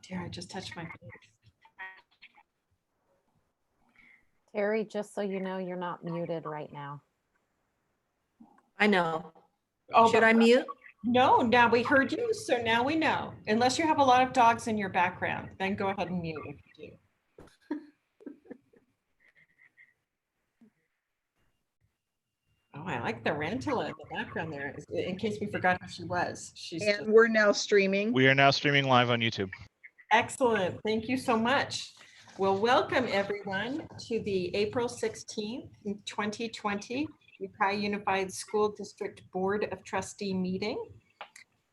Dear, I just touched my face. Terry, just so you know, you're not muted right now. I know. Oh, Should I mute? No, now we heard you, so now we know. Unless you have a lot of dogs in your background, then go ahead and mute if you do. Oh, I like the Rantala in the background there. In case we forgot who she was. And we're now streaming. We are now streaming live on YouTube. Excellent. Thank you so much. Well, welcome everyone to the April 16th, 2020 Ukiah Unified School District Board of Trustee meeting.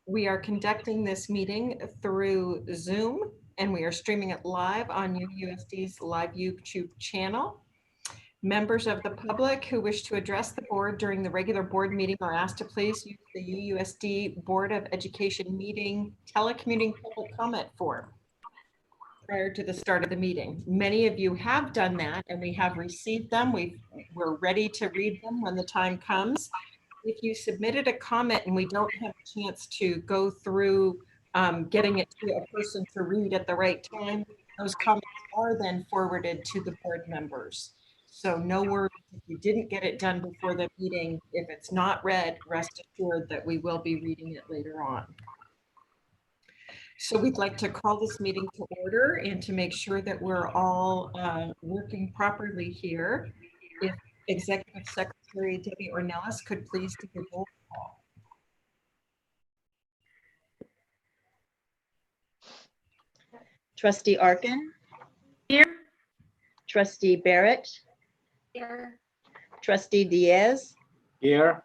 We are conducting this meeting through Zoom, and we are streaming it live on UUSD's live YouTube channel. Members of the public who wish to address the board during the regular board meeting are asked to please use the UUSD Board of Education meeting telecommuting public comment form prior to the start of the meeting. Many of you have done that, and we have received them. We're ready to read them when the time comes. If you submitted a comment and we don't have a chance to go through getting it to a person to read at the right time, those comments are then forwarded to the board members. So no worries if you didn't get it done before the meeting. If it's not read, rest assured that we will be reading it later on. So we'd like to call this meeting to order and to make sure that we're all working properly here. If Executive Secretary Debbie Ornelas could please do the roll call. Trustee Arkin? Here. Trustee Barrett? Here. Trustee Diaz? Here.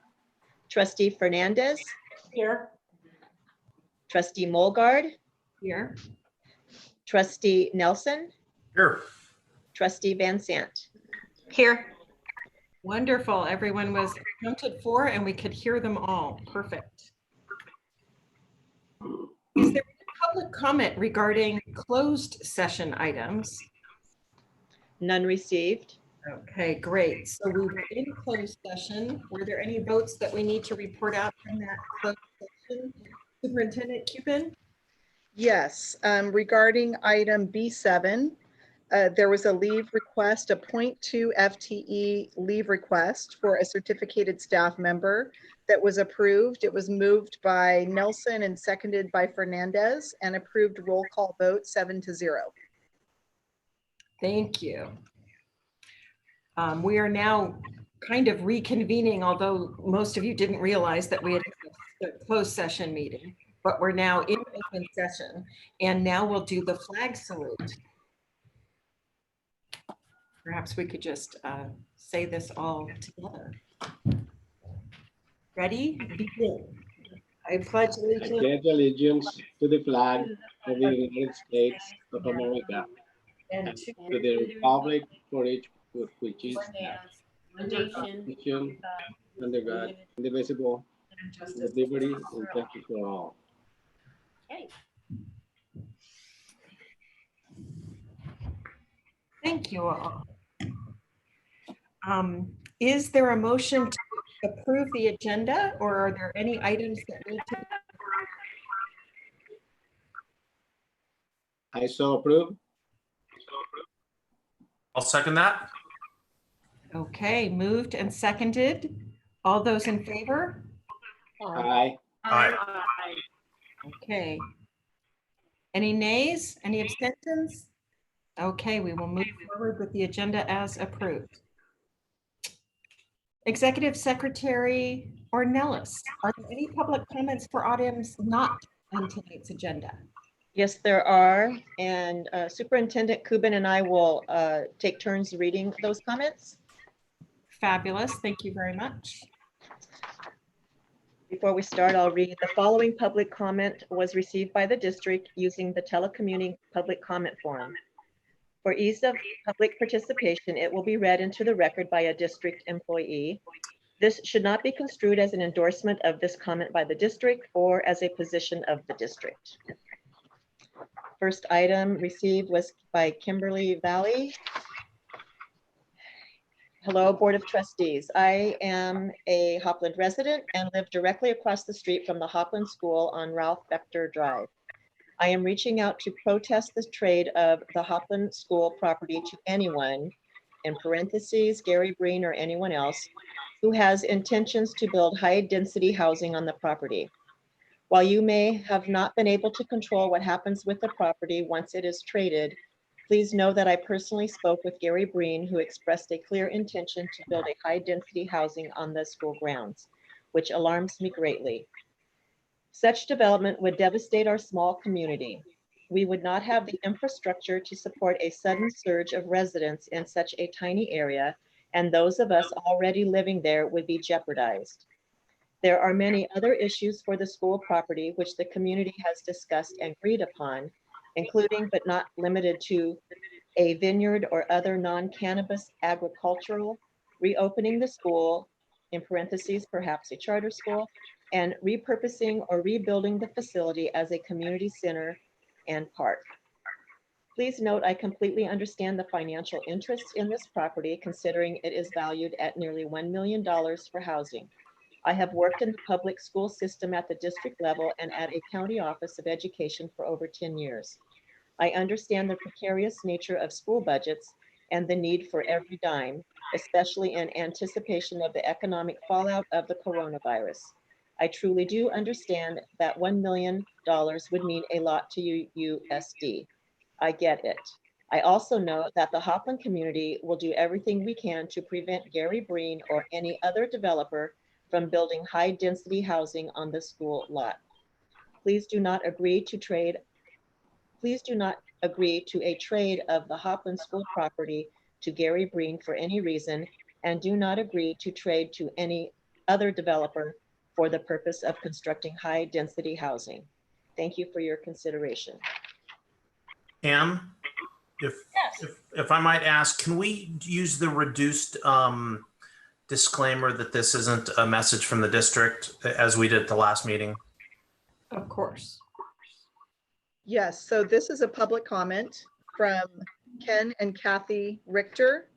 Trustee Fernandez? Here. Trustee Molgard? Here. Trustee Nelson? Here. Trustee Van Sant? Here. Wonderful. Everyone was accounted for and we could hear them all. Perfect. Is there any public comment regarding closed session items? None received. Okay, great. So we were in closed session. Were there any votes that we need to report out from that closed session? Superintendent Cupin? Yes, regarding item B7, there was a leave request, a 0.2 FTE leave request for a certificated staff member that was approved. It was moved by Nelson and seconded by Fernandez, and approved roll call vote 7-0. Thank you. We are now kind of reconvening, although most of you didn't realize that we had a closed session meeting, but we're now in open session, and now we'll do the flag salute. Perhaps we could just say this all together. Ready? Begin. I pledge allegiance. I pledge allegiance to the flag of the United States of America And to the republic for which is a nation under God, indivisible, with liberty and justice for all. Okay. Thank you all. Is there a motion to approve the agenda, or are there any items that need to? I so approve. I'll second that. Okay, moved and seconded. All those in favor? Aye. Aye. Okay. Any nays? Any abstentions? Okay, we will move forward with the agenda as approved. Executive Secretary Ornelas, are there any public comments for items not on tonight's agenda? Yes, there are, and Superintendent Kubin and I will take turns reading those comments. Fabulous, thank you very much. Before we start, I'll read the following public comment was received by the district using the telecommuting public comment form. For ease of public participation, it will be read into the record by a district employee. This should not be construed as an endorsement of this comment by the district or as a position of the district. First item received was by Kimberly Valley. Hello, Board of Trustees. I am a Hopland resident and live directly across the street from the Hopland School on Ralph Bechter Drive. I am reaching out to protest the trade of the Hopland School property to anyone, in parentheses, Gary Breen or anyone else, who has intentions to build high-density housing on the property. While you may have not been able to control what happens with the property once it is traded, please know that I personally spoke with Gary Breen, who expressed a clear intention to build a high-density housing on the school grounds, which alarms me greatly. Such development would devastate our small community. We would not have the infrastructure to support a sudden surge of residents in such a tiny area, and those of us already living there would be jeopardized. There are many other issues for the school property which the community has discussed and agreed upon, including but not limited to a vineyard or other non-cannabis agricultural, reopening the school, in parentheses, perhaps a charter school, and repurposing or rebuilding the facility as a community center and park. Please note, I completely understand the financial interest in this property, considering it is valued at nearly $1 million for housing. I have worked in the public school system at the district level and at a county office of education for over 10 years. I understand the precarious nature of school budgets and the need for every dime, especially in anticipation of the economic fallout of the coronavirus. I truly do understand that $1 million would mean a lot to UUSD. I get it. I also know that the Hopland community will do everything we can to prevent Gary Breen or any other developer from building high-density housing on the school lot. Please do not agree to a trade of the Hopland School property to Gary Breen for any reason, and do not agree to trade to any other developer for the purpose of constructing high-density housing. Thank you for your consideration. Am, if I might ask, can we use the reduced disclaimer that this isn't a message from the district as we did at the last meeting? Of course. Yes, so this is a public comment from Ken and Kathy Richter.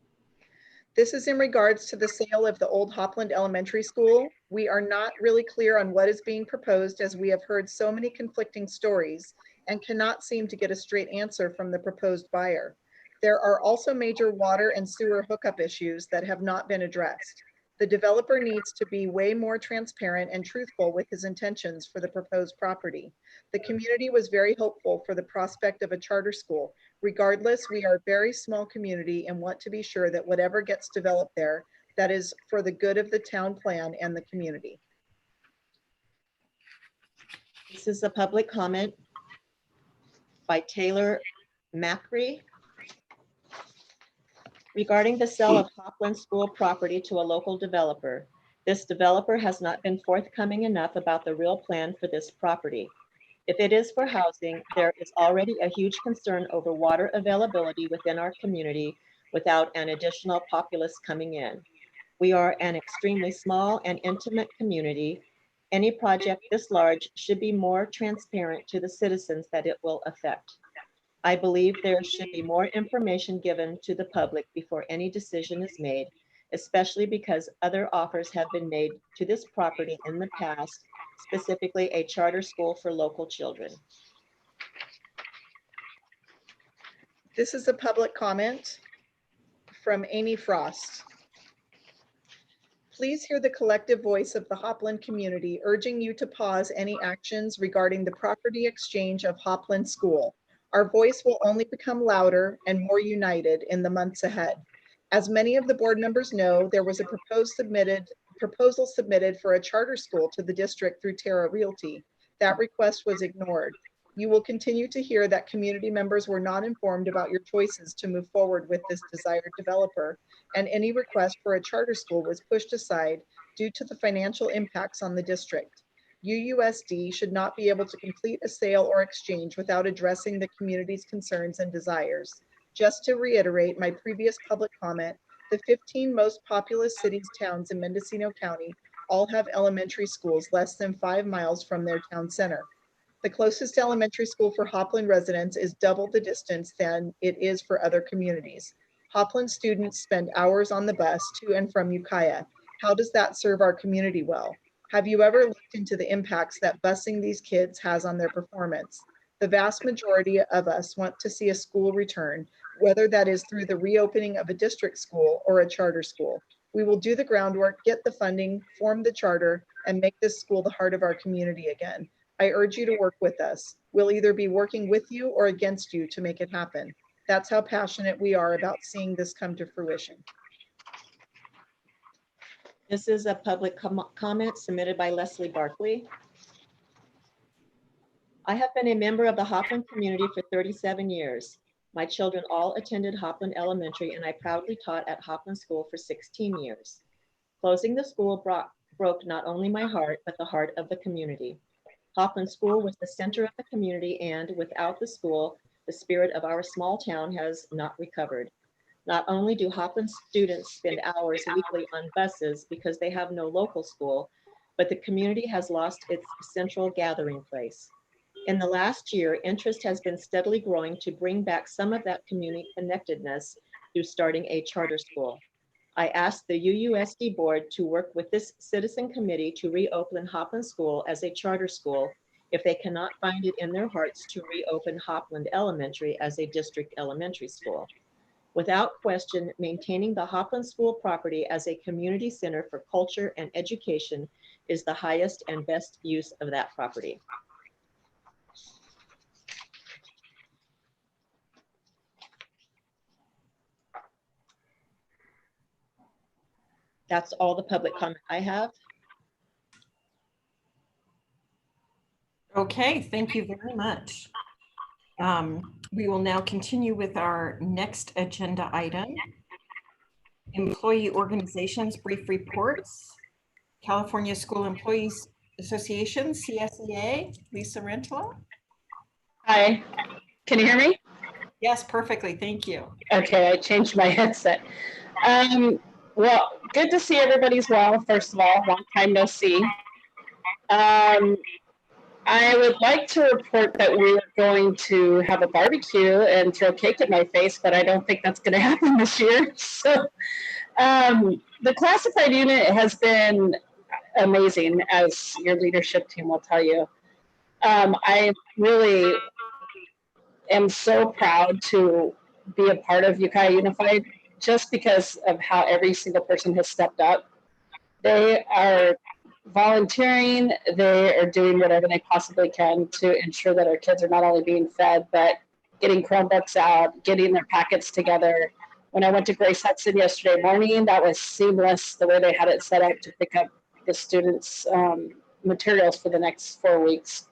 This is in regards to the sale of the old Hopland Elementary School. We are not really clear on what is being proposed, as we have heard so many conflicting stories and cannot seem to get a straight answer from the proposed buyer. There are also major water and sewer hookup issues that have not been addressed. The developer needs to be way more transparent and truthful with his intentions for the proposed property. The community was very hopeful for the prospect of a charter school. Regardless, we are a very small community and want to be sure that whatever gets developed there, that is for the good of the town plan and the community. This is a public comment by Taylor Macri regarding the sale of Hopland School property to a local developer. This developer has not been forthcoming enough about the real plan for this property. If it is for housing, there is already a huge concern over water availability within our community without an additional populace coming in. We are an extremely small and intimate community. Any project this large should be more transparent to the citizens that it will affect. I believe there should be more information given to the public before any decision is made, especially because other offers have been made to this property in the past, specifically a charter school for local children. This is a public comment from Amy Frost. Please hear the collective voice of the Hopland community urging you to pause any actions regarding the property exchange of Hopland School. Our voice will only become louder and more united in the months ahead. As many of the board members know, there was a proposal submitted for a charter school to the district through Terra Realty. That request was ignored. You will continue to hear that community members were not informed about your choices to move forward with this desired developer, and any request for a charter school was pushed aside due to the financial impacts on the district. UUSD should not be able to complete a sale or exchange without addressing the community's concerns and desires. Just to reiterate my previous public comment, the 15 most populous cities, towns in Mendocino County all have elementary schools less than 5 miles from their town center. The closest elementary school for Hopland residents is double the distance than it is for other communities. Hopland students spend hours on the bus to and from Ukiah. How does that serve our community well? Have you ever looked into the impacts that busing these kids has on their performance? The vast majority of us want to see a school return, whether that is through the reopening of a district school or a charter school. We will do the groundwork, get the funding, form the charter, and make this school the heart of our community again. I urge you to work with us. We'll either be working with you or against you to make it happen. That's how passionate we are about seeing this come to fruition. This is a public comment submitted by Leslie Barkley. I have been a member of the Hopland community for 37 years. My children all attended Hopland Elementary, and I proudly taught at Hopland School for 16 years. Closing the school broke not only my heart, but the heart of the community. Hopland School was the center of the community, and without the school, the spirit of our small town has not recovered. Not only do Hopland students spend hours weekly on buses because they have no local school, but the community has lost its central gathering place. In the last year, interest has been steadily growing to bring back some of that community connectedness through starting a charter school. I asked the UUSD board to work with this citizen committee to reopen Hopland School as a charter school if they cannot find it in their hearts to reopen Hopland Elementary as a district elementary school. Without question, maintaining the Hopland School property as a community center for culture and education is the highest and best use of that property. That's all the public comment I have. Okay, thank you very much. We will now continue with our next agenda item. Employee organizations brief reports. California School Employees Association, CSEA, Lisa Rentola. Hi, can you hear me? Yes, perfectly, thank you. Okay, I changed my headset. Well, good to see everybody's well, first of all, long time no see. I would like to report that we are going to have a barbecue and throw cake at my face, but I don't think that's going to happen this year. So the classified unit has been amazing, as your leadership team will tell you. I really am so proud to be a part of Ukiah Unified just because of how every single person has stepped up. They are volunteering, they are doing whatever they possibly can to ensure that our kids are not only being fed, but getting Chromebooks out, getting their packets together. When I went to Grace Hudson yesterday morning, that was seamless, the way they had it set up to pick up the students' materials for the next 4 weeks.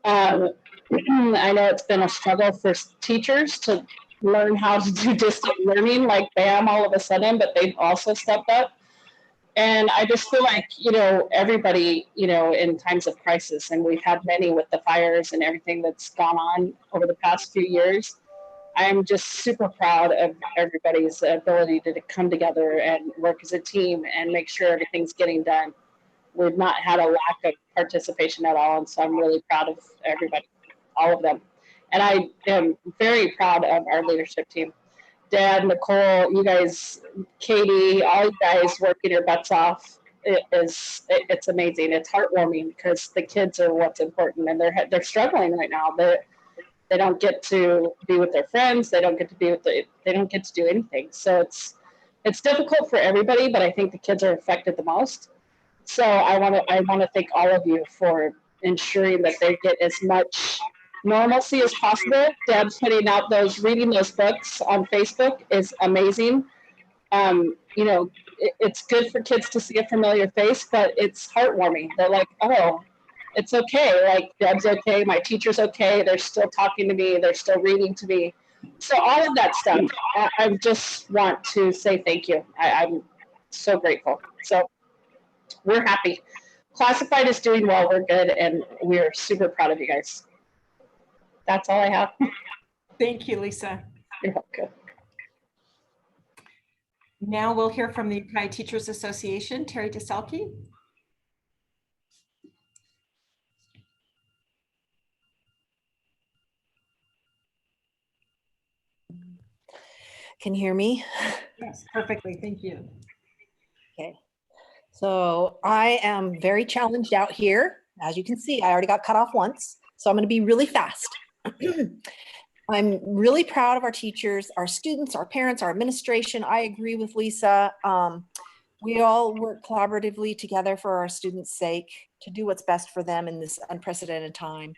I know it's been a struggle for teachers to learn how to do distant learning like BAM all of a sudden, but they've also stepped up. And I just feel like, everybody, in times of crisis, and we've had many with the fires and everything that's gone on over the past few years, I'm just super proud of everybody's ability to come together and work as a team and make sure everything's getting done. We've not had a lack of participation at all, and so I'm really proud of everybody, all of them. And I am very proud of our leadership team. Dad, Nicole, you guys, Katie, all you guys working your butts off. It's amazing. It's heartwarming because the kids are what's important, and they're struggling right now. They don't get to be with their friends. They don't get to they don't get to do anything. So it's difficult for everybody, but I think the kids are affected the most. So I want to thank all of you for ensuring that they get as much normalcy as possible. Deb putting out reading those books on Facebook is amazing. It's good for kids to see a familiar face, but it's heartwarming. They're like, oh, it's okay. Like, Deb's okay. My teacher's okay. They're still talking to me. They're still reading to me. So all of that stuff, I just want to say thank you. I'm so grateful. So we're happy. Classified is doing well. We're good. And we're super proud of you guys. That's all I have. Thank you, Lisa. You're welcome. Now we'll hear from the Ukiah Teachers Association, Terry DeSalke. Can you hear me? Yes, perfectly. Thank you. Okay. So I am very challenged out here. As you can see, I already got cut off once. So I'm going to be really fast. I'm really proud of our teachers, our students, our parents, our administration. I agree with Lisa. We all work collaboratively together for our students' sake to do what's best for them in this unprecedented time.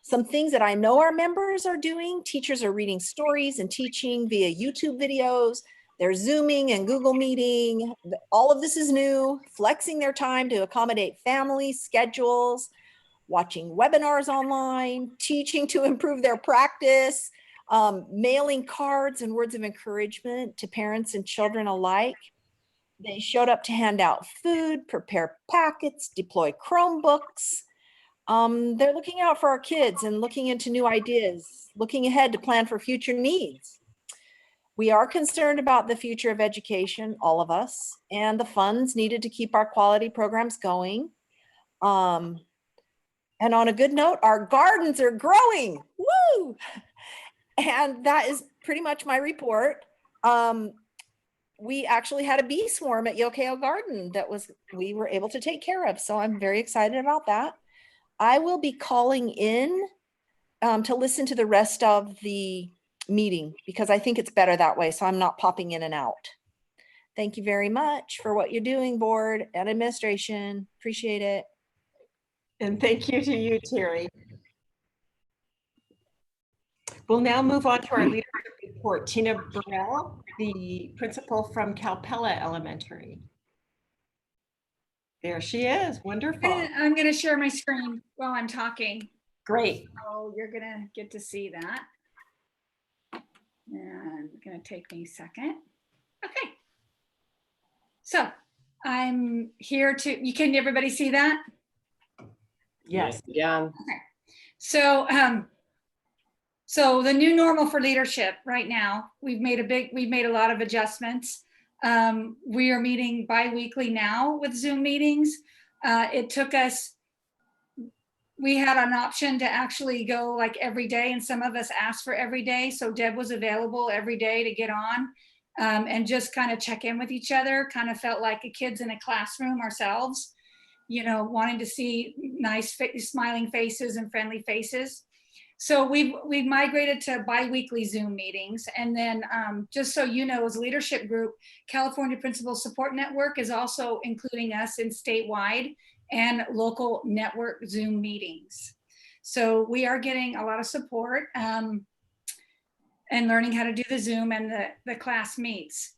Some things that I know our members are doing: teachers are reading stories and teaching via YouTube videos. They're Zooming and Google Meeting. All of this is new, flexing their time to accommodate family schedules, watching webinars online, teaching to improve their practice, mailing cards and words of encouragement to parents and children alike. They showed up to hand out food, prepare packets, deploy Chromebooks. They're looking out for our kids and looking into new ideas, looking ahead to plan for future needs. We are concerned about the future of education, all of us, and the funds needed to keep our quality programs going. And on a good note, our gardens are growing. Woo! And that is pretty much my report. We actually had a bee swarm at Ukiah Garden that we were able to take care of. So I'm very excited about that. I will be calling in to listen to the rest of the meeting because I think it's better that way. So I'm not popping in and out. Thank you very much for what you're doing, board and administration. Appreciate it. And thank you to you, Terry. We'll now move on to our leadership report. Tina Burrell, the principal from Calpella Elementary. There she is. Wonderful. I'm going to share my screen while I'm talking. Great. So you're going to get to see that. And it's going to take me a second. Okay. So I'm here to, can everybody see that? Yes. Yeah. Okay. So, so the new normal for leadership right now, we've made a lot of adjustments. We are meeting bi-weekly now with Zoom meetings. It took us, we had an option to actually go like every day, and some of us asked for every day. So Deb was available every day to get on and just kind of check in with each other. Kind of felt like kids in a classroom ourselves, you know, wanting to see nice smiling faces and friendly faces. So we've migrated to bi-weekly Zoom meetings. And then just so you know, as a leadership group, California Principal Support Network is also including us in statewide and local network Zoom meetings. So we are getting a lot of support and learning how to do the Zoom and the class meets.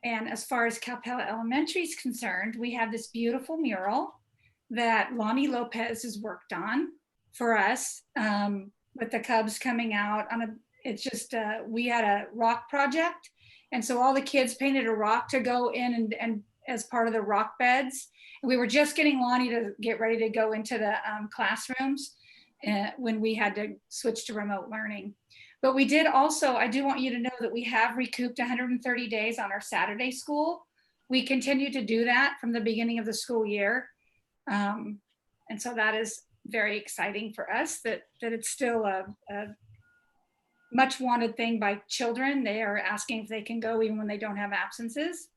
And as far as Calpella Elementary is concerned, we have this beautiful mural that Lonnie Lopez has worked on for us with the Cubs coming out on a, it's just, we had a rock project. And so all the kids painted a rock to go in and as part of the rock beds. And we were just getting Lonnie to get ready to go into the classrooms when we had to switch to remote learning. But we did also, I do want you to know that we have recouped 130 days on our Saturday school. We continue to do that from the beginning of the school year. And so that is very exciting for us that it's still a much wanted thing by children. They are asking if they can go even when they don't have absences.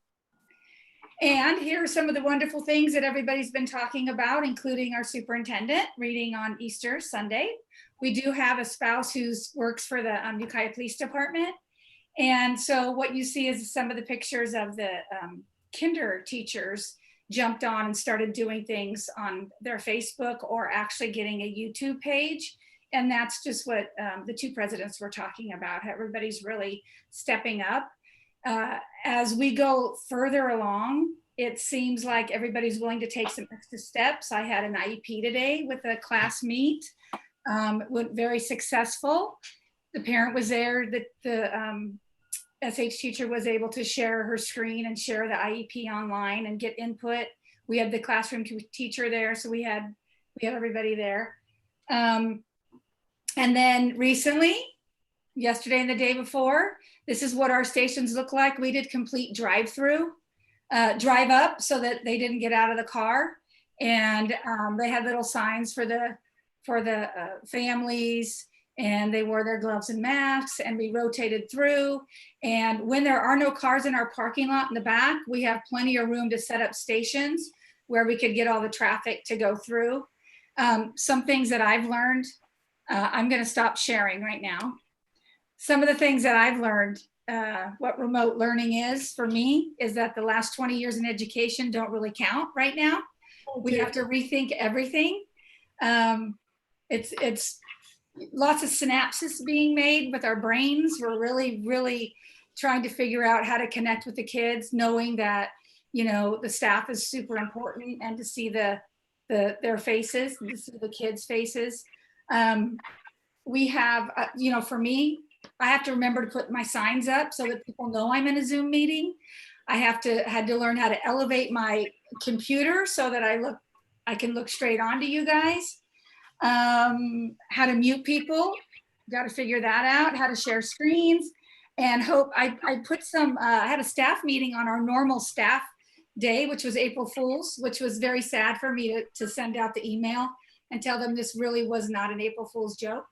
And here are some of the wonderful things that everybody's been talking about, including our superintendent reading on Easter Sunday. We do have a spouse who works for the Ukiah Police Department. And so what you see is some of the pictures of the kinder teachers jumped on and started doing things on their Facebook or actually getting a YouTube page. And that's just what the two presidents were talking about. Everybody's really stepping up. As we go further along, it seems like everybody's willing to take some extra steps. I had an IEP today with a class meet, went very successful. The parent was there, the SH teacher was able to share her screen and share the IEP online and get input. We had the classroom teacher there, so we had everybody there. And then recently, yesterday and the day before, this is what our stations look like. We did complete drive-through, drive up so that they didn't get out of the car. And they had little signs for the families, and they wore their gloves and masks, and we rotated through. And when there are no cars in our parking lot in the back, we have plenty of room to set up stations where we could get all the traffic to go through. Some things that I've learned, I'm going to stop sharing right now. Some of the things that I've learned, what remote learning is for me, is that the last 20 years in education don't really count right now. We have to rethink everything. It's lots of synapses being made with our brains. We're really trying to figure out how to connect with the kids, knowing that, you know, the staff is super important, and to see their faces, to see the kids' faces. We have, you know, for me, I have to remember to put my signs up so that people know I'm in a Zoom meeting. I had to learn how to elevate my computer so that I can look straight onto you guys. How to mute people, got to figure that out. How to share screens, and hope I put some. I had a staff meeting on our normal staff day, which was April Fool's, which was very sad for me to send out the email and tell them this really was not an April Fool's joke.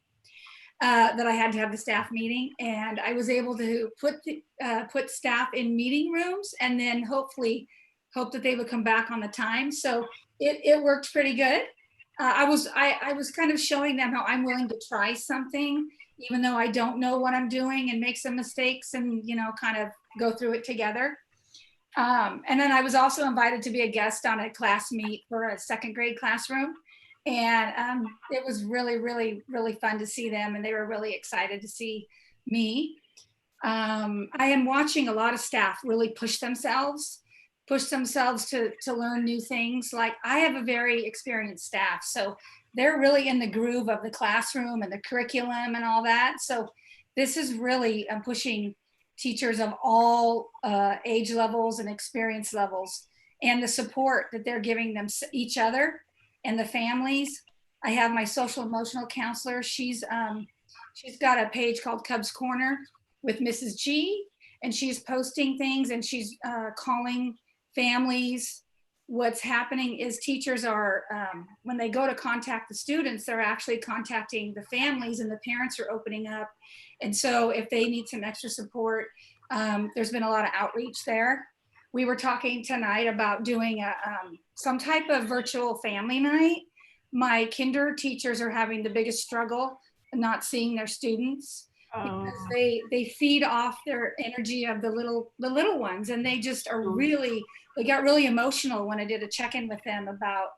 That I had to have the staff meeting, and I was able to put staff in meeting rooms, and then hope that they would come back on the time. So it worked pretty good. I was kind of showing them how I'm willing to try something, even though I don't know what I'm doing, and make some mistakes, and, you know, kind of go through it together. And then I was also invited to be a guest on a class meet for a second grade classroom. And it was really fun to see them, and they were really excited to see me. I am watching a lot of staff really push themselves to learn new things. Like, I have a very experienced staff, so they're really in the groove of the classroom and the curriculum and all that. So this is really pushing teachers of all age levels and experience levels, and the support that they're giving them, each other, and the families. I have my social emotional counselor. She's got a page called Cubs Corner with Mrs. G, and she's posting things, and she's calling families. What's happening is teachers are, when they go to contact the students, they're actually contacting the families, and the parents are opening up. And so if they need some extra support, there's been a lot of outreach there. We were talking tonight about doing some type of virtual family night. My kinder teachers are having the biggest struggle not seeing their students, because they feed off their energy of the little ones, and they just are they got really emotional when I did a check-in with them about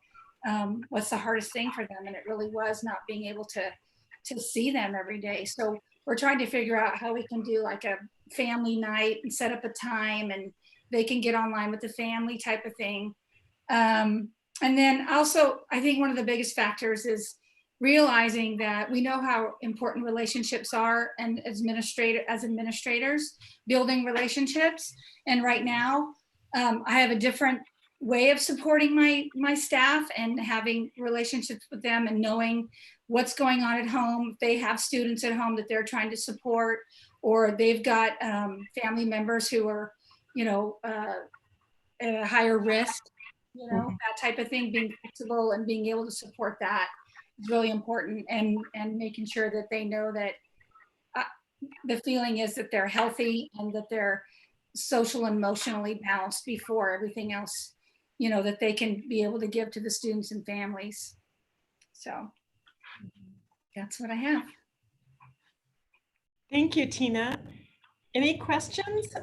what's the hardest thing for them, and it really was not being able to see them every day. So we're trying to figure out how we can do like a family night and set up a time, and they can get online with the family type of thing. And then also, I think one of the biggest factors is realizing that we know how important relationships are, and as administrators, building relationships. And right now, I have a different way of supporting my staff and having relationships with them, and knowing what's going on at home. If they have students at home that they're trying to support, or they've got family members who are, you know, at a higher risk, you know, that type of thing, being flexible and being able to support that is really important, and making sure that they know that the feeling is that they're healthy and that they're social and emotionally balanced before everything else, you know, that they can be able to give to the students and families. So that's what I have. Thank you, Tina. Any questions?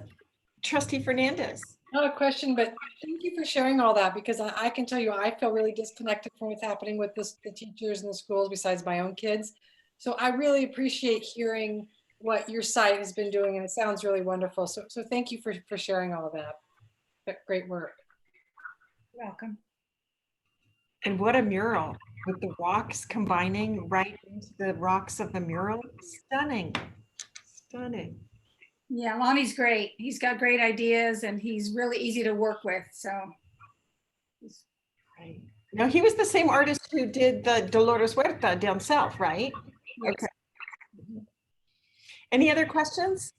Trustee Fernandez. Not a question, but thank you for sharing all that, because I can tell you I feel really disconnected from what's happening with the teachers and the schools besides my own kids. So I really appreciate hearing what your site has been doing, and it sounds really wonderful. So thank you for sharing all of that. Great work. You're welcome. And what a mural, with the rocks combining right into the rocks of the mural. Stunning, stunning. Yeah, Lonnie's great. He's got great ideas, and he's really easy to work with. So. Right. Now, he was the same artist who did the Dolores Huerta down south, right? Yes. Okay. Any other questions?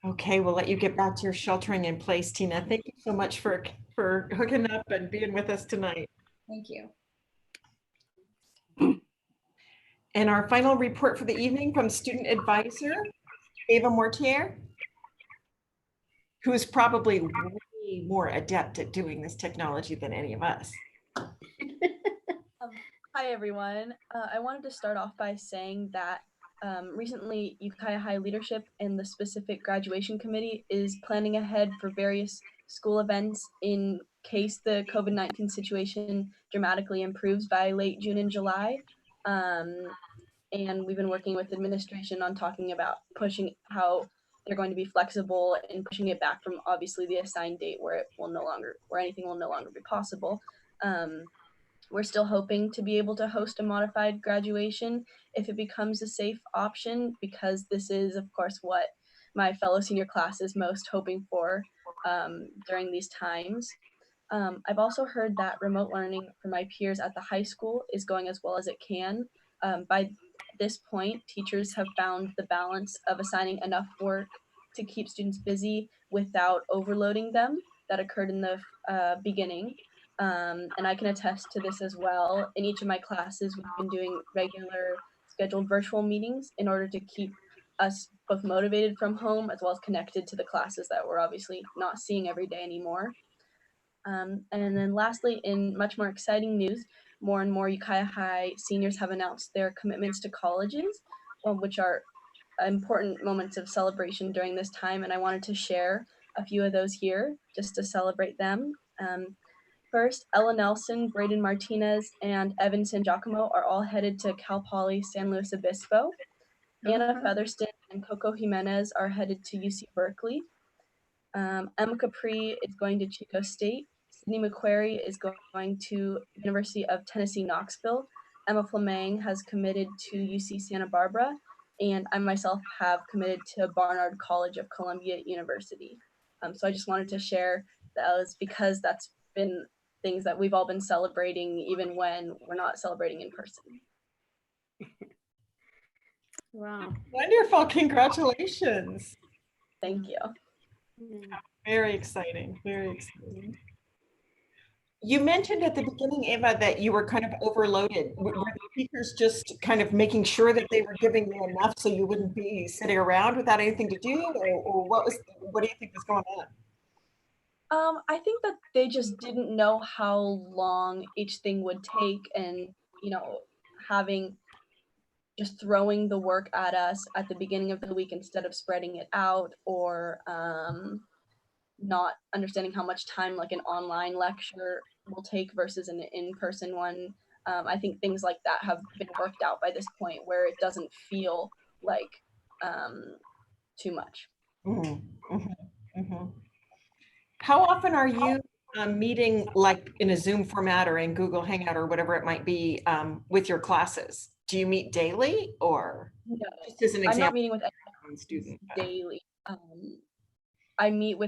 Okay, we'll let you get back to your sheltering in place, Tina. Thank you so much for hooking up and being with us tonight. Thank you. And our final report for the evening from student advisor, Ava Mortier, who is probably way more adept at doing this technology than any of us. Hi, everyone. I wanted to start off by saying that recently Ukiah High leadership and the specific graduation committee is planning ahead for various school events in case the COVID-19 situation dramatically improves by late June and July. And we've been working with administration on talking about pushing how they're going to be flexible and pushing it back from obviously the assigned date where anything will no longer be possible. We're still hoping to be able to host a modified graduation if it becomes a safe option, because this is, of course, what my fellow senior class is most hoping for during these times. I've also heard that remote learning for my peers at the high school is going as well as it can. By this point, teachers have found the balance of assigning enough work to keep students busy without overloading them that occurred in the beginning. And I can attest to this as well. In each of my classes, we've been doing regular scheduled virtual meetings in order to keep us both motivated from home as well as connected to the classes that we're obviously not seeing every day anymore. And then lastly, in much more exciting news, more and more Ukiah High seniors have announced their commitments to colleges, which are important moments of celebration during this time. And I wanted to share a few of those here just to celebrate them. First, Ella Nelson, Braden Martinez, and Evan San Giacomo are all headed to Cal Poly San Luis Obispo. Anna Featherston and Coco Jimenez are headed to UC Berkeley. Emma Capri is going to Chico State. Sydney McQuarrie is going to University of Tennessee, Knoxville. Emma Fleming has committed to UC Santa Barbara. And I myself have committed to Barnard College of Columbia University. So I just wanted to share those because that's been things that we've all been celebrating even when we're not celebrating in person. Wow. Wonderful, congratulations. Thank you. Very exciting, very exciting. You mentioned at the beginning, Eva, that you were kind of overloaded. Were the teachers just kind of making sure that they were giving you enough so you wouldn't be sitting around without anything to do, or what do you think was going on? I think that they just didn't know how long each thing would take, and just throwing the work at us at the beginning of the week instead of spreading it out, or not understanding how much time like an online lecture will take versus an in-person one. I think things like that have been worked out by this point where it doesn't feel like too much. Mm-hmm. Mm-hmm. Mm-hmm. How often are you meeting like in a Zoom format or in Google Hangout or whatever it might be with your classes? Do you meet daily or no, just as an example? I'm not meeting with anyone student daily. I meet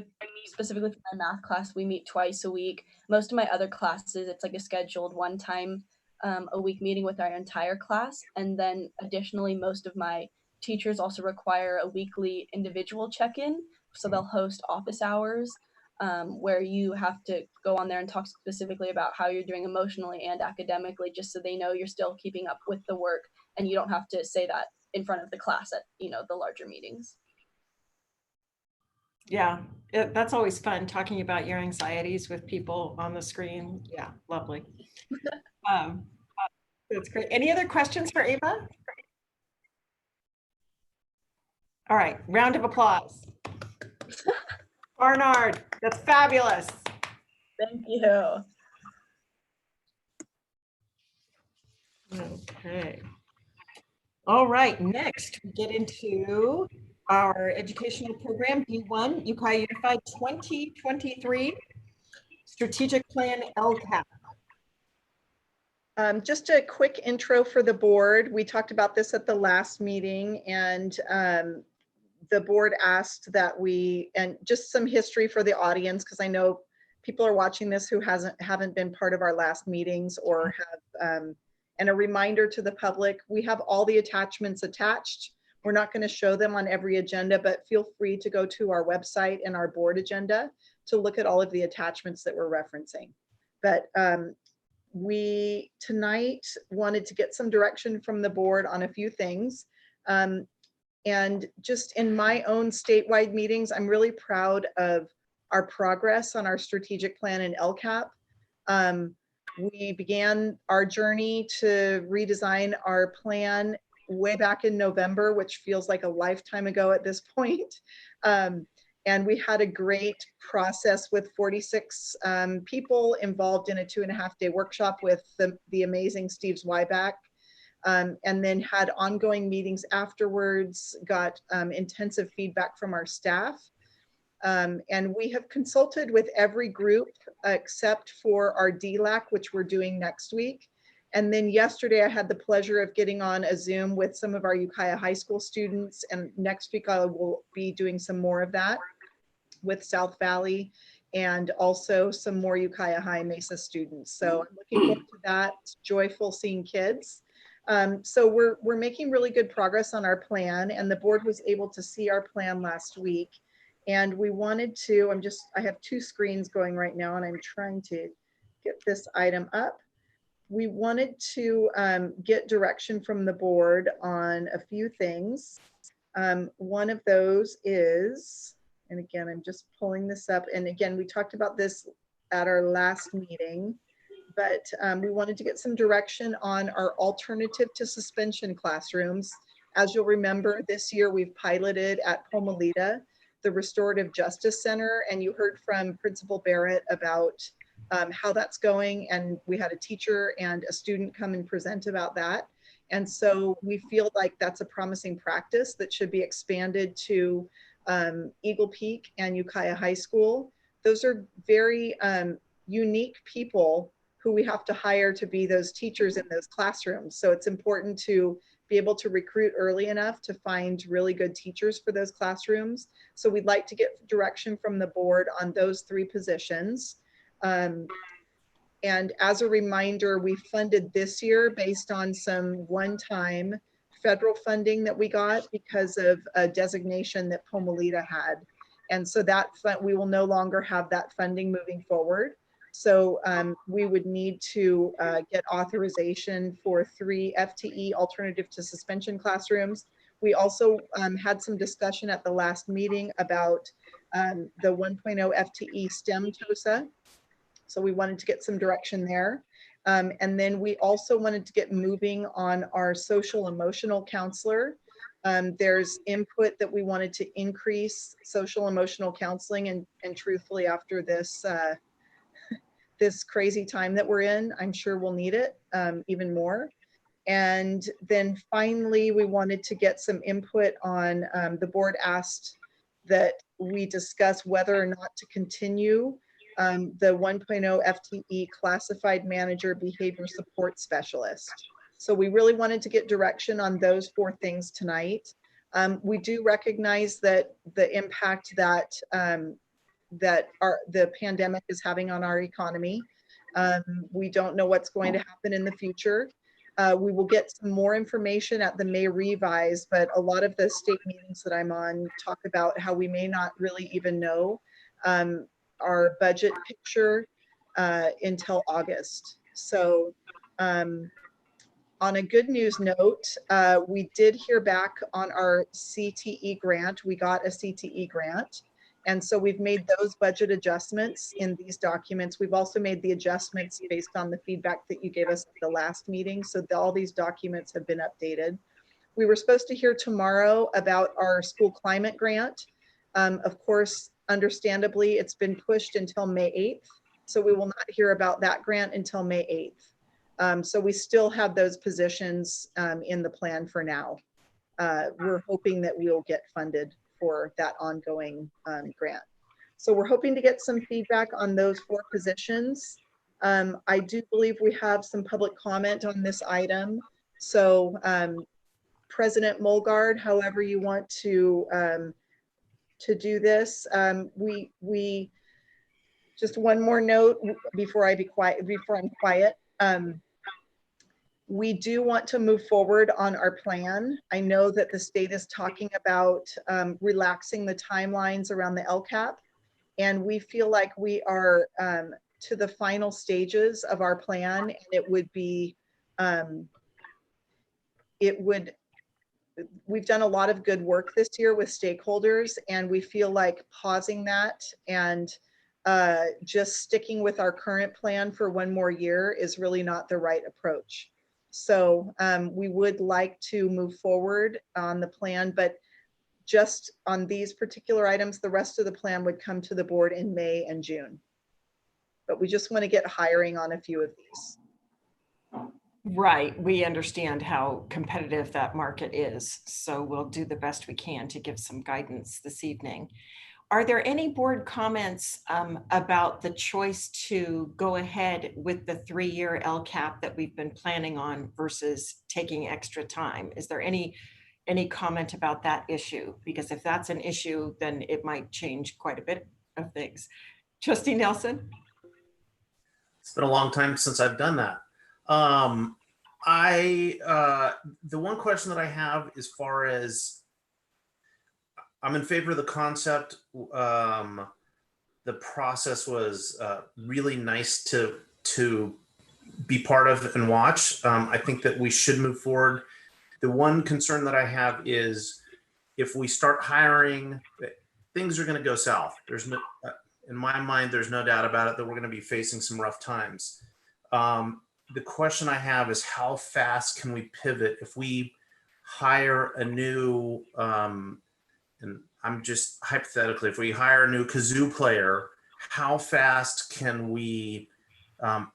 specifically for my math class, we meet twice a week. Most of my other classes, it's like a scheduled one time a week meeting with our entire class. And then additionally, most of my teachers also require a weekly individual check-in. So they'll host office hours where you have to go on there and talk specifically about how you're doing emotionally and academically, just so they know you're still keeping up with the work and you don't have to say that in front of the class at, the larger meetings. Yeah, that's always fun talking about your anxieties with people on the screen. Yeah, lovely. That's great. Any other questions for Eva? All right, round of applause. Barnard, that's fabulous. Thank you. Okay. All right, next we get into our educational program, B1, Ukiah Unified 2023 Strategic Plan LCAP. Just a quick intro for the board. We talked about this at the last meeting, and the board asked that and just some history for the audience, because I know people are watching this who haven't been part of our last meetings or have, and a reminder to the public, we have all the attachments attached. We're not going to show them on every agenda, but feel free to go to our website and our board agenda to look at all of the attachments that we're referencing. But we tonight wanted to get some direction from the board on a few things. And just in my own statewide meetings, I'm really proud of our progress on our strategic plan and LCAP. We began our journey to redesign our plan way back in November, which feels like a lifetime ago at this point. And we had a great process with 46 people involved in a 2.5-day workshop with the amazing Steve Zweiback. And then had ongoing meetings afterwards, got intensive feedback from our staff. And we have consulted with every group except for our DLAC, which we're doing next week. And then yesterday I had the pleasure of getting on a Zoom with some of our Ukiah High School students. And next week I will be doing some more of that with South Valley and also some more Ukiah High Mesa students. So I'm looking forward to that. It's joyful seeing kids. So we're making really good progress on our plan, and the board was able to see our plan last week. And we wanted to, I have 2 screens going right now and I'm trying to get this item up. We wanted to get direction from the board on a few things. One of those is, and again, I'm just pulling this up. And again, we talked about this at our last meeting, but we wanted to get some direction on our alternative to suspension classrooms. As you'll remember, this year we've piloted at Pomalita, the Restorative Justice Center, and you heard from Principal Barrett about how that's going, and we had a teacher and a student come and present about that. And so we feel like that's a promising practice that should be expanded to Eagle Peak and Ukiah High School. Those are very unique people who we have to hire to be those teachers in those classrooms. So it's important to be able to recruit early enough to find really good teachers for those classrooms. So we'd like to get direction from the board on those 3 positions. And as a reminder, we funded this year based on some one-time federal funding that we got because of a designation that Pomalita had. And so that we will no longer have that funding moving forward. So we would need to get authorization for 3 FTE alternative to suspension classrooms. We also had some discussion at the last meeting about the 1.0 FTE STEM TOSA. So we wanted to get some direction there. And then we also wanted to get moving on our social emotional counselor. There's input that we wanted to increase social emotional counseling, and truthfully after this, this crazy time that we're in, I'm sure we'll need it even more. And then finally, we wanted to get some input on, the board asked that we discuss whether or not to continue the 1.0 FTE classified manager behavior support specialist. So we really wanted to get direction on those 4 things tonight. We do recognize that the impact that the pandemic is having on our economy. We don't know what's going to happen in the future. We will get some more information at the May revise, but a lot of the state meetings that I'm on talk about how we may not really even know our budget picture until August. So on a good news note, we did hear back on our CTE grant. We got a CTE grant. And so we've made those budget adjustments in these documents. We've also made the adjustments based on the feedback that you gave us at the last meeting. So all these documents have been updated. We were supposed to hear tomorrow about our school climate grant. Of course, understandably, it's been pushed until May 8th. So we will not hear about that grant until May 8th. So we still have those positions in the plan for now. We're hoping that we'll get funded for that ongoing grant. So we're hoping to get some feedback on those 4 positions. I do believe we have some public comment on this item. So President Mulgard, however you want to do this, we just one more note before I'm quiet. We do want to move forward on our plan. I know that the state is talking about relaxing the timelines around the LCAP, and we feel like we are to the final stages of our plan, and it would be, we've done a lot of good work this year with stakeholders, and we feel like pausing that and just sticking with our current plan for one more year is really not the right approach. So we would like to move forward on the plan, but just on these particular items, the rest of the plan would come to the board in May and June. But we just want to get hiring on a few of these. Right. We understand how competitive that market is. So we'll do the best we can to give some guidance this evening. Are there any board comments about the choice to go ahead with the 3-year LCAP that we've been planning on versus taking extra time? Is there any comment about that issue? Because if that's an issue, then it might change quite a bit of things. Trustee Nelson? It's been a long time since I've done that. The one question that I have, as far as I'm in favor of the concept, the process was really nice to be part of and watch. I think that we should move forward. The one concern that I have is if we start hiring, things are going to go south. There's no, in my mind, there's no doubt about it that we're going to be facing some rough times. The question I have is how fast can we pivot if we hire a new, and I'm just hypothetically, if we hire a new kazoo player, how fast can we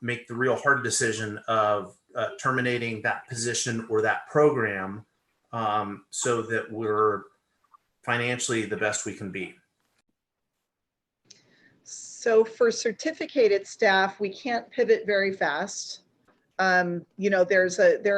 make the real hard decision of terminating that position or that program so that we're financially the best we can be? So for certificated staff, we can't pivot very fast. You know, there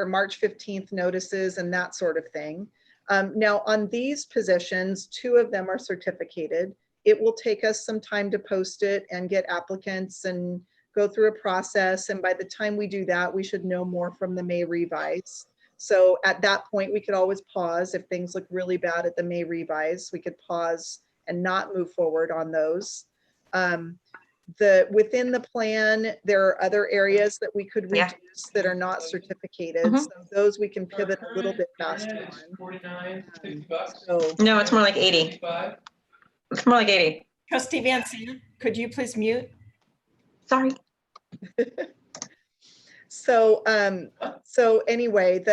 are March 15th notices and that sort of thing. Now on these positions, 2 of them are certificated. It will take us some time to post it and get applicants and go through a process. And by the time we do that, we should know more from the May revise. So at that point, we could always pause. If things look really bad at the May revise, we could pause and not move forward on those. Within the plan, there are other areas that we could reduce that are not certificated. So those we can pivot a little bit faster on. So, no, it's more like 80. It's more like 80. Trustee Van Zandt, could you please mute? Sorry. So anyway,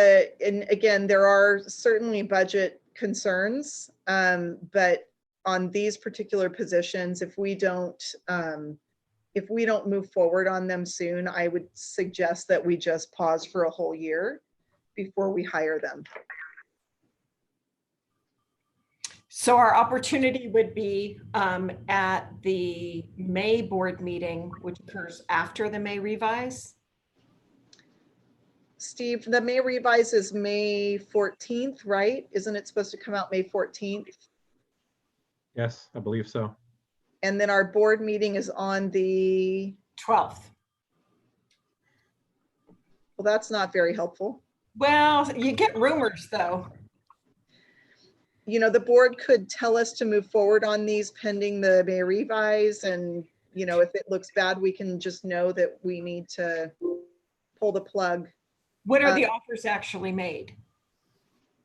and again, there are certainly budget concerns, but on these particular positions, if we don't move forward on them soon, I would suggest that we just pause for a whole year before we hire them. So our opportunity would be at the May board meeting, which occurs after the May revise. Steve, the May revise is May 14th, right? Isn't it supposed to come out May 14th? Yes, I believe so. And then our board meeting is on the 12th. Well, that's not very helpful. Well, you get rumors though. You know, the board could tell us to move forward on these pending the May revise. And, you know, if it looks bad, we can just know that we need to pull the plug. When are the offers actually made?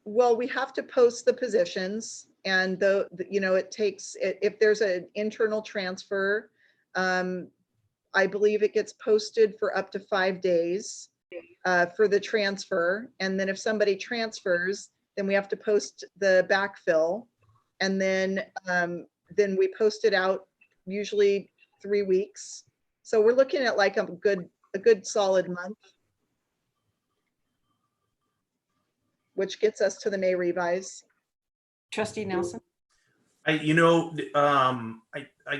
Well, we have to post the positions. And you know, it takes, if there's an internal transfer, I believe it gets posted for up to 5 days for the transfer. And then if somebody transfers, then we have to post the backfill. And then we post it out usually 3 weeks. So we're looking at like a good solid month, which gets us to the May revise. Trustee Nelson? I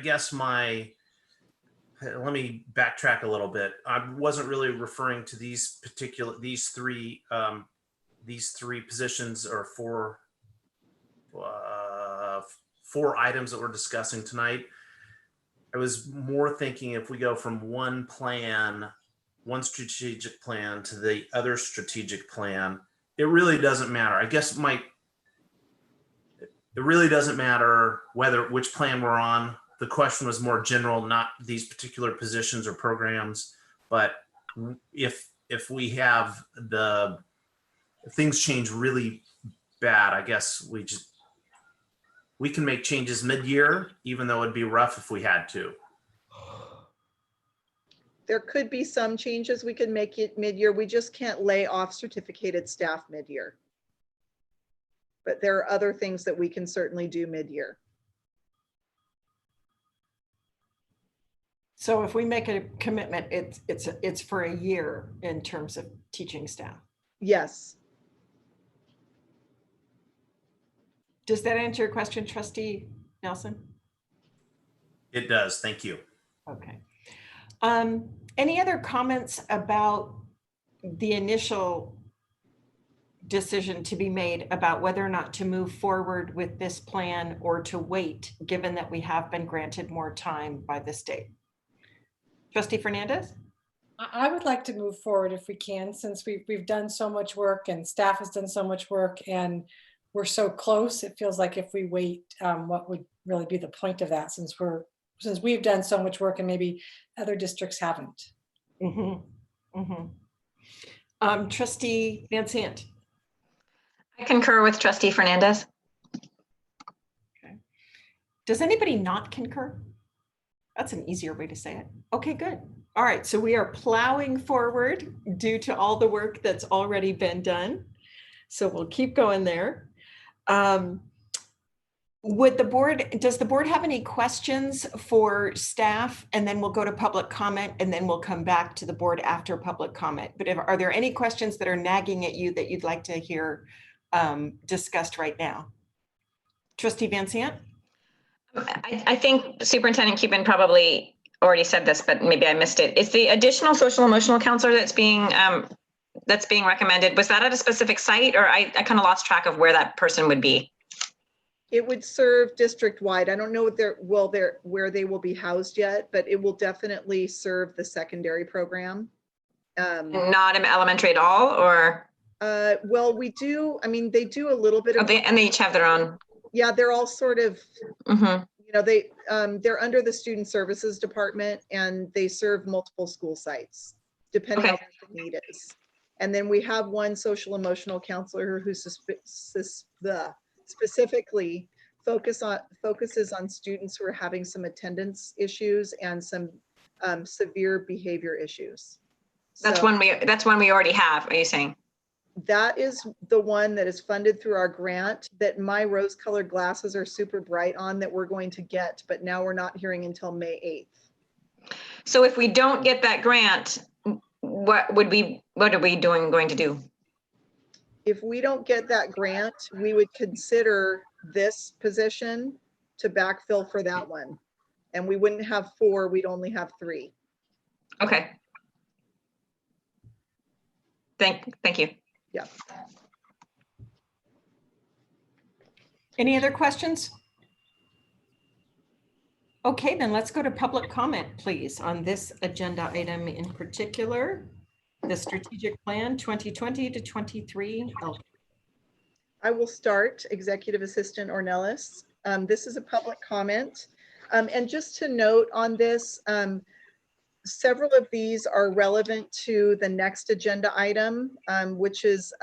guess let me backtrack a little bit. I wasn't really referring to these three positions or four items that we're discussing tonight. I was more thinking if we go from one strategic plan to the other strategic plan, it really doesn't matter. I guess it really doesn't matter which plan we're on. The question was more general, not these particular positions or programs, but if we have if things change really bad, I guess we can make changes mid-year, even though it'd be rough if we had to. there could be some changes we could make it mid-year. We just can't lay off certificated staff mid-year. But there are other things that we can certainly do mid-year. So if we make a commitment, it's for a year in terms of teaching staff. Yes. Does that answer your question, Trustee Nelson? It does. Thank you. Okay. Any other comments about the initial decision to be made about whether or not to move forward with this plan or to wait, given that we have been granted more time by the state? Trustee Fernandez? I would like to move forward if we can, since we've done so much work and staff has done so much work and we're so close. It feels like if we wait, what would really be the point of that, since we've done so much work and maybe other districts haven't. Trustee Van Sant? I concur with Trustee Fernandez. Okay. Does anybody not concur? That's an easier way to say it. Okay, good. All right, so we are plowing forward due to all the work that's already been done. So we'll keep going there. Does the board have any questions for staff? And then we'll go to public comment and then we'll come back to the board after public comment. But are there any questions that are nagging at you that you'd like to hear discussed right now? Trustee Van Sant? I think Superintendent Cuban probably already said this, but maybe I missed it. Is the additional social emotional counselor that's being recommended, was that at a specific site, or I kind of lost track of where that person would be? It would serve district-wide. I don't know where they will be housed yet, but it will definitely serve the secondary program. Not in elementary at all, or? Well, we do. I mean, they do a little bit of. And they each have their own. Yeah, they're all sort of. You know, they're under the student services department and they serve multiple school sites, depending on what the need is. And then we have one social emotional counselor who specifically focuses on students who are having some attendance issues and some severe behavior issues. That's one we already have, are you saying? That is the one that is funded through our grant that my rose-colored glasses are super bright on that we're going to get, but now we're not hearing until May 8th. So if we don't get that grant, what are we going to do? If we don't get that grant, we would consider this position to backfill for that one. And we wouldn't have 4, we'd only have 3. Okay. Thank you. Yeah. Any other questions? Okay, then let's go to public comment, please, on this agenda item in particular, the strategic plan 2020 to 23. I will start, Executive Assistant Ornelas. This is a public comment. And just to note on this, several of these are relevant to the next agenda item, which is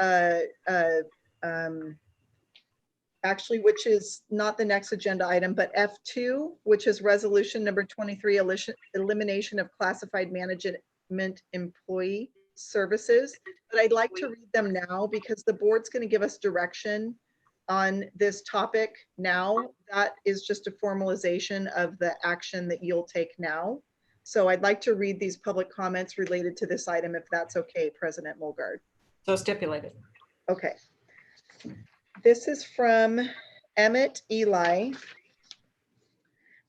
which is not the next agenda item, but F2, which is resolution number 23, elimination of classified management employee services. But I'd like to read them now because the board's going to give us direction on this topic now. That is just a formalization of the action that you'll take now. So I'd like to read these public comments related to this item, if that's okay, President Mulgard. So stipulated. Okay. This is from Emmet Eli.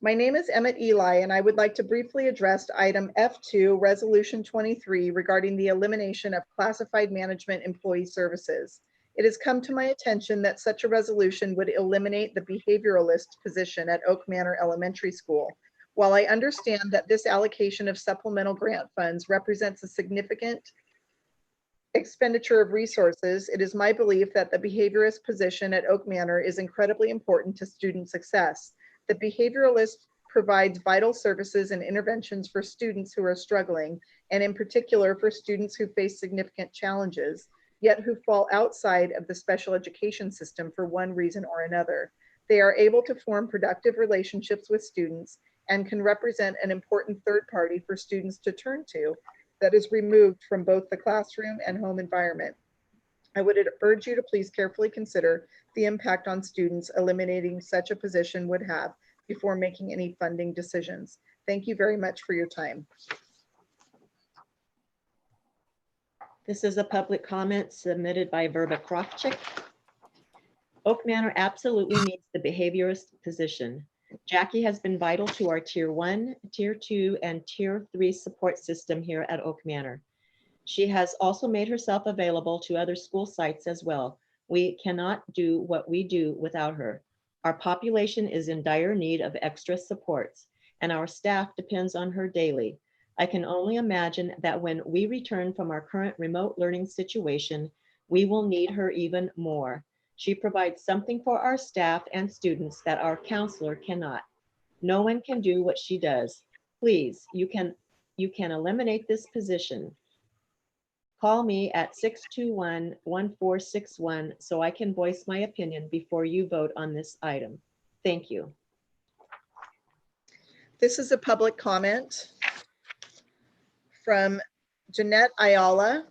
My name is Emmet Eli, and I would like to briefly address item F2, Resolution 23, regarding the elimination of classified management employee services. It has come to my attention that such a resolution would eliminate the behavioralist position at Oak Manor Elementary School. While I understand that this allocation of supplemental grant funds represents a significant expenditure of resources, it is my belief that the behaviorist position at Oak Manor is incredibly important to student success. The behavioralist provides vital services and interventions for students who are struggling, and in particular for students who face significant challenges, yet who fall outside of the special education system for one reason or another. They are able to form productive relationships with students and can represent an important third party for students to turn to that is removed from both the classroom and home environment. I would urge you to please carefully consider the impact on students eliminating such a position would have before making any funding decisions. Thank you very much for your time. This is a public comment submitted by Verba Kravchik. Oak Manor absolutely needs the behaviorist position. Jackie has been vital to our Tier 1, Tier 2, and Tier 3 support system here at Oak Manor. She has also made herself available to other school sites as well. We cannot do what we do without her. Our population is in dire need of extra supports, and our staff depends on her daily. I can only imagine that when we return from our current remote learning situation, we will need her even more. She provides something for our staff and students that our counselor cannot. No one can do what she does. Please, you can eliminate this position. Call me at 621-1461 so I can voice my opinion before you vote on this item. Thank you. This is a public comment from Jeanette Ayala.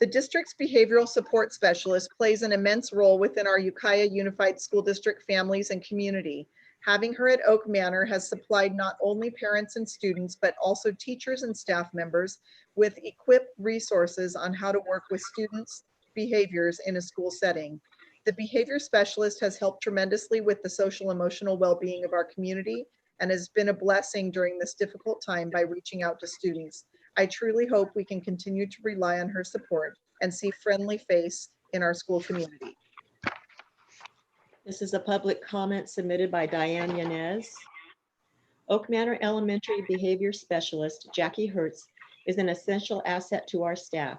The district's behavioral support specialist plays an immense role within our Ukiah Unified School District families and community. Having her at Oak Manor has supplied not only parents and students, but also teachers and staff members with equipped resources on how to work with students' behaviors in a school setting. The behavior specialist has helped tremendously with the social emotional well-being of our community and has been a blessing during this difficult time by reaching out to students. I truly hope we can continue to rely on her support and see friendly face in our school community. This is a public comment submitted by Diane Yanez. Oak Manor Elementary Behavior Specialist Jackie Hertz is an essential asset to our staff.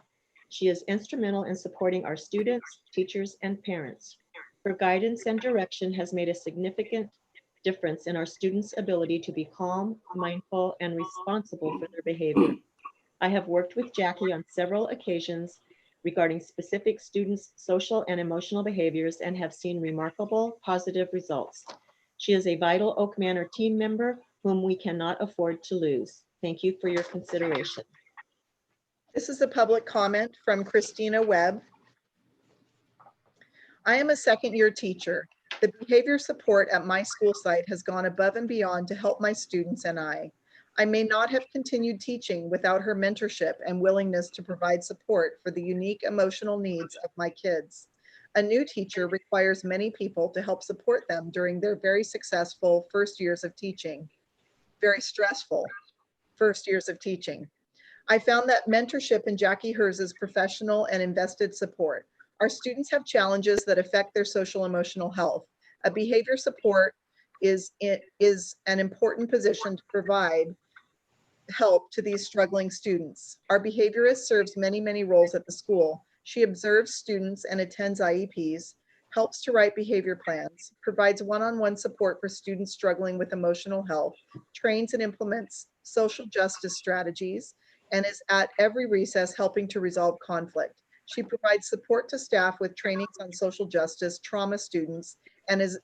She is instrumental in supporting our students, teachers, and parents. Her guidance and direction has made a significant difference in our students' ability to be calm, mindful, and responsible for their behavior. I have worked with Jackie on several occasions regarding specific students' social and emotional behaviors and have seen remarkable positive results. She is a vital Oak Manor team member whom we cannot afford to lose. Thank you for your consideration. This is a public comment from Christina Webb. I am a second-year teacher. The behavior support at my school site has gone above and beyond to help my students and I. I may not have continued teaching without her mentorship and willingness to provide support for the unique emotional needs of my kids. A new teacher requires many people to help support them during their very successful first years of teaching, very stressful first years of teaching. I found that mentorship in Jackie Herz's professional and invested support. Our students have challenges that affect their social emotional health. A behavior support is an important position to provide help to these struggling students. Our behaviorist serves many roles at the school. She observes students and attends IEPs, helps to write behavior plans, provides one-on-one support for students struggling with emotional health, trains and implements social justice strategies, and is at every recess helping to resolve conflict. She provides support to staff with trainings on social justice, trauma students, and is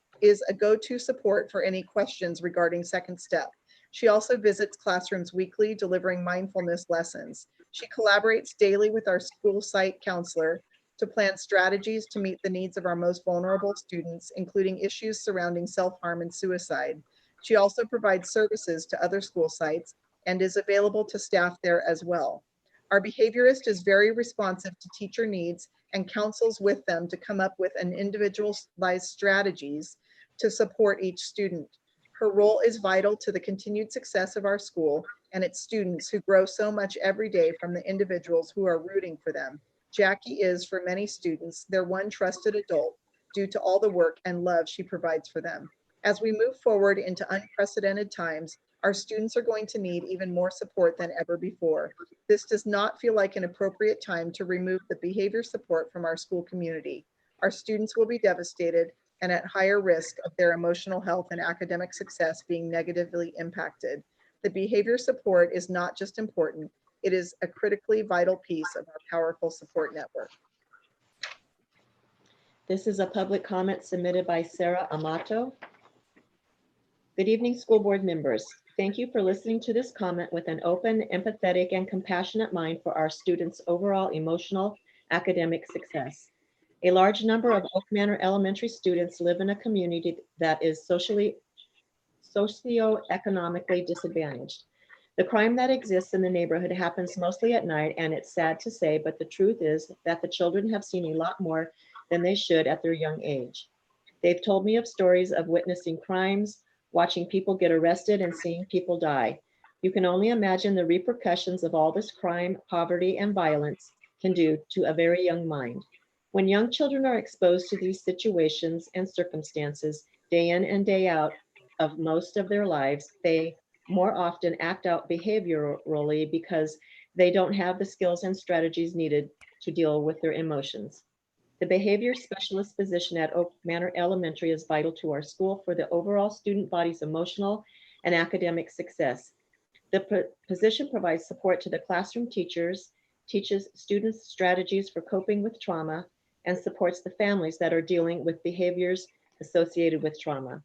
a go-to support for any questions regarding Second Step. She also visits classrooms weekly, delivering mindfulness lessons. She collaborates daily with our school site counselor to plan strategies to meet the needs of our most vulnerable students, including issues surrounding self-harm and suicide. She also provides services to other school sites and is available to staff there as well. Our behaviorist is very responsive to teacher needs and counsels with them to come up with an individualized strategies to support each student. Her role is vital to the continued success of our school and its students who grow so much every day from the individuals who are rooting for them. Jackie is, for many students, their one trusted adult due to all the work and love she provides for them. As we move forward into unprecedented times, our students are going to need even more support than ever before. This does not feel like an appropriate time to remove the behavior support from our school community. Our students will be devastated and at higher risk of their emotional health and academic success being negatively impacted. The behavior support is not just important, it is a critically vital piece of our powerful support network. This is a public comment submitted by Sara Amato. Good evening, school board members. Thank you for listening to this comment with an open, empathetic, and compassionate mind for our students' overall emotional academic success. A large number of Oak Manor Elementary students live in a community that is socioeconomically disadvantaged. The crime that exists in the neighborhood happens mostly at night, and it's sad to say, but the truth is that the children have seen a lot more than they should at their young age. They've told me of stories of witnessing crimes, watching people get arrested, and seeing people die. You can only imagine the repercussions of all this crime, poverty, and violence can do to a very young mind. When young children are exposed to these situations and circumstances day in and day out of most of their lives, they more often act out behaviorally because they don't have the skills and strategies needed to deal with their emotions. The behavior specialist position at Oak Manor Elementary is vital to our school for the overall student body's emotional and academic success. The position provides support to the classroom teachers, teaches students strategies for coping with trauma, and supports the families that are dealing with behaviors associated with trauma.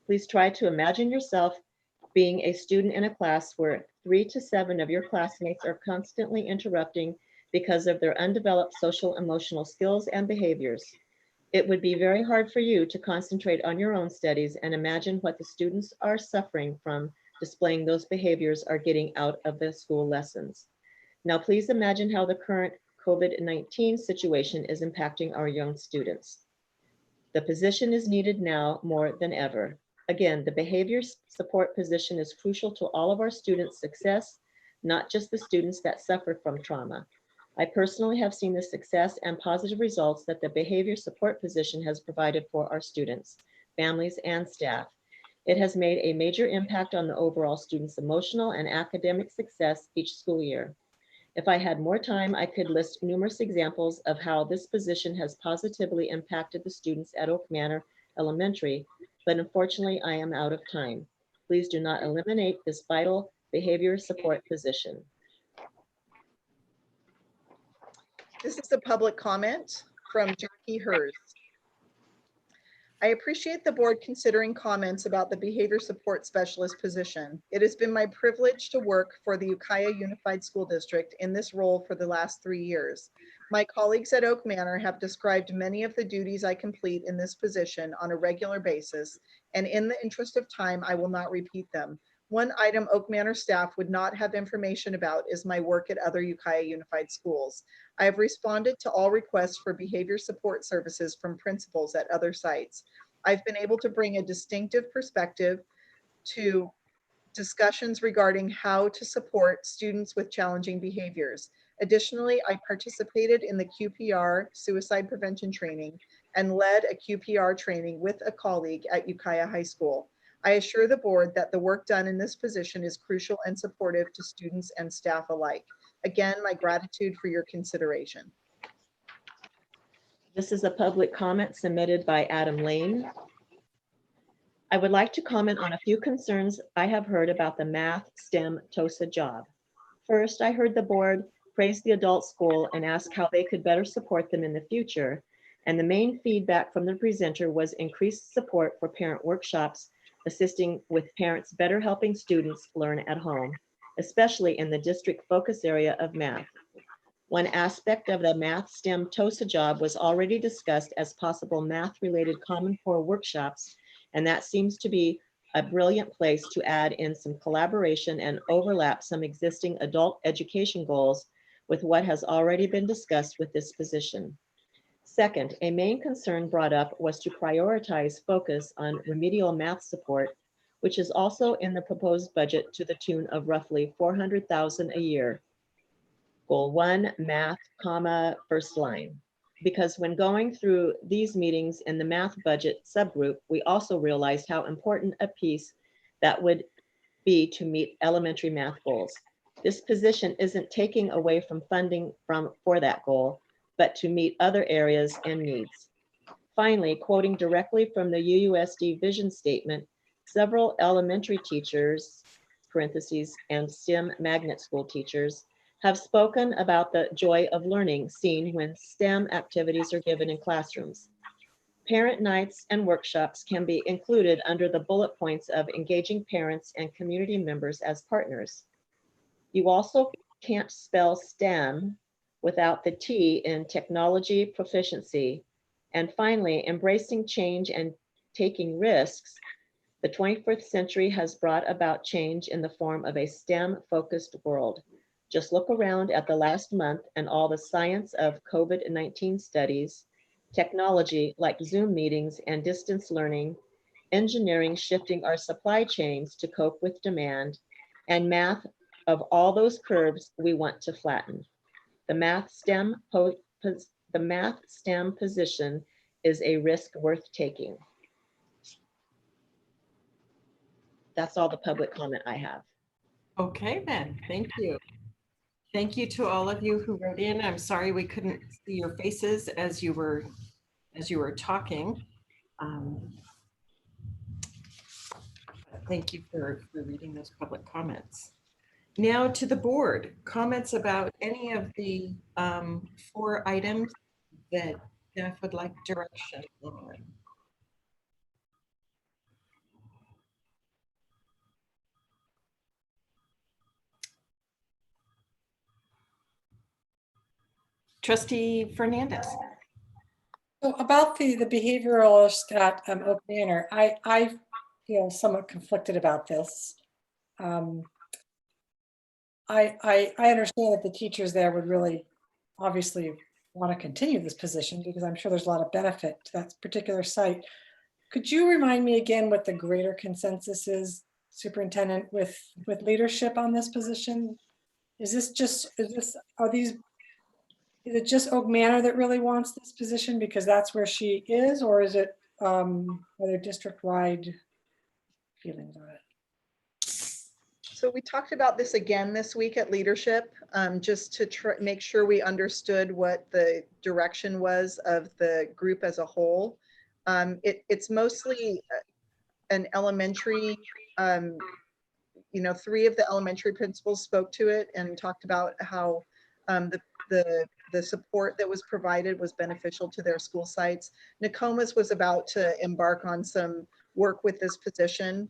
Please try to imagine yourself being a student in a class where 3 to 7 of your classmates are constantly interrupting because of their undeveloped social emotional skills and behaviors. It would be very hard for you to concentrate on your own studies and imagine what the students are suffering from displaying those behaviors are getting out of the school lessons. Now, please imagine how the current COVID-19 situation is impacting our young students. The position is needed now more than ever. Again, the behavior support position is crucial to all of our students' success, not just the students that suffer from trauma. I personally have seen the success and positive results that the behavior support position has provided for our students, families, and staff. It has made a major impact on the overall students' emotional and academic success each school year. If I had more time, I could list numerous examples of how this position has positively impacted the students at Oak Manor Elementary, but unfortunately, I am out of time. Please do not eliminate this vital behavior support position. This is a public comment from Jackie Hertz. I appreciate the board considering comments about the behavior support specialist position. It has been my privilege to work for the Ukiah Unified School District in this role for the last 3 years. My colleagues at Oak Manor have described many of the duties I complete in this position on a regular basis, and in the interest of time, I will not repeat them. One item Oak Manor staff would not have information about is my work at other Ukiah Unified Schools. I have responded to all requests for behavior support services from principals at other sites. I've been able to bring a distinctive perspective to discussions regarding how to support students with challenging behaviors. Additionally, I participated in the QPR suicide prevention training and led a QPR training with a colleague at Ukiah High School. I assure the board that the work done in this position is crucial and supportive to students and staff alike. Again, my gratitude for your consideration. This is a public comment submitted by Adam Lane. I would like to comment on a few concerns I have heard about the math STEM TOSA job. First, I heard the board praise the adult school and ask how they could better support them in the future. And the main feedback from the presenter was increased support for parent workshops, assisting with parents better helping students learn at home, especially in the district focus area of math. One aspect of the math STEM TOSA job was already discussed as possible math-related Common Core workshops, and that seems to be a brilliant place to add in some collaboration and overlap some existing adult education goals with what has already been discussed with this position. Second, a main concern brought up was to prioritize focus on remedial math support, which is also in the proposed budget to the tune of roughly $400,000 a year. Goal 1, math, first line. Because when going through these meetings in the math budget subgroup, we also realized how important a piece that would be to meet elementary math goals. This position isn't taking away from funding for that goal, but to meet other areas and needs. Finally, quoting directly from the UUSD vision statement, several elementary teachers, parentheses, and STEM magnet school teachers have spoken about the joy of learning seen when STEM activities are given in classrooms. Parent nights and workshops can be included under the bullet points of engaging parents and community members as partners. You also can't spell STEM without the T in technology proficiency. And finally, embracing change and taking risks. The 21st century has brought about change in the form of a STEM-focused world. Just look around at the last month and all the science of COVID-19 studies, technology like Zoom meetings and distance learning, engineering shifting our supply chains to cope with demand, and math of all those curves we want to flatten. The math STEM position is a risk worth taking. That's all the public comment I have. Okay, then, thank you. Thank you to all of you who wrote in. I'm sorry we couldn't see your faces as you were talking. Thank you for reading those public comments. Now to the board, comments about any of the 4 items that staff would like direction on. Trustee Fernandez. So about the behavioralist at Oak Manor, I feel somewhat conflicted about this. I understand that the teachers there would really obviously want to continue this position because I'm sure there's a lot of benefit to that particular site. Could you remind me again what the greater consensus is, Superintendent, with leadership on this position? Is it just Oak Manor that really wants this position because that's where she is, or is it are there district-wide feelings on it? So we talked about this again this week at leadership, just to make sure we understood what the direction was of the group as a whole. It's mostly an elementary, 3 of the elementary principals spoke to it and talked about how the support that was provided was beneficial to their school sites. Nokomis was about to embark on some work with this position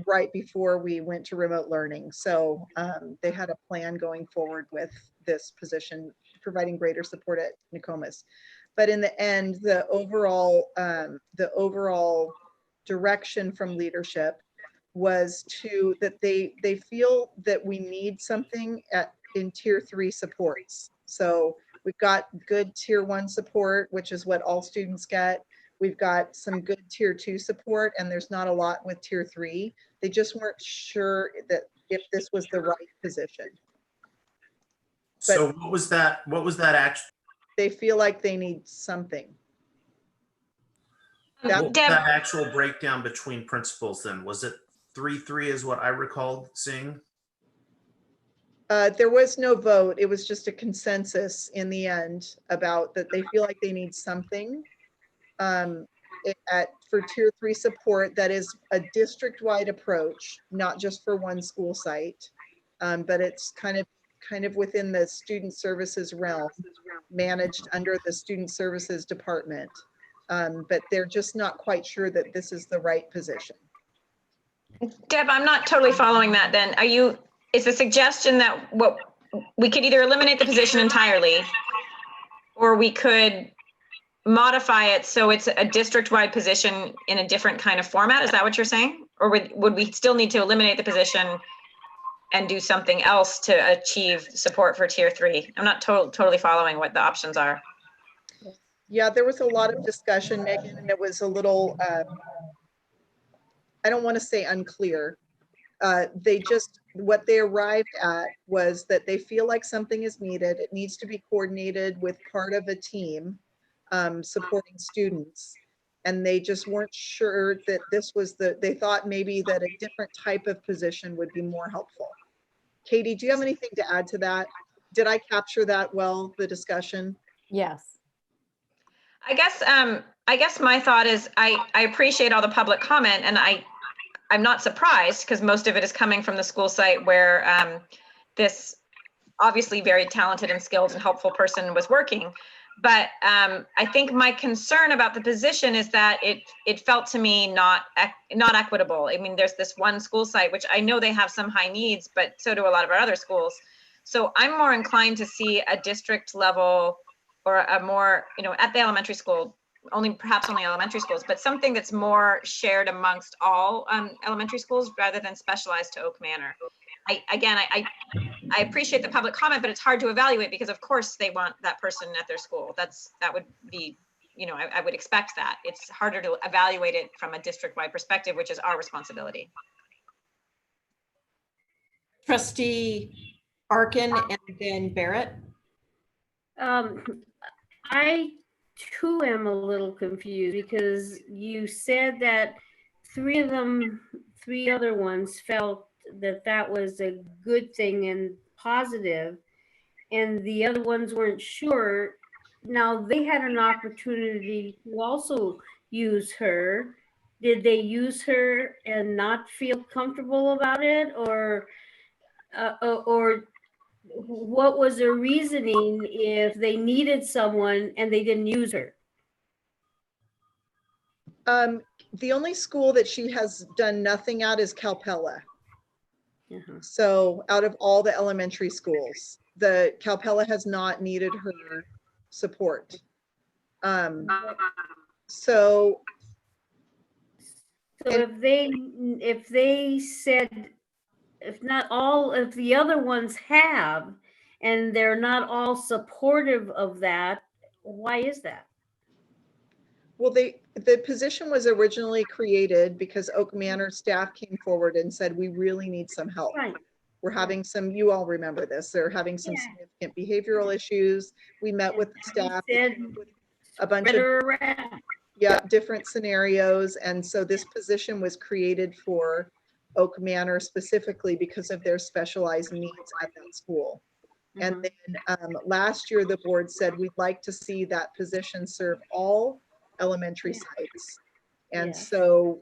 right before we went to remote learning. So they had a plan going forward with this position, providing greater support at Nokomis. But in the end, the overall direction from leadership was that they feel that we need something in tier 3 supports. So we've got good tier 1 support, which is what all students get. We've got some good tier 2 support, and there's not a lot with tier 3. They just weren't sure that if this was the right position. So what was that actually? They feel like they need something. What was that actual breakdown between principals then? Was it 3-3 is what I recalled seeing? There was no vote. It was just a consensus in the end about that they feel like they need something for tier 3 support that is a district-wide approach, not just for one school site, but it's kind of within the student services realm, managed under the student services department. But they're just not quite sure that this is the right position. Deb, I'm not totally following that then. Is the suggestion that we could either eliminate the position entirely or we could modify it so it's a district-wide position in a different kind of format? Is that what you're saying? Or would we still need to eliminate the position and do something else to achieve support for tier 3? I'm not totally following what the options are. Yeah, there was a lot of discussion, Megan, and it was a little, I don't want to say unclear. What they arrived at was that they feel like something is needed. It needs to be coordinated with part of a team supporting students. And they just weren't sure that this was they thought maybe that a different type of position would be more helpful. Katie, do you have anything to add to that? Did I capture that well, the discussion? Yes. I guess my thought is I appreciate all the public comment, and I'm not surprised because most of it is coming from the school site where this obviously very talented and skilled and helpful person was working. But I think my concern about the position is that it felt to me not equitable. I mean, there's this one school site, which I know they have some high needs, but so do a lot of our other schools. So I'm more inclined to see a district level or a more, at the elementary school, perhaps only elementary schools, but something that's more shared amongst all elementary schools rather than specialized to Oak Manor. I appreciate the public comment, but it's hard to evaluate because of course they want that person at their school. That would be, I would expect that. It's harder to evaluate it from a district-wide perspective, which is our responsibility. Trustee Arkin and then Barrett. I too am a little confused because you said that three other ones felt that was a good thing and positive, and the other ones weren't sure. Now they had an opportunity to also use her. Did they use her and not feel comfortable about it, or what was their reasoning if they needed someone and they didn't use her? The only school that she has done nothing at is Calpella. So out of all the elementary schools, the Calpella has not needed her support. So if they said, if the other ones have, and they're not all supportive of that, why is that? Well, the position was originally created because Oak Manor staff came forward and said, we really need some help. Right. We're having some, you all remember this, they're having some significant behavioral issues. We met with the staff, a bunch of different scenarios. And so this position was created for Oak Manor specifically because of their specialized needs at that school. And then last year, the board said, we'd like to see that position serve all elementary sites. And so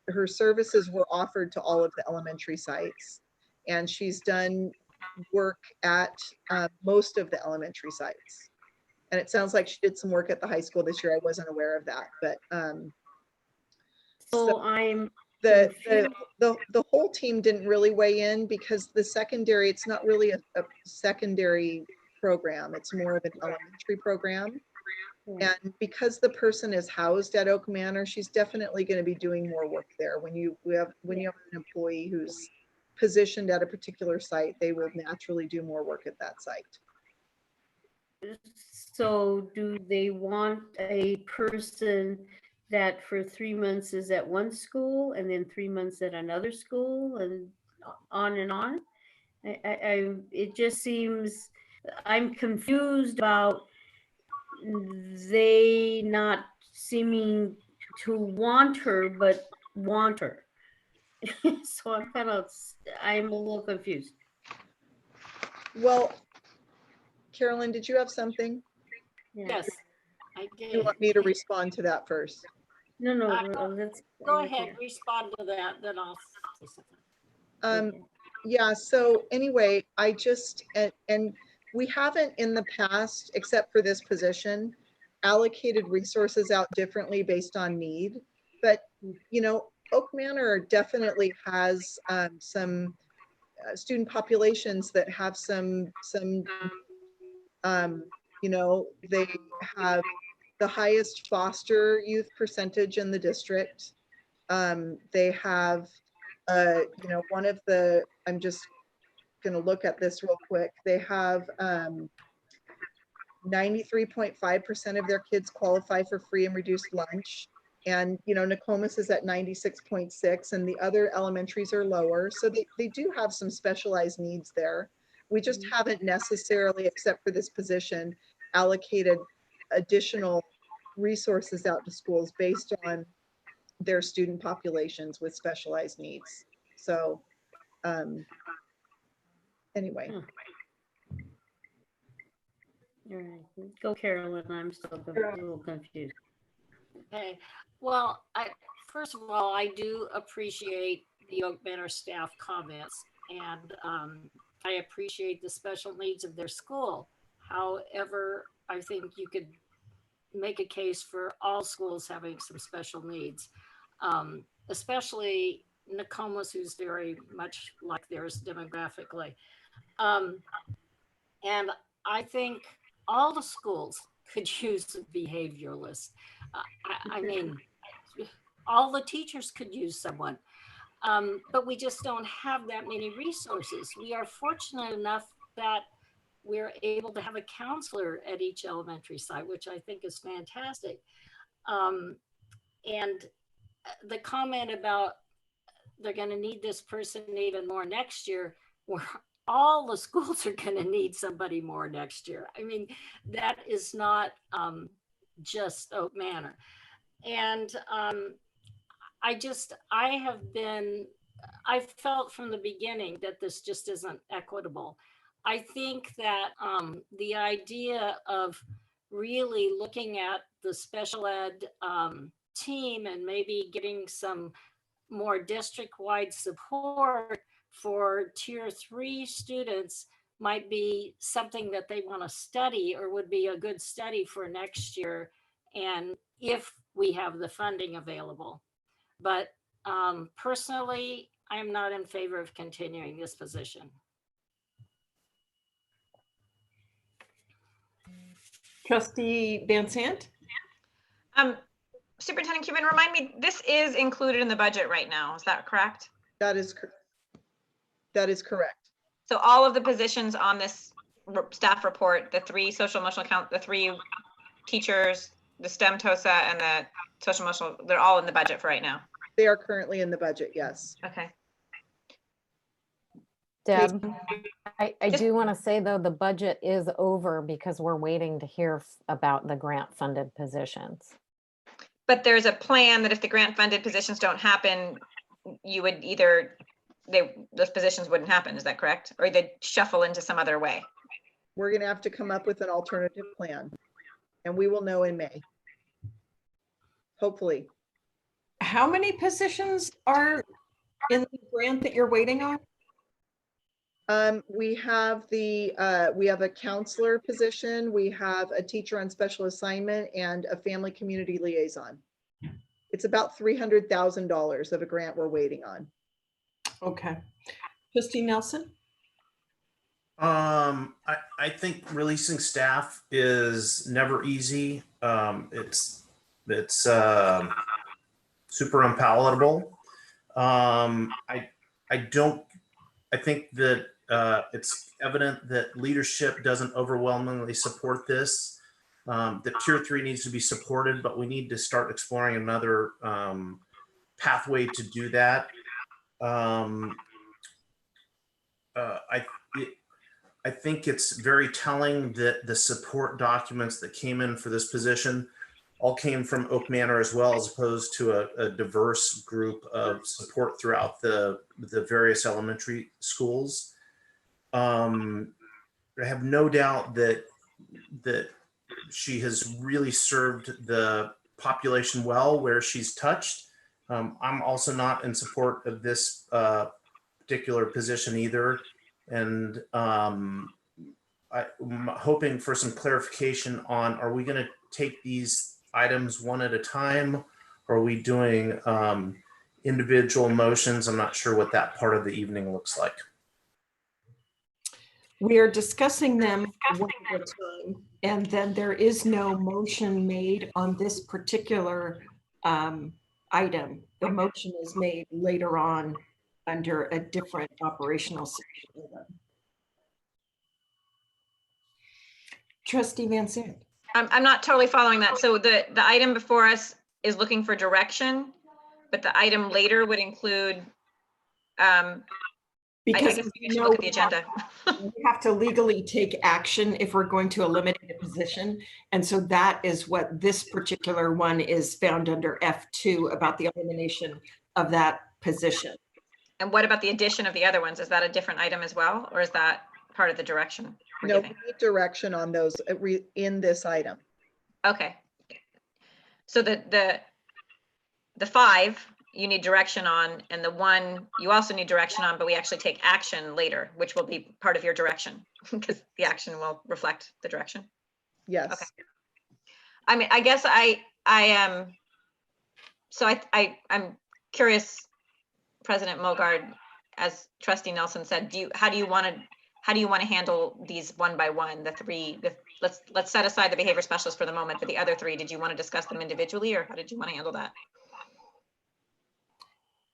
her services were offered to all of the elementary sites. And she's done work at most of the elementary sites. And it sounds like she did some work at the high school this year. I wasn't aware of that, but so I'm the whole team didn't really weigh in because the secondary, it's not really a secondary program. It's more of an elementary program. And because the person is housed at Oak Manor, she's definitely going to be doing more work there. When you have an employee who's positioned at a particular site, they will naturally do more work at that site. So do they want a person that for 3 months is at one school and then 3 months at another school and on and on? It just seems, I'm confused about they not seeming to want her, but want her. So I'm a little confused. Well, Carolyn, did you have something? Yes, I did. You want me to respond to that first? No, let's go ahead, respond to that, then I'll say something. Yeah, so anyway, I just, and we haven't in the past, except for this position, allocated resources out differently based on need. But, Oak Manor definitely has some student populations that have some they have the highest foster youth percentage in the district. They have, one of the, I'm just going to look at this real quick. They have 93.5% of their kids qualify for free and reduced lunch. And, Nokomis is at 96.6 and the other elementaries are lower. So they do have some specialized needs there. We just haven't necessarily, except for this position, allocated additional resources out to schools based on their student populations with specialized needs. So anyway. All right, go Carolyn, I'm still a little confused. Okay, well, first of all, I do appreciate the Oak Manor staff comments, and I appreciate the special needs of their school. However, I think you could make a case for all schools having some special needs, especially Nokomis, who's very much like theirs demographically. And I think all the schools could use a behavioralist. I mean, all the teachers could use someone, but we just don't have that many resources. We are fortunate enough that we're able to have a counselor at each elementary site, which I think is fantastic. And the comment about they're going to need this person even more next year, where all the schools are going to need somebody more next year. I mean, that is not just Oak Manor. And I felt from the beginning that this just isn't equitable. I think that the idea of really looking at the special ed team and maybe getting some more district-wide support for tier 3 students might be something that they want to study or would be a good study for next year, and if we have the funding available. But personally, I'm not in favor of continuing this position. Trustee Van Sant? Superintendent Cuban, remind me, this is included in the budget right now, is that correct? That is correct. So all of the positions on this staff report, the 3 social emotional the 3 teachers, the STEM TOSA, and the social emotional, they're all in the budget for right now. They are currently in the budget, yes. Okay. Deb, I do want to say though, the budget is over because we're waiting to hear about the grant funded positions. But there's a plan that if the grant funded positions don't happen, you would either, those positions wouldn't happen, is that correct? Or they'd shuffle into some other way? We're going to have to come up with an alternative plan, and we will know in May. Hopefully. How many positions are in the grant that you're waiting on? We have a counselor position, we have a teacher on special assignment, and a family community liaison. It's about $300,000 of a grant we're waiting on. Okay. Trustee Nelson? I think releasing staff is never easy. It's super unpalatable. I think that it's evident that leadership doesn't overwhelmingly support this. That tier 3 needs to be supported, but we need to start exploring another pathway to do that. I think it's very telling that the support documents that came in for this position all came from Oak Manor as well, as opposed to a diverse group of support throughout the various elementary schools. I have no doubt that she has really served the population well where she's touched. I'm also not in support of this particular position either. And I'm hoping for some clarification on, are we going to take these items one at a time? Or are we doing individual motions? I'm not sure what that part of the evening looks like. We are discussing them one at a time, and then there is no motion made on this particular item. The motion is made later on under a different operational section. Trustee Van Sant. I'm not totally following that. So the item before us is looking for direction, but the item later would include, because I guess we should look at the agenda. We have to legally take action if we're going to eliminate a position. And so that is what this particular one is found under F2 about the elimination of that position. And what about the addition of the other ones? Is that a different item as well? Or is that part of the direction? No, we need direction on those in this item. Okay. So the 5 you need direction on, and the 1 you also need direction on, but we actually take action later, which will be part of your direction because the action will reflect the direction. Yes. Okay. I mean, I guess I am, so I'm curious, President Mogard, as Trustee Nelson said, how do you want to handle these one by one, let's set aside the behavior specialist for the moment, but the other three, did you want to discuss them individually, or how did you want to handle that?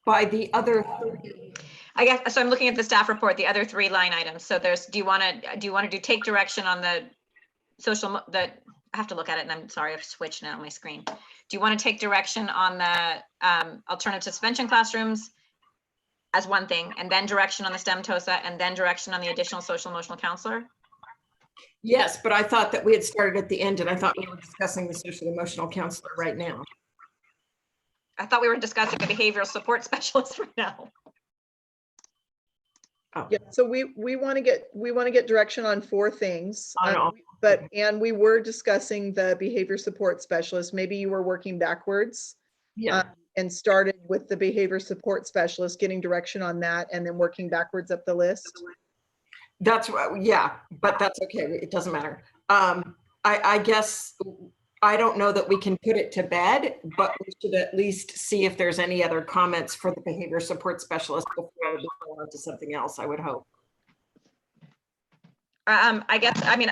By the other three. I guess, so I'm looking at the staff report, the other three line items. So there's, do you want to take direction on the I have to look at it, and I'm sorry, I've switched now on my screen. Do you want to take direction on the alternative suspension classrooms as one thing, and then direction on the STEM TOSA, and then direction on the additional social emotional counselor? Yes, but I thought that we had started at the end, and I thought we were discussing the social emotional counselor right now. I thought we were discussing a behavioral support specialist right now. Oh. Yeah, so we want to get direction on 4 things. And we were discussing the behavior support specialist. Maybe you were working backwards. Yeah. And started with the behavior support specialist, getting direction on that, and then working backwards up the list. That's what, yeah, but that's okay. It doesn't matter. I guess, I don't know that we can put it to bed, but we should at least see if there's any other comments for the behavior support specialist before we go on to something else, I would hope. I guess, I mean,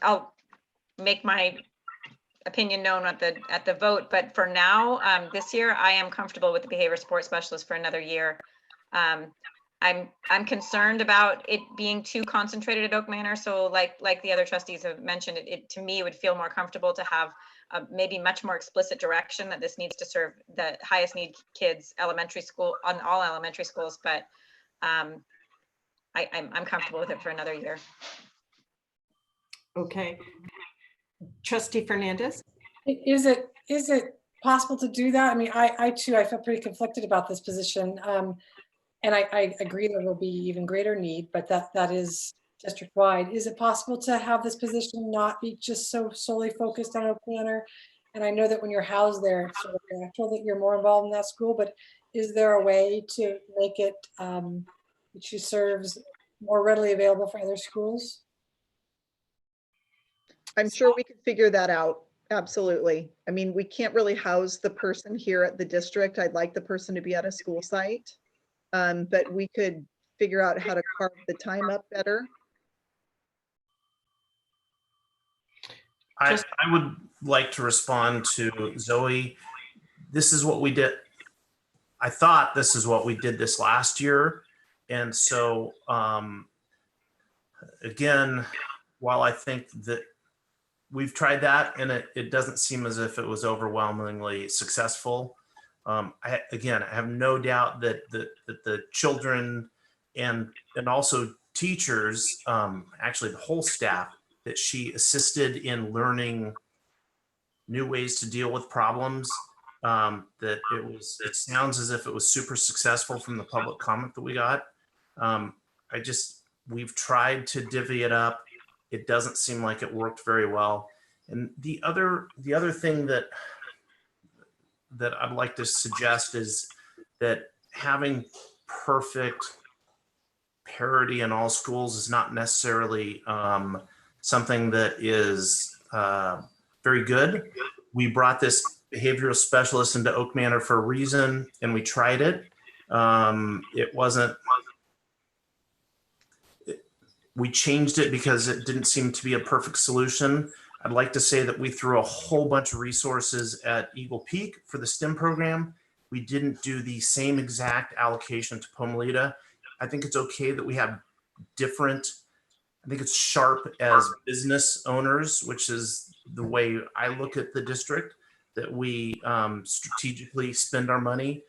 I'll make my opinion known at the vote, but for now, this year, I am comfortable with the behavior support specialist for another year. I'm concerned about it being too concentrated at Oak Manor. So like the other trustees have mentioned, it to me would feel more comfortable to have maybe much more explicit direction that this needs to serve the highest need kids elementary school on all elementary schools. But I'm comfortable with it for another year. Okay. Trustee Fernandez. Is it possible to do that? I mean, I too, I feel pretty conflicted about this position. And I agree there will be even greater need, but that is district-wide. Is it possible to have this position not be just so solely focused on Oak Manor? And I know that when you're housed there, it's sort of natural that you're more involved in that school, but is there a way to make it that she serves more readily available for other schools? I'm sure we can figure that out. Absolutely. I mean, we can't really house the person here at the district. I'd like the person to be at a school site. But we could figure out how to carve the time up better. I would like to respond to Zoe. This is what we did. I thought this is what we did this last year. And so, again, while I think that we've tried that and it doesn't seem as if it was overwhelmingly successful. I have no doubt that the children and also teachers, actually the whole staff, that she assisted in learning new ways to deal with problems. That it sounds as if it was super successful from the public comment that we got. We've tried to divvy it up. It doesn't seem like it worked very well. And the other thing that I'd like to suggest is that having perfect parity in all schools is not necessarily something that is very good. We brought this behavioral specialist into Oak Manor for a reason, and we tried it. We changed it because it didn't seem to be a perfect solution. I'd like to say that we threw a whole bunch of resources at Eagle Peak for the STEM program. We didn't do the same exact allocation to Pomalita. I think it's okay that we have different, I think it's sharp as business owners, which is the way I look at the district, that we strategically spend our money.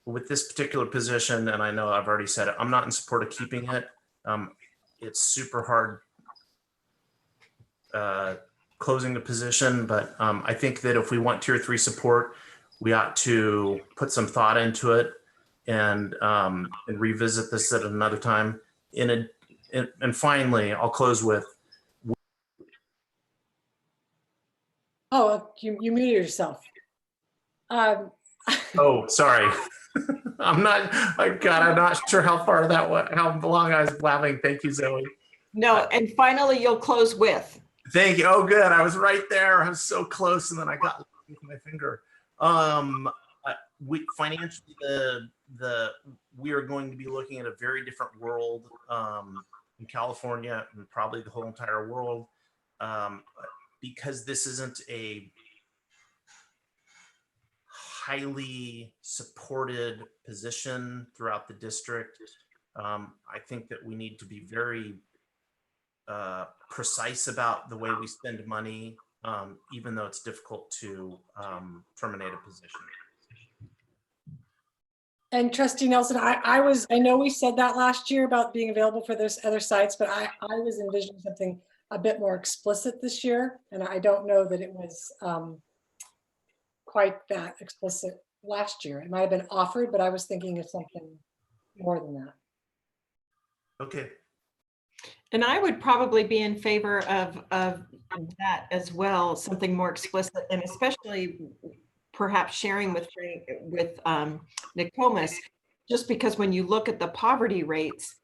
With this particular position, and I know I've already said it, I'm not in support of keeping it. It's super hard closing the position, but I think that if we want tier 3 support, we ought to put some thought into it and revisit this at another time. And finally, I'll close with. Oh, you muted yourself. Oh, sorry. I'm not sure how far how long I was blabbing. Thank you, Zoe. No, and finally, you'll close with. Thank you. Oh, good. I was right there. I was so close, and then I got with my finger. We financially, we are going to be looking at a very different world in California and probably the whole entire world, because this isn't a highly supported position throughout the district. I think that we need to be very precise about the way we spend money, even though it's difficult to terminate a position. And Trustee Nelson, I know we said that last year about being available for those other sites, but I was envisioning something a bit more explicit this year. And I don't know that it was quite that explicit last year. It might have been offered, but I was thinking of something more than that. Okay. And I would probably be in favor of that as well, something more explicit, and especially perhaps sharing with Nicomas, just because when you look at the poverty rates,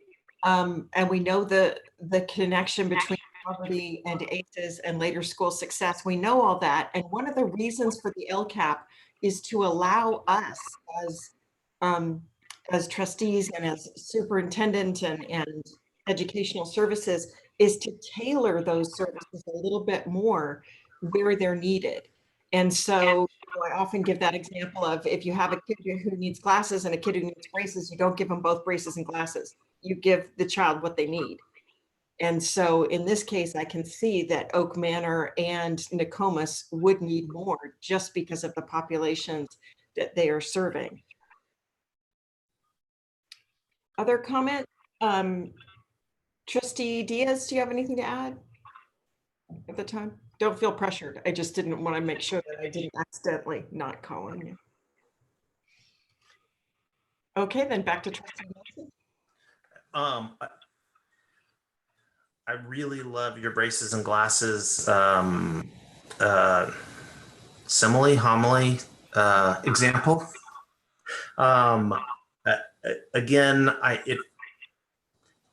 and we know the connection between poverty and ACEs and later school success, we know all that. And one of the reasons for the LCAP is to allow us as trustees and as superintendent and educational services is to tailor those services a little bit more where they're needed. And so I often give that example of, if you have a kid who needs glasses and a kid who needs braces, you don't give them both braces and glasses. You give the child what they need. And so in this case, I can see that Oak Manor and Nicomas would need more just because of the populations that they are serving. Other comment? Trustee Diaz, do you have anything to add at the time? Don't feel pressured. I just didn't want to make sure that I didn't accidentally not call on you. Okay, then back to Trustee Nelson. I really love your braces and glasses simile, homily, example. Again,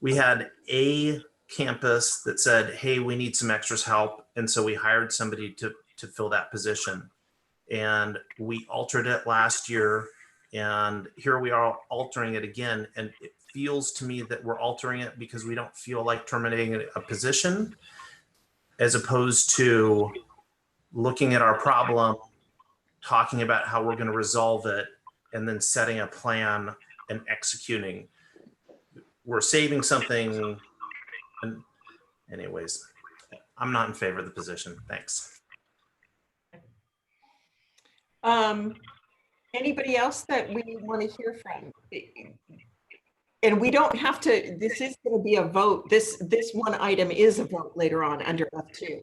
we had a campus that said, hey, we need some extra help. And so we hired somebody to fill that position. And we altered it last year. And here we are altering it again. And it feels to me that we're altering it because we don't feel like terminating a position, as opposed to looking at our problem, talking about how we're going to resolve it, and then setting a plan and executing. We're saving something. And anyways, I'm not in favor of the position. Thanks. Anybody else that we want to hear from? And we don't have to, this is going to be a vote. This one item is a vote later on under F2.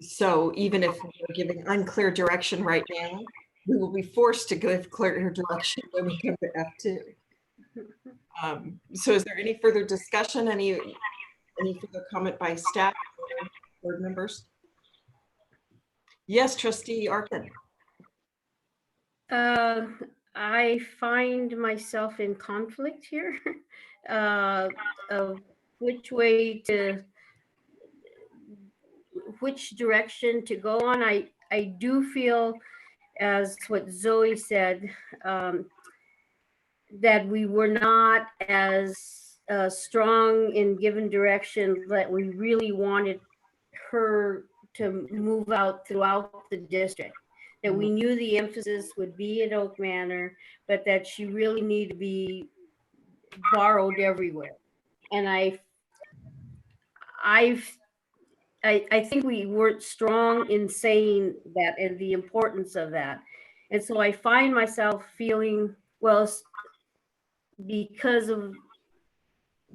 So even if we're giving unclear direction right now, we will be forced to give clear direction when we come to F2. So is there any further discussion? Any further comment by staff or board members? Yes, Trustee Arkin. I find myself in conflict here of which direction to go on. I do feel, as what Zoe said, that we were not as strong in given direction that we really wanted her to move out throughout the district. That we knew the emphasis would be at Oak Manor, but that she really needed to be borrowed everywhere. And I think we weren't strong in saying that and the importance of that. And so I find myself feeling, well, because of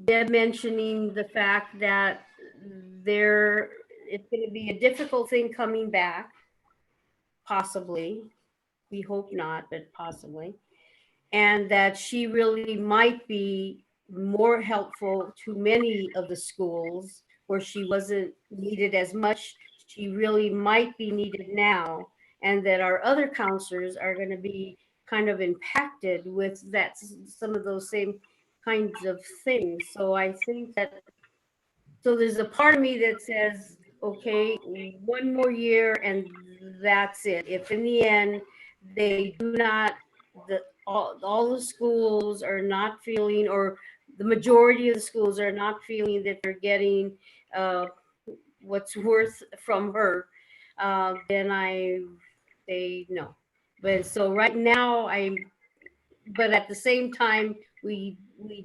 Deb mentioning the fact that it's going to be a difficult thing coming back. Possibly, we hope not, but possibly. And that she really might be more helpful to many of the schools where she wasn't needed as much. She really might be needed now. And that our other counselors are going to be kind of impacted with that, some of those same kinds of things. So I think that So there's a part of me that says, okay, one more year and that's it. If in the end, they do not, all the schools are not feeling, or the majority of the schools are not feeling that they're getting what's worth from her, then they no. But so right now but at the same time, we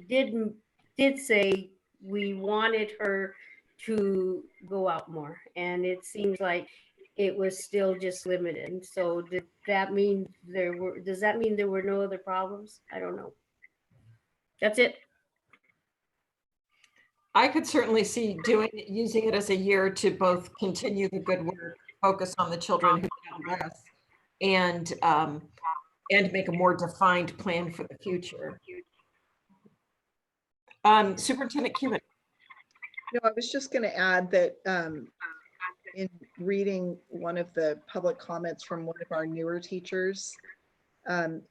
did say we wanted her to go out more, and it seems like it was still just limited. So does that mean there were no other problems? I don't know. That's it. I could certainly see using it as a year to both continue the good work, focus on the children who have less, and make a more defined plan for the future. Superintendent Cuban. No, I was just going to add that in reading one of the public comments from one of our newer teachers,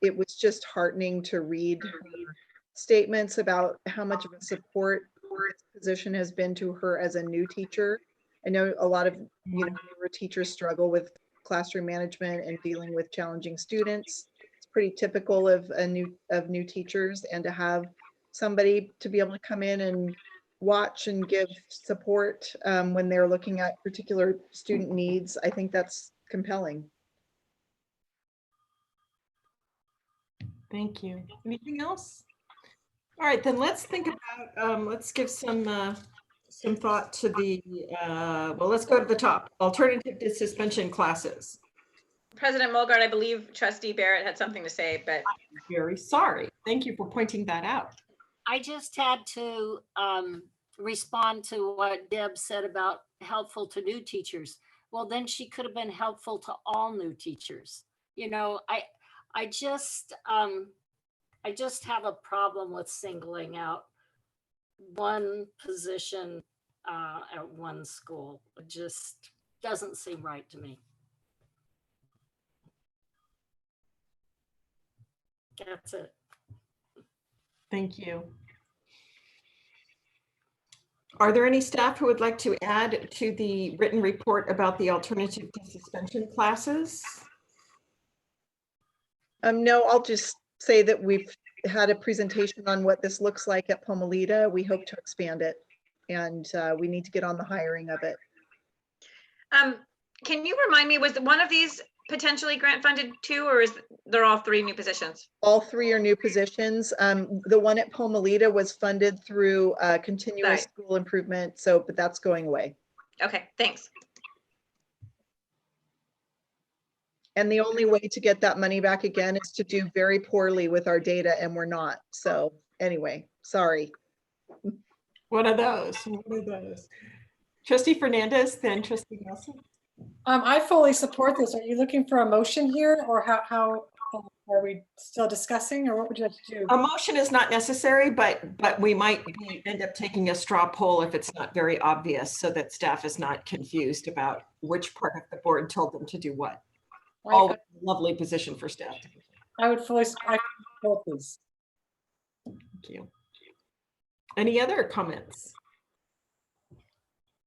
it was just heartening to read her statements about how much of a support this position has been to her as a new teacher. I know a lot of newer teachers struggle with classroom management and dealing with challenging students. It's pretty typical of new teachers, and to have somebody to be able to come in and watch and give support when they're looking at particular student needs, I think that's compelling. Thank you. Anything else? All right, then let's think about, let's give some thought to the, well, let's go to the top, alternative to suspension classes. President Mulgard, I believe Trustee Barrett had something to say, but. I'm very sorry. Thank you for pointing that out. I just had to respond to what Deb said about helpful to new teachers. Well, then she could have been helpful to all new teachers. You know, I just have a problem with singling out one position at one school. It just doesn't seem right to me. That's it. Thank you. Are there any staff who would like to add to the written report about the alternative to suspension classes? No, I'll just say that we've had a presentation on what this looks like at Pomalita. We hope to expand it, and we need to get on the hiring of it. Can you remind me, was one of these potentially grant funded too, or is they're all three new positions? All three are new positions. The one at Pomalita was funded through continuous school improvement, but that's going away. Okay, thanks. And the only way to get that money back again is to do very poorly with our data, and we're not. So anyway, sorry. One of those. Trustee Fernandez, then Trustee Nelson. I fully support this. Are you looking for a motion here, or how are we still discussing, or what would you like to do? A motion is not necessary, but we might end up taking a straw poll if it's not very obvious, so that staff is not confused about which part of the board told them to do what. Always a lovely position for staff. I would fully support this. Thank you. Any other comments?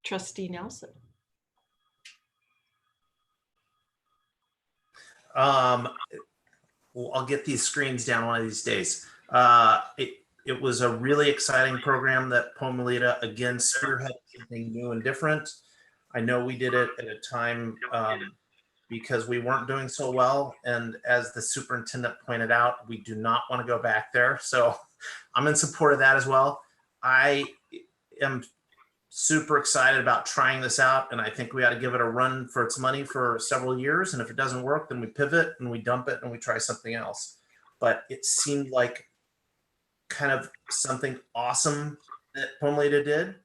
Trustee Nelson. Well, I'll get these screens down one of these days. It was a really exciting program that Pomalita again spearheaded something new and different. I know we did it at a time because we weren't doing so well, and as the superintendent pointed out, we do not want to go back there. So I'm in support of that as well. I am super excited about trying this out, and I think we ought to give it a run for its money for several years, and if it doesn't work, then we pivot and we dump it and we try something else. But it seemed like kind of something awesome that Pomalita did.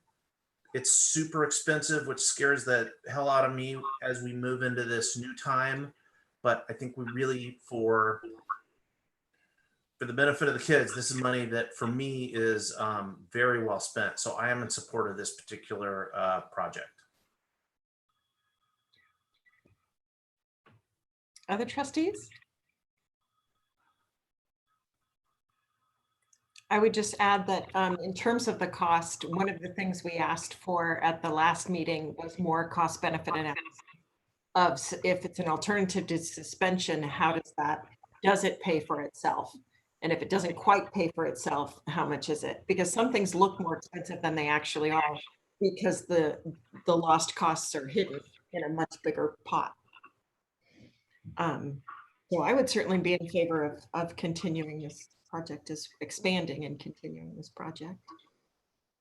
It's super expensive, which scares the hell out of me as we move into this new time, but I think we really, for the benefit of the kids, this is money that for me is very well spent. So I am in support of this particular project. Other trustees? I would just add that in terms of the cost, one of the things we asked for at the last meeting was more cost benefit analysis of if it's an alternative to suspension, does it pay for itself? And if it doesn't quite pay for itself, how much is it? Because some things look more expensive than they actually are because the lost costs are hidden in a much bigger pot. So I would certainly be in favor of continuing this project, is expanding and continuing this project.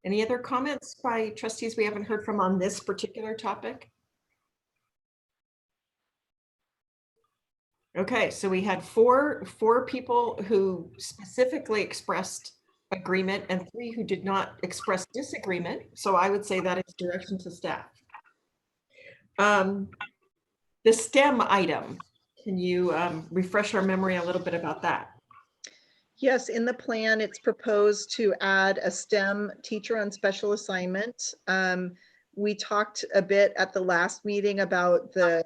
Any other comments by trustees we haven't heard from on this particular topic? Okay, so we had four people who specifically expressed agreement and 3 who did not express disagreement. So I would say that is direction to staff. The STEM item, can you refresh our memory a little bit about that? Yes, in the plan, it's proposed to add a STEM teacher on special assignment. We talked a bit at the last meeting about the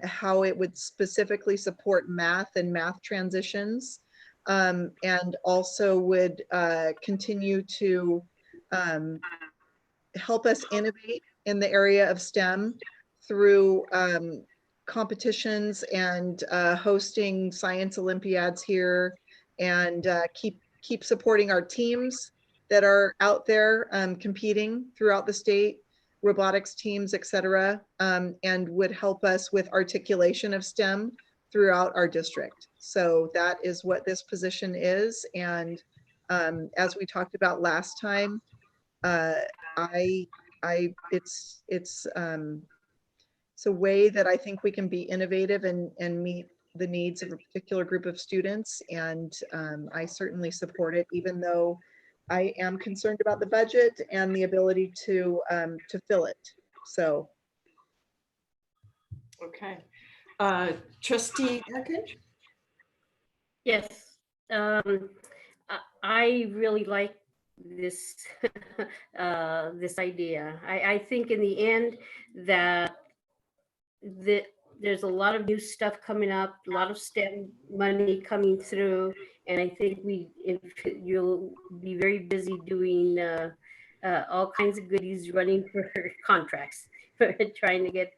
how it would specifically support math and math transitions, and also would continue to help us innovate in the area of STEM through competitions and hosting science Olympiads here, and keep supporting our teams that are out there competing throughout the state, robotics teams, etc., and would help us with articulation of STEM throughout our district. So that is what this position is. And as we talked about last time, it's a way that I think we can be innovative and meet the needs of a particular group of students. And I certainly support it, even though I am concerned about the budget and the ability to fill it. So. Okay. Trustee Larkin? Yes, I really like this this idea. I think in the end that there's a lot of new stuff coming up, a lot of STEM money coming through, and I think you'll be very busy doing all kinds of goodies, running for contracts, for trying to get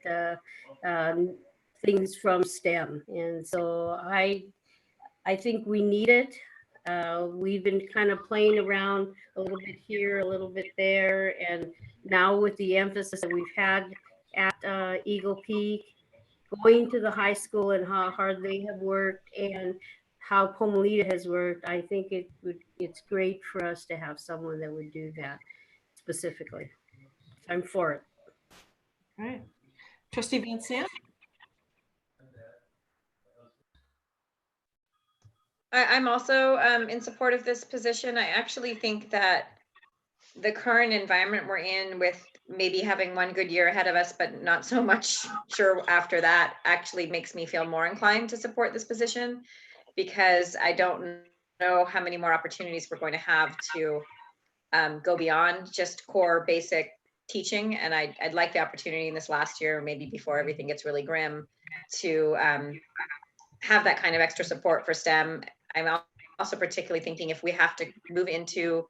things from STEM. And so I think we need it. We've been kind of playing around a little bit here, a little bit there, and now with the emphasis that we've had at Eagle Peak, going to the high school and how hard they have worked and how Pomalita has worked, I think it's great for us to have someone that would do that specifically. I'm for it. All right. Trustee Van Sant? I'm also in support of this position. I actually think that the current environment we're in, with maybe having one good year ahead of us, but not so much sure after that, actually makes me feel more inclined to support this position, because I don't know how many more opportunities we're going to have to go beyond just core basic teaching. And I'd like the opportunity in this last year, maybe before everything gets really grim, to have that kind of extra support for STEM. I'm also particularly thinking if we have to move into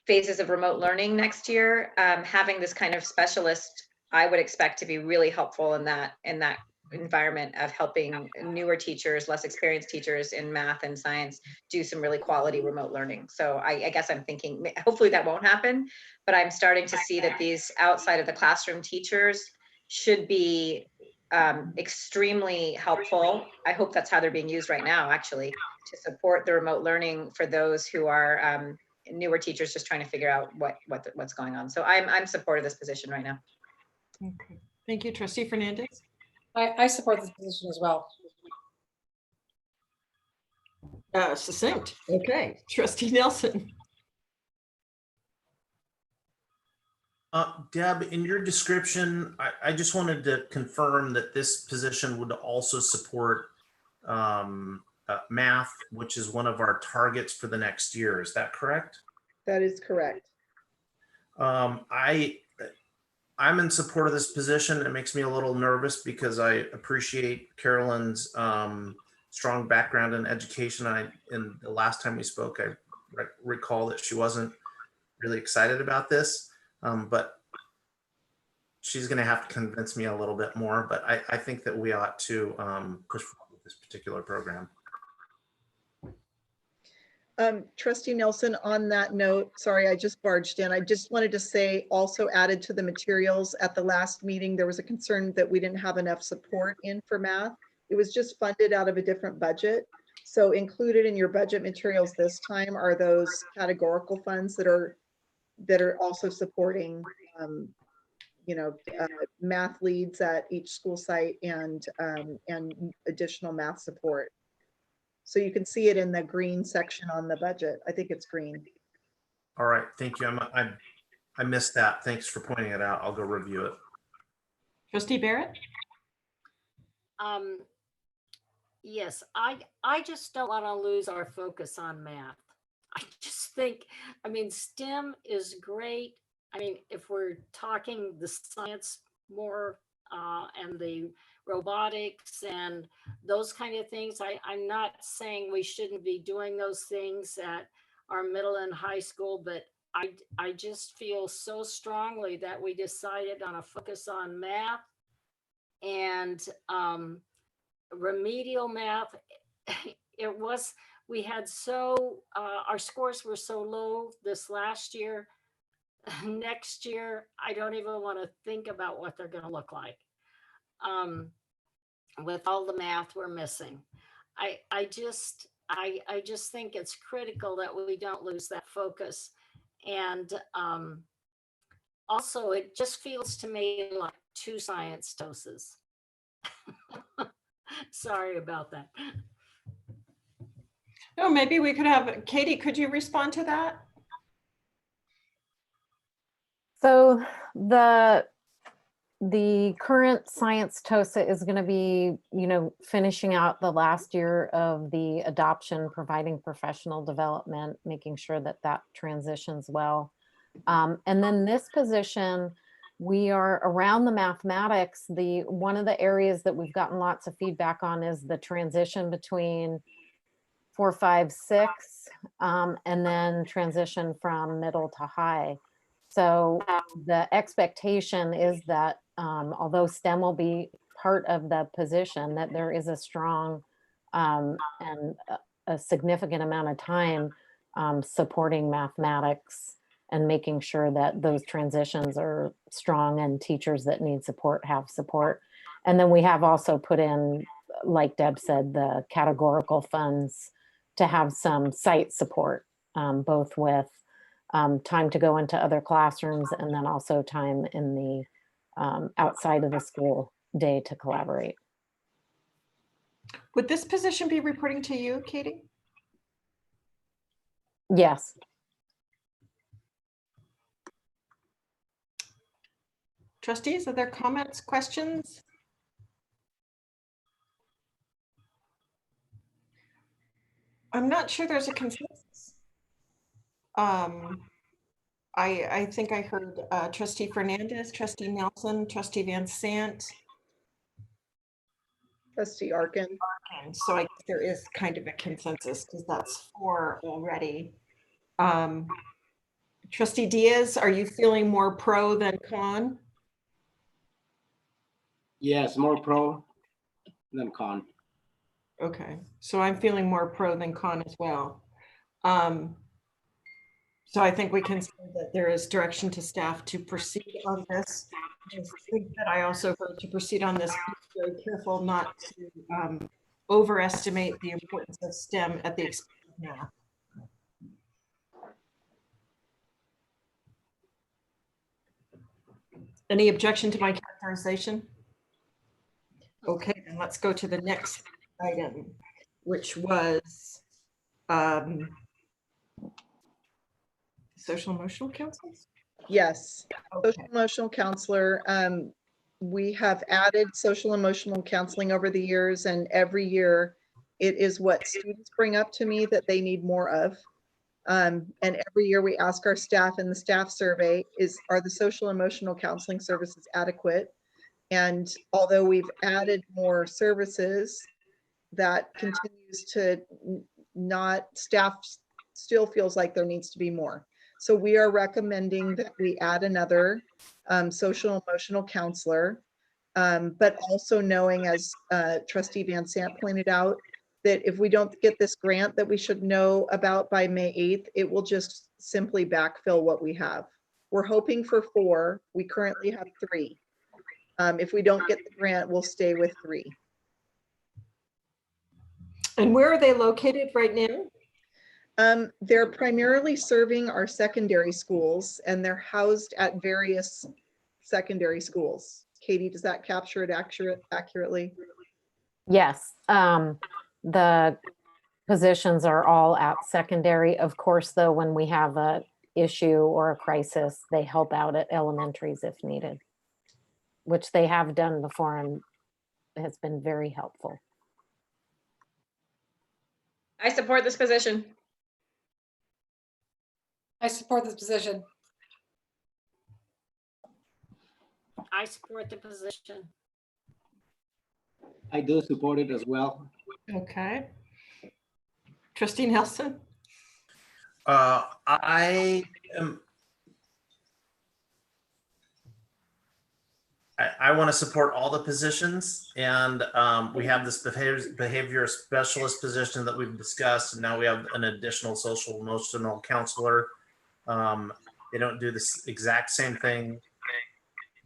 phases of remote learning next year, having this kind of specialist, I would expect to be really helpful in that environment of helping newer teachers, less experienced teachers in math and science do some really quality remote learning. So I guess I'm thinking, hopefully that won't happen, but I'm starting to see that these outside of the classroom teachers should be extremely helpful. I hope that's how they're being used right now, actually, to support the remote learning for those who are newer teachers just trying to figure out what's going on. So I'm supportive of this position right now. Okay. Thank you, Trustee Fernandez. I support this position as well. Succinct. Okay. Trustee Nelson. Deb, in your description, I just wanted to confirm that this position would also support math, which is one of our targets for the next year. Is that correct? That is correct. I'm in support of this position. It makes me a little nervous because I appreciate Carolyn's strong background in education. And the last time we spoke, I recall that she wasn't really excited about this, but she's going to have to convince me a little bit more. But I think that we ought to push forward with this particular program. Trustee Nelson, on that note, sorry, I just barged in. I just wanted to say, also added to the materials at the last meeting, there was a concern that we didn't have enough support in for math. It was just funded out of a different budget. So included in your budget materials this time are those categorical funds that are also supporting, math leads at each school site and additional math support. So you can see it in the green section on the budget. I think it's green. All right, thank you. I missed that. Thanks for pointing it out. I'll go review it. Trustee Barrett? Yes, I just don't want to lose our focus on math. I just think, STEM is great. If we're talking the science more and the robotics and those kind of things, I'm not saying we shouldn't be doing those things at our middle and high school, but I just feel so strongly that we decided on a focus on math and remedial math. Our scores were so low this last year. Next year, I don't even want to think about what they're going to look like with all the math we're missing. I just think it's critical that we don't lose that focus. And also, it just feels to me like 2 science doses. Sorry about that. No, maybe we could have, Katie, could you respond to that? So the current science TOSA is going to be, finishing out the last year of the adoption, providing professional development, making sure that that transitions well. And then this position, we are around the mathematics. One of the areas that we've gotten lots of feedback on is the transition between 4, 5, 6, and then transition from middle to high. So the expectation is that although STEM will be part of the position, that there is a strong and a significant amount of time supporting mathematics and making sure that those transitions are strong and teachers that need support have support. And then we have also put in, like Deb said, the categorical funds to have some site support, both with time to go into other classrooms and then also time in the outside of the school day to collaborate. Would this position be reporting to you, Katie? Yes. Trustees, are there comments, questions? I'm not sure there's a consensus. I think I heard Trustee Fernandez, Trustee Nelson, Trustee Van Sant. Trustee Arkin. So I guess there is kind of a consensus because that's 4 already. Trustee Diaz, are you feeling more pro than con? Yes, more pro than con. Okay, so I'm feeling more pro than con as well. So I think we can say that there is direction to staff to proceed on this. I think that I also heard to proceed on this, be very careful not to overestimate the importance of STEM at the expense of math. Any objection to my characterization? Okay, then let's go to the next item, which was social emotional counselors? Yes, Okay. social emotional counselor. We have added social emotional counseling over the years, and every year it is what students bring up to me that they need more of. And every year we ask our staff in the staff survey, are the social emotional counseling services adequate? And although we've added more services, that continues to not, staff still feels like there needs to be more. So we are recommending that we add another social emotional counselor, but also knowing, as Trustee Van Sant pointed out, that if we don't get this grant that we should know about by May 8th, it will just simply backfill what we have. We're hoping for 4. We currently have 3. If we don't get the grant, we'll stay with 3. And where are they located right now? They're primarily serving our secondary schools, and they're housed at various secondary schools. Katie, does that capture it accurately? Yes, the positions are all at secondary. Of course, though, when we have a issue or a crisis, they help out at elementaries if needed, which they have done before and has been very helpful. I support this position. I support this position. I support the position. I do support it as well. Okay. Trustee Nelson? I want to support all the positions, and we have this behavior specialist position that we've discussed, and now we have an additional social emotional counselor. They don't do this exact same thing.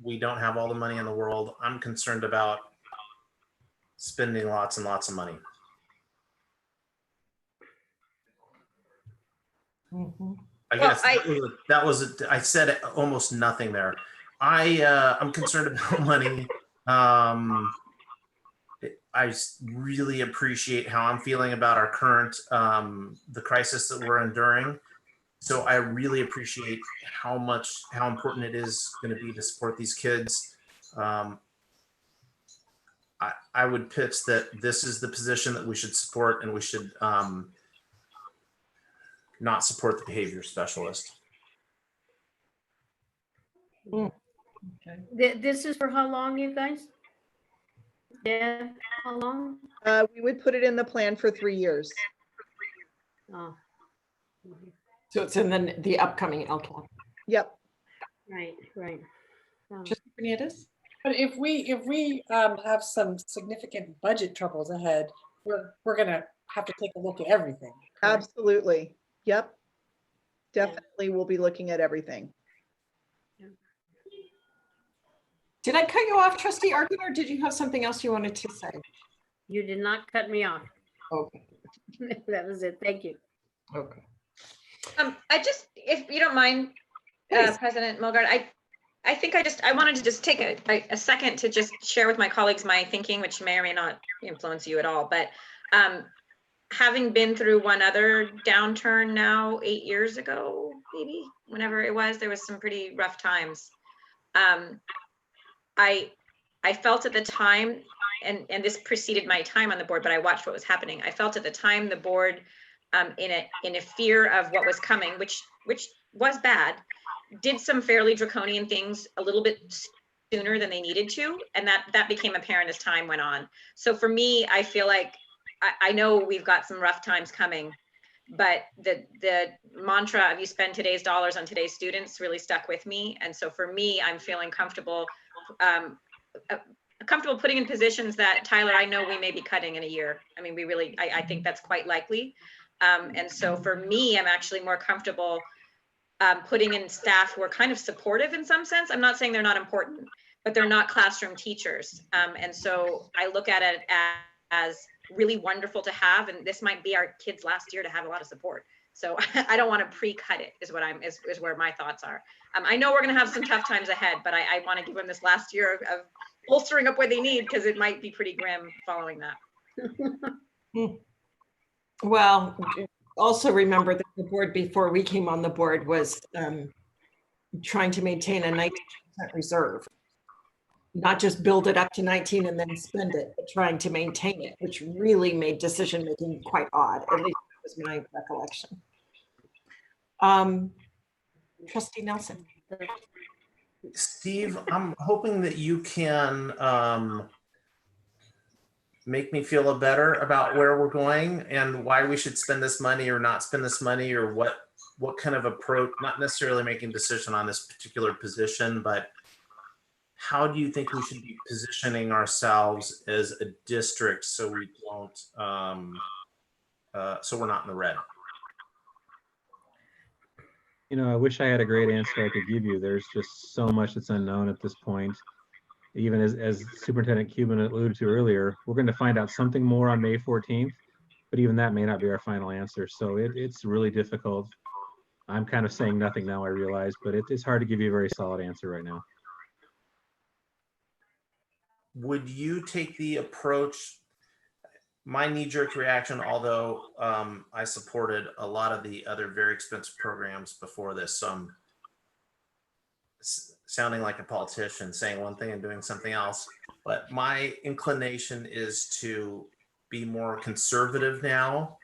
We don't have all the money in the world. I'm concerned about spending lots and lots of money. I guess I said almost nothing there. I'm concerned about money. I really appreciate how I'm feeling about our current, the crisis that we're enduring. So I really appreciate how important it is going to be to support these kids. I would pitch that this is the position that we should support, and we should not support the behavior specialist. Okay. This is for how long, you guys? Yeah, how long? We would put it in the plan for 3 years. Oh. So it's in the upcoming LCAP. Yep. Right. Just Berniedez? But if we have some significant budget troubles ahead, we're gonna have to take a look at everything. Correct? Absolutely. Yep. Definitely, we'll be looking at everything. Did I cut you off, Trustee Arkin, or did you have something else you wanted to say? You did not cut me off. Okay. That was it. Thank you. Okay. I just, if you don't mind, President Milgaard, I think I wanted to just take a second to just share with my colleagues my thinking, which may or may not influence you at all. But having been through one other downturn now 8 years ago, maybe, whenever it was, there was some pretty rough times. I felt at the time, and this preceded my time on the board, but I watched what was happening. I felt at the time the board, in a fear of what was coming, which was bad, did some fairly draconian things a little bit sooner than they needed to, and that became apparent as time went on. So for me, I feel like I know we've got some rough times coming, but the mantra of you spend today's dollars on today's students really stuck with me. And so for me, I'm feeling comfortable putting in positions that, Tyler, I know we may be cutting in a year. I mean, I think that's quite likely. And so for me, I'm actually more comfortable putting in staff who are kind of supportive in some sense. I'm not saying they're not important, but they're not classroom teachers. And so I look at it as really wonderful to have, and this might be our kids' last year to have a lot of support. So I don't want to pre-cut it, is where my thoughts are. I know we're going to have some tough times ahead, but I want to give them this last year of bolstering up what they need, because it might be pretty grim following that. Well, also remember that the board before we came on the board was trying to maintain a 19% reserve. Not just build it up to 19 and then spend it, but trying to maintain it, which really made decision-making quite odd. At least that was my recollection. Trustee Nelson. Steve, I'm hoping that you can make me feel better about where we're going and why we should spend this money or not spend this money, or what kind of approach, not necessarily making a decision on this particular position, but how do you think we should be positioning ourselves as a district so we don't, so we're not in the red? You know, I wish I had a great answer I could give you. There's just so much that's unknown at this point. Even as Superintendent Cuban alluded to earlier, we're going to find out something more on May 14th, but even that may not be our final answer. So it's really difficult. I'm kind of saying nothing now, I realize, but it's hard to give you a very solid answer right now. Would you take the approach, my knee-jerk reaction, although I supported a lot of the other very expensive programs before this, so I'm sounding like a politician saying one thing and doing something else, but my inclination is to be more conservative now.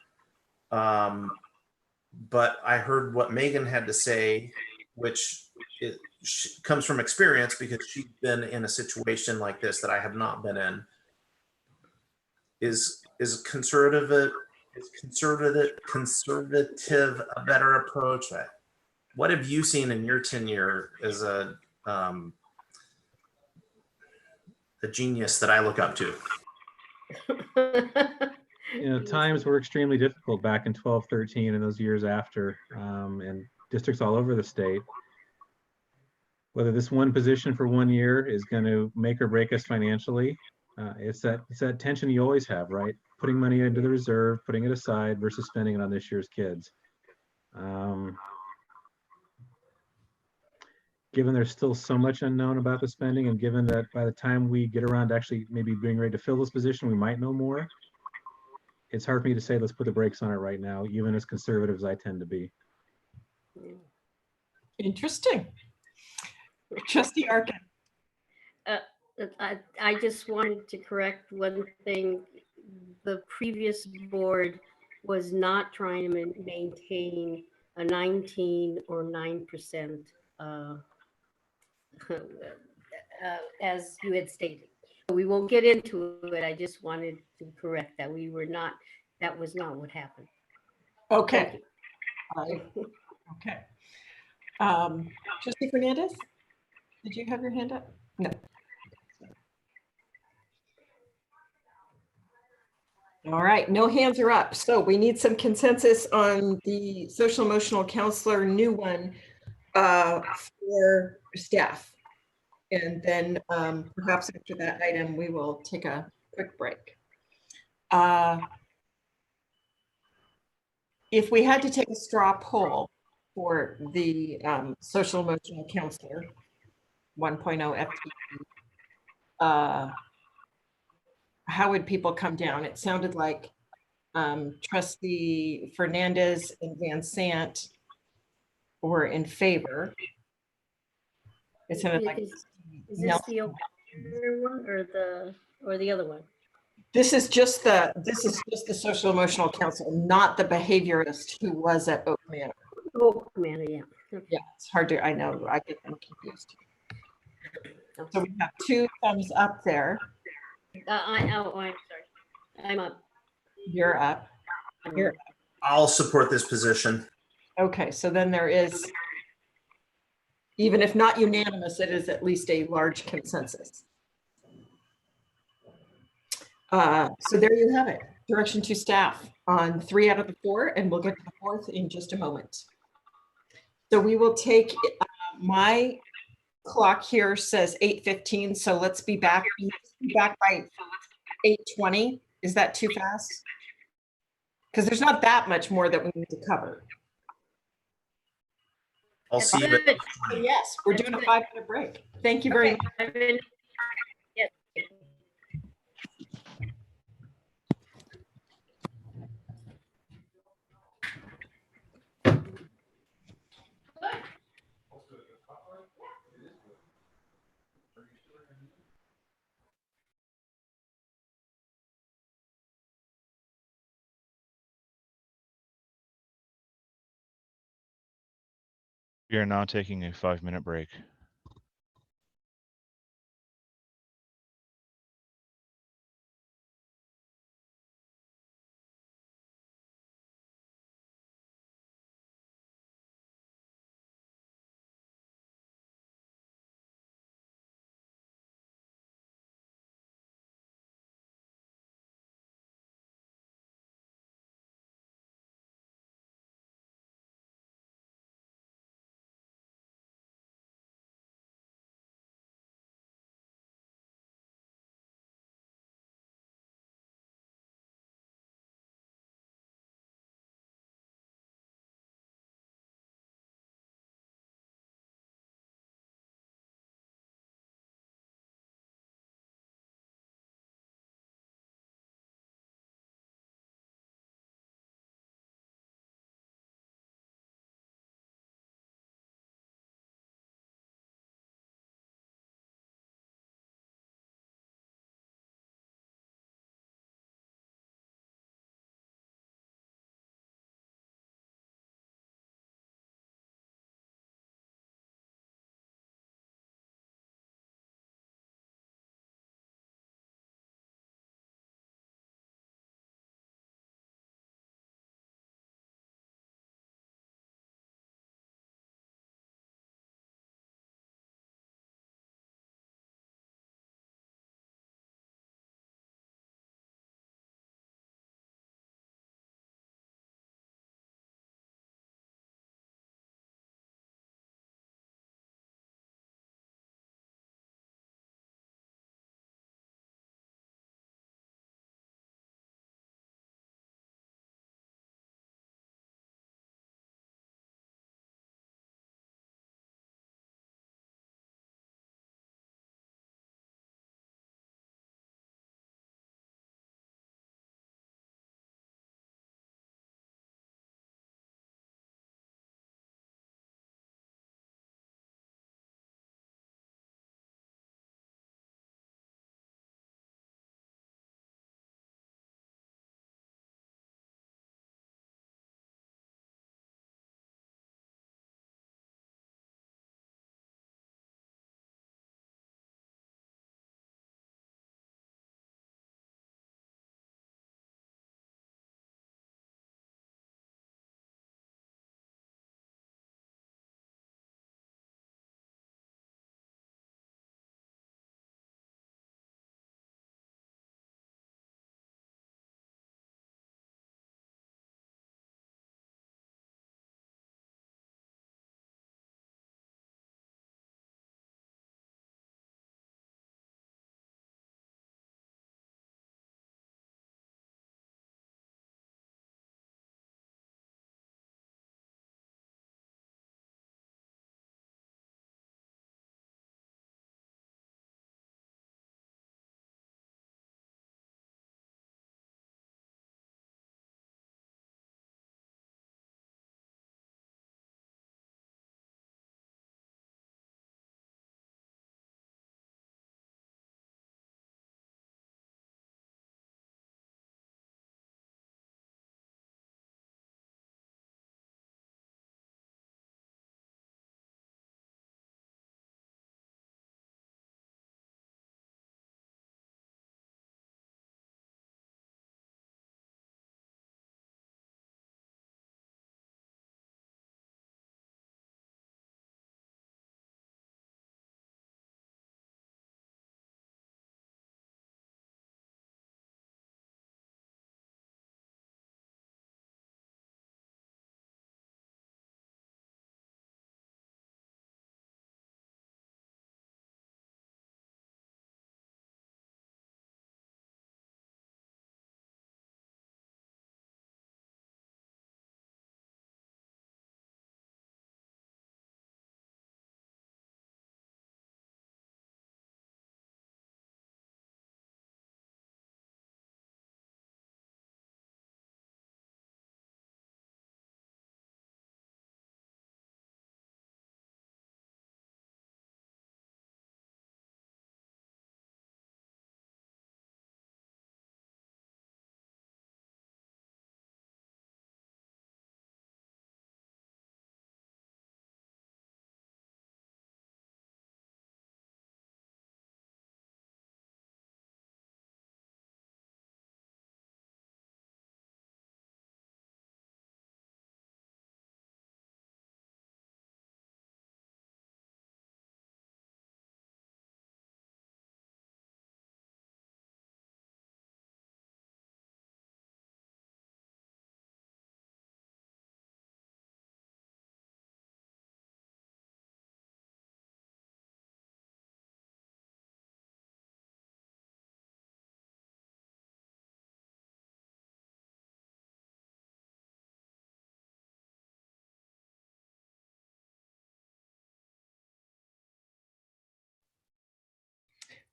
But I heard what Megan had to say, which comes from experience because she's been in a situation like this that I have not been in. Is conservative a better approach? What have you seen in your tenure as a genius that I look up to? You know, times were extremely difficult back in 12, 13 and those years after, and districts all over the state. Whether this one position for 1 year is going to make or break us financially, it's that tension you always have, right? Putting money into the reserve, putting it aside versus spending it on this year's kids. Given there's still so much unknown about the spending, and given that by the time we get around to actually maybe being ready to fill this position, we might know more. It's hard for me to say, let's put the brakes on it right now, even as conservative as I tend to be. Interesting. Trustee Arkin. I just wanted to correct one thing. The previous board was not trying to maintain a 19 or 9% as you had stated. We won't get into it. I just wanted to correct that. We were not, that was not what happened. Okay. Okay. Trustee Fernandez, did you have your hand up? No. All right, no hands are up. So we need some consensus on the social emotional counselor new one for staff. And then perhaps after that item, we will take a quick break. If we had to take a straw poll for the social emotional counselor 1.0 FTE, how would people come down? It sounded like Trustee Fernandez and Van Sant were in favor. It sounded like Is this the older one or the other one? This is just the social emotional counselor, not the behaviorist who was at Oak Manor. Oak Manor, yeah. Yeah, it's hard to, I know, I get them confused. So we have 2 thumbs up there. I'm sorry. I'm up. You're up. You're up. I'll support this position. Okay, so then there is, even if not unanimous, it is at least a large consensus. So there you have it. Direction to staff on 3 out of the 4, and we'll get to the 4th in just a moment. So we will take, my clock here says 8:15, so let's be back by 8:20. Is that too fast? Because there's not that much more that we need to cover. I'll see you. Yes, we're doing a 5-minute break. Thank you very much. Yes. We are now taking a 5-minute break.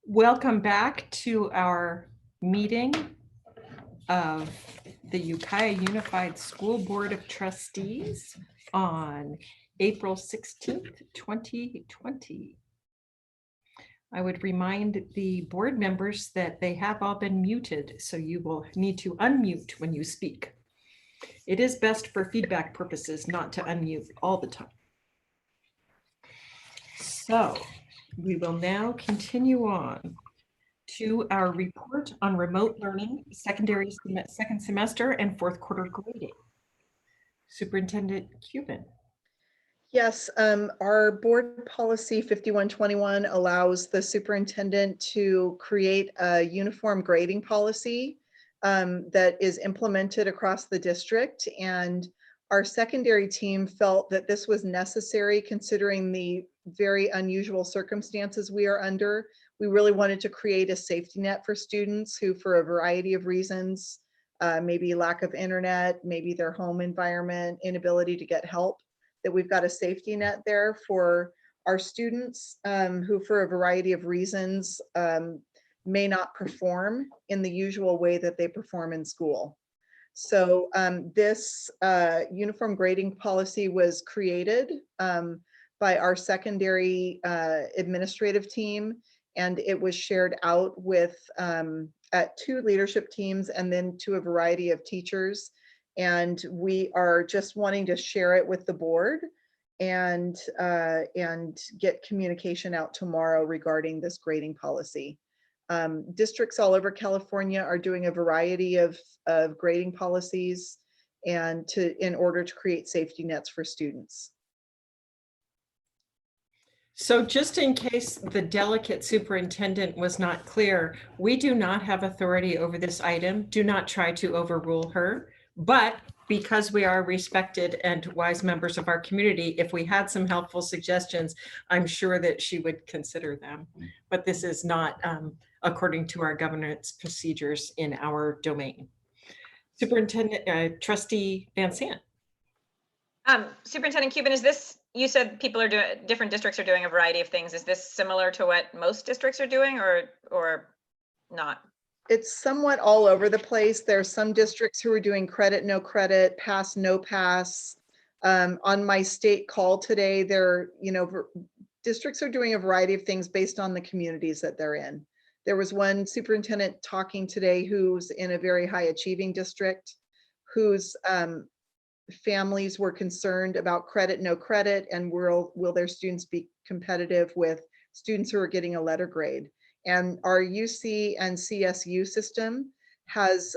Welcome back to our meeting of the Ukiah Unified School Board of Trustees on April 16th, 2020. I would remind the board members that they have all been muted, so you will need to unmute when you speak. It is best for feedback purposes not to unmute all the time. So we will now continue on to our report on remote learning, second semester and fourth quarter grading. Superintendent Cuban. Yes, our board policy 5121 allows the superintendent to create a uniform grading policy that is implemented across the district. And our secondary team felt that this was necessary considering the very unusual circumstances we are under. We really wanted to create a safety net for students who, for a variety of reasons, maybe lack of internet, maybe their home environment, inability to get help, that we've got a safety net there for our students who, for a variety of reasons, may not perform in the usual way that they perform in school. So this uniform grading policy was created by our secondary administrative team, and it was shared out with at 2 leadership teams and then to a variety of teachers. And we are just wanting to share it with the board and get communication out tomorrow regarding this grading policy. Districts all over California are doing a variety of grading policies and in order to create safety nets for students. So just in case the delicate superintendent was not clear, we do not have authority over this item. Do not try to overrule her. But because we are respected and wise members of our community, if we had some helpful suggestions, I'm sure that she would consider them. But this is not according to our governance procedures in our domain. Superintendent, Trustee Van Sant. Superintendent Cuban, is this, you said people are doing, different districts are doing a variety of things. Is this similar to what most districts are doing or not? It's somewhat all over the place. There's some districts who are doing credit, no credit, pass, no pass. On my state call today, districts are doing a variety of things based on the communities that they're in. There was one superintendent talking today who's in a very high achieving district, whose families were concerned about credit, no credit, and will their students be competitive with students who are getting a letter grade. And our UC and CSU system has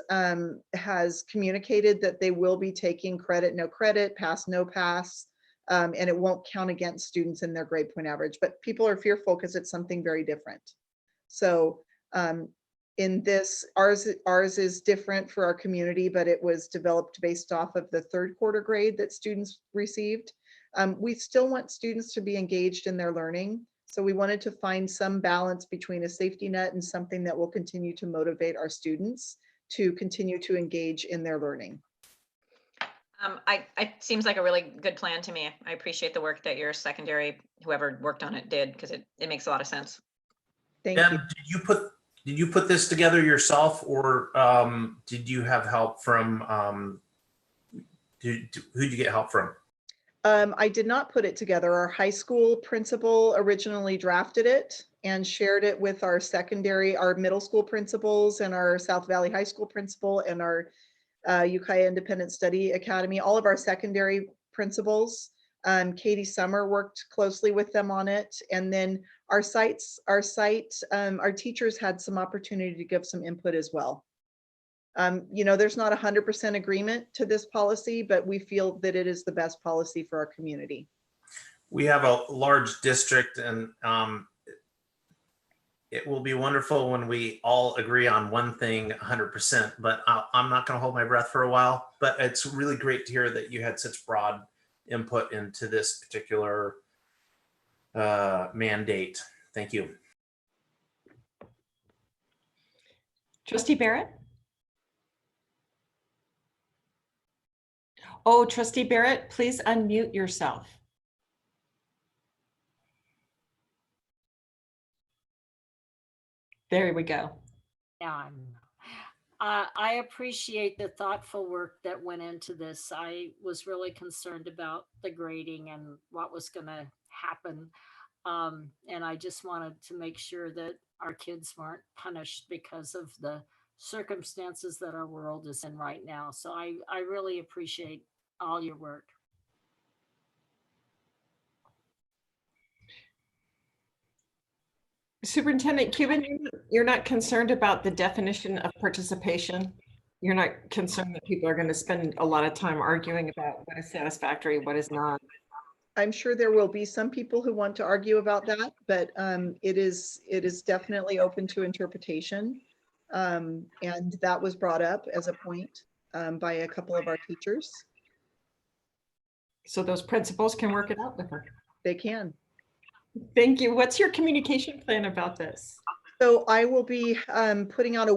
communicated that they will be taking credit, no credit, pass, no pass, and it won't count against students in their grade point average. But people are fearful because it's something very different. So in this, ours is different for our community, but it was developed based off of the third quarter grade that students received. We still want students to be engaged in their learning. So we wanted to find some balance between a safety net and something that will continue to motivate our students to continue to engage in their learning. It seems like a really good plan to me. I appreciate the work that your secondary, whoever worked on it, did, because it makes a lot of sense. Thank you. Did you put this together yourself, or did you have help from, who'd you get help from? I did not put it together. Our high school principal originally drafted it and shared it with our middle school principals and our South Valley High School principal and our Ukiah Independent Study Academy, all of our secondary principals. Katie Summer worked closely with them on it. And then our teachers had some opportunity to give some input as well. There's not 100% agreement to this policy, but we feel that it is the best policy for our community. We have a large district, and it will be wonderful when we all agree on one thing 100%, but I'm not going to hold my breath for a while. But it's really great to hear that you had such broad input into this particular mandate. Thank you. Trustee Barrett? Oh, Trustee Barrett, please unmute yourself. There we go. Yeah, I appreciate the thoughtful work that went into this. I was really concerned about the grading and what was going to happen. And I just wanted to make sure that our kids weren't punished because of the circumstances that our world is in right now. So I really appreciate all your work. Superintendent Cuban, you're not concerned about the definition of participation? You're not concerned that people are going to spend a lot of time arguing about what is satisfactory, what is not? I'm sure there will be some people who want to argue about that, but it is definitely open to interpretation. And that was brought up as a point by a couple of our teachers. So those principals can work it out with her. They can. Thank you. What's your communication plan about this? So I will be putting out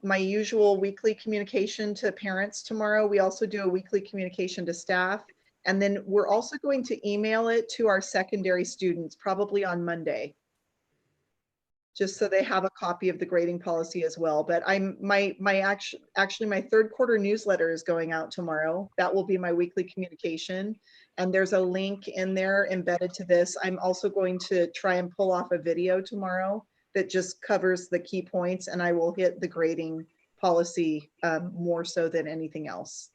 my usual weekly communication to parents tomorrow. We also do a weekly communication to staff. And then we're also going to email it to our secondary students, probably on Monday, just so they have a copy of the grading policy as well. But actually my third quarter newsletter is going out tomorrow. That will be my weekly communication. And there's a link in there embedded to this. I'm also going to try and pull off a video tomorrow that just covers the key points, and I will hit the grading policy more so than anything else.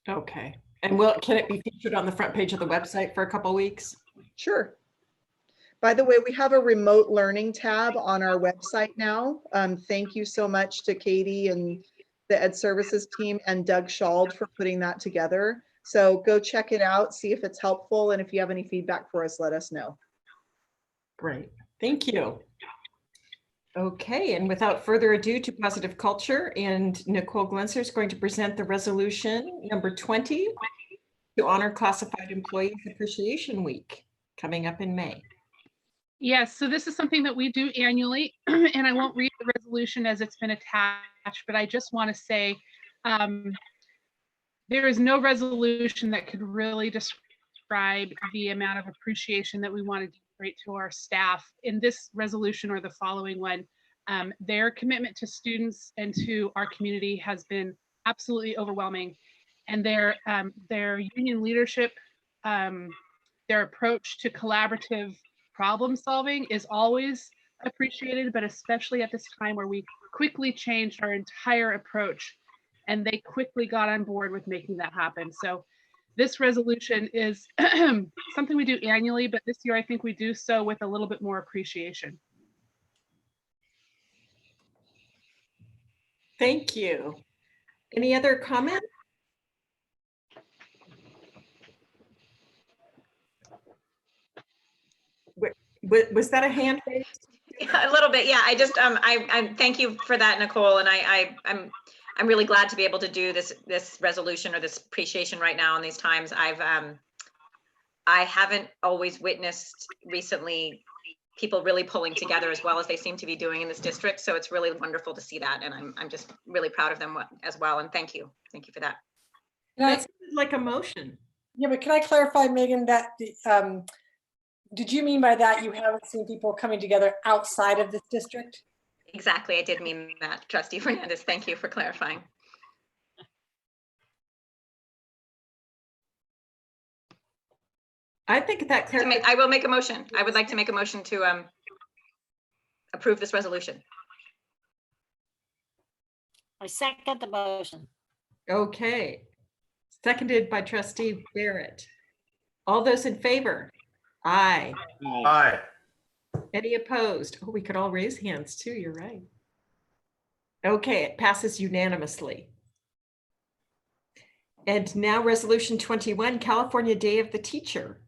Okay. And can it be featured on the front page of the website for a couple of weeks? Sure. By the way, we have a remote learning tab on our website now. Thank you so much to Katie and the Ed Services team and Doug Schald for putting that together. So go check it out, see if it's helpful. And if you have any feedback for us, let us know. Great. Thank you. Okay, and without further ado, to positive culture, and Nicole Glenser is going to present the resolution number 20 to honor Classified Employees Appreciation Week coming up in May. Yes, so this is something that we do annually, and I won't read the resolution as it's been attached, but I just want to say there is no resolution that could really describe the amount of appreciation that we want to demonstrate to our staff in this resolution or the following one. Their commitment to students and to our community has been absolutely overwhelming, and their union leadership, their approach to collaborative problem solving is always appreciated, but especially at this time where we quickly changed our entire approach, and they quickly got on board with making that happen. So this resolution is something we do annually, but this year I think we do so with a little bit more appreciation. Thank you. Any other comments? Was that a hand raise? Yeah, a little bit, yeah. I just I thank you for that, Nicole, and I'm really glad to be able to do this resolution or this appreciation right now in these times. I haven't always witnessed recently people really pulling together as well as they seem to be doing in this district. So it's really wonderful to see that, and I'm just really proud of them as well. And thank you for that. That's like a motion. Yeah, but can I clarify, Megan, that did you mean by that you haven't seen people coming together outside of this district? Exactly, I did mean that, Trustee Fernandez. Thank you for clarifying. I think that I will make a motion. I would like to make a motion to approve this resolution. I second the motion. Okay. Seconded by Trustee Barrett. All those in favor? Aye. Aye. Any opposed? Oh, we could all raise hands too. You're right. Okay, it passes unanimously. And now resolution 21, California Day of the Teacher.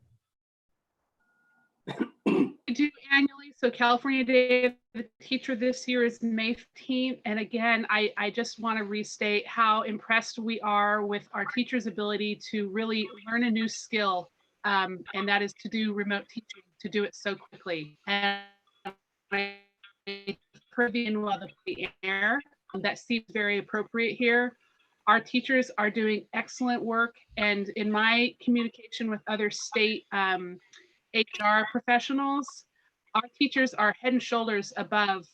We do annually, so California Day of the Teacher this year is May 15th. And again, I just want to restate how impressed we are with our teachers' ability to really learn a new skill, and that is to do remote teaching, to do it so quickly. And I heard the air, that seems very appropriate here. Our teachers are doing excellent work, and in my communication with other state HR professionals, our teachers are head and shoulders above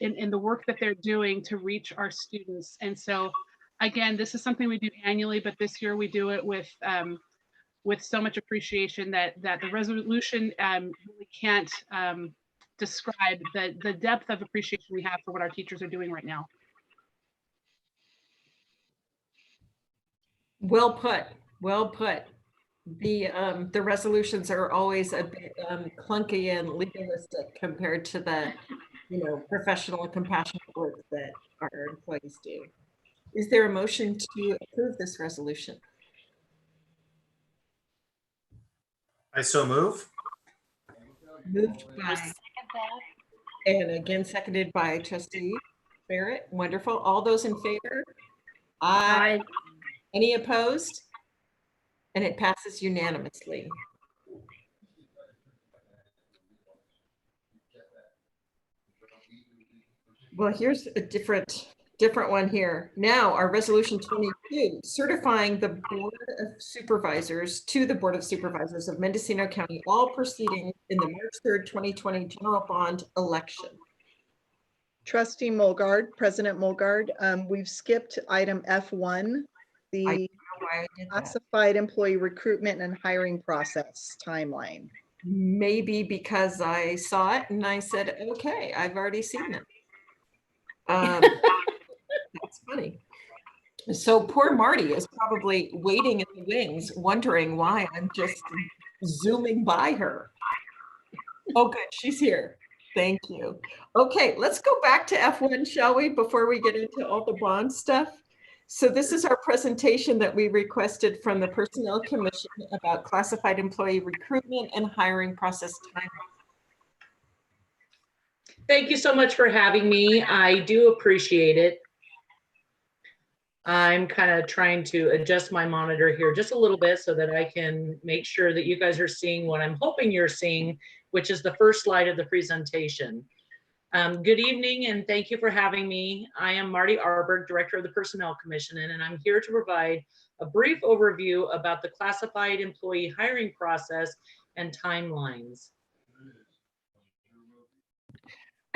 in the work that they're doing to reach our students. And so, again, this is something we do annually, but this year we do it with so much appreciation that the resolution really can't describe the depth of appreciation we have for what our teachers are doing right now. Well put. Well put. The resolutions are always a bit clunky and legalistic compared to the, professional and compassionate work that our employees do. Is there a motion to approve this resolution? I so move. Moved by, and again seconded by Trustee Barrett. Wonderful. All those in favor? Aye. Any opposed? And it passes unanimously. Well, here's a different one here. Now, our resolution 22, certifying the Board of Supervisors to the Board of Supervisors of Mendocino County, all proceedings in the March 3rd, 2020 general bond election. Trustee Mulgard, President Mulgard, we've skipped item F1, the classified employee recruitment and hiring process timeline. Maybe because I saw it and I said, okay, I've already seen it. That's funny. So poor Marty is probably waiting in the wings, wondering why I'm just zooming by her. Oh, good, she's here. Thank you. Okay, let's go back to F1, shall we, before we get into all the bond stuff? So this is our presentation that we requested from the Personnel Commission about classified employee recruitment and hiring process timeline. Thank you so much for having me. I do appreciate it. I'm kind of trying to adjust my monitor here just a little bit so that I can make sure that you guys are seeing what I'm hoping you're seeing, which is the first slide of the presentation. Good evening and thank you for having me. I am Marty Arberg, Director of the Personnel Commission, and I'm here to provide a brief overview about the classified employee hiring process and timelines.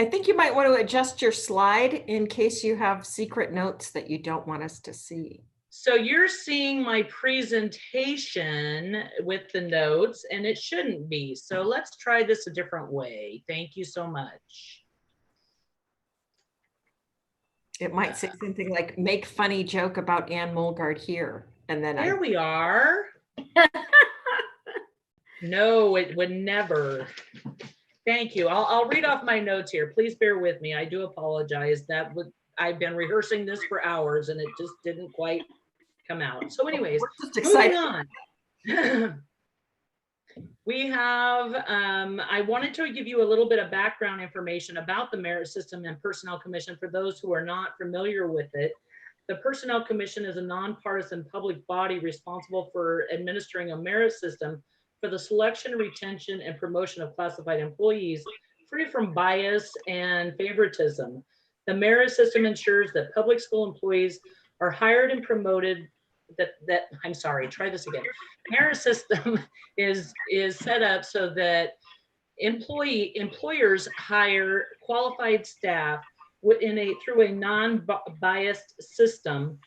I think you might want to adjust your slide in case you have secret notes that you don't want us to see. So you're seeing my presentation with the notes and it shouldn't be. So let's try this a different way. Thank you so much. It might say something like, make funny joke about Ann Mulgard here. And then there we are. No, it would never. Thank you. I'll read off my notes here. Please bear with me. I do apologize. I've been rehearsing this for hours and it just didn't quite come out. So anyways, moving on. We have, I wanted to give you a little bit of background information about the Merit System and Personnel Commission for those who are not familiar with it. The Personnel Commission is a nonpartisan public body responsible for administering a merit system for the selection, retention, and promotion of classified employees, free from bias and favoritism. The merit system ensures that public school employees are hired and promoted. I'm sorry, try this again. Merit system is set up so that employers hire qualified staff through a non-biased system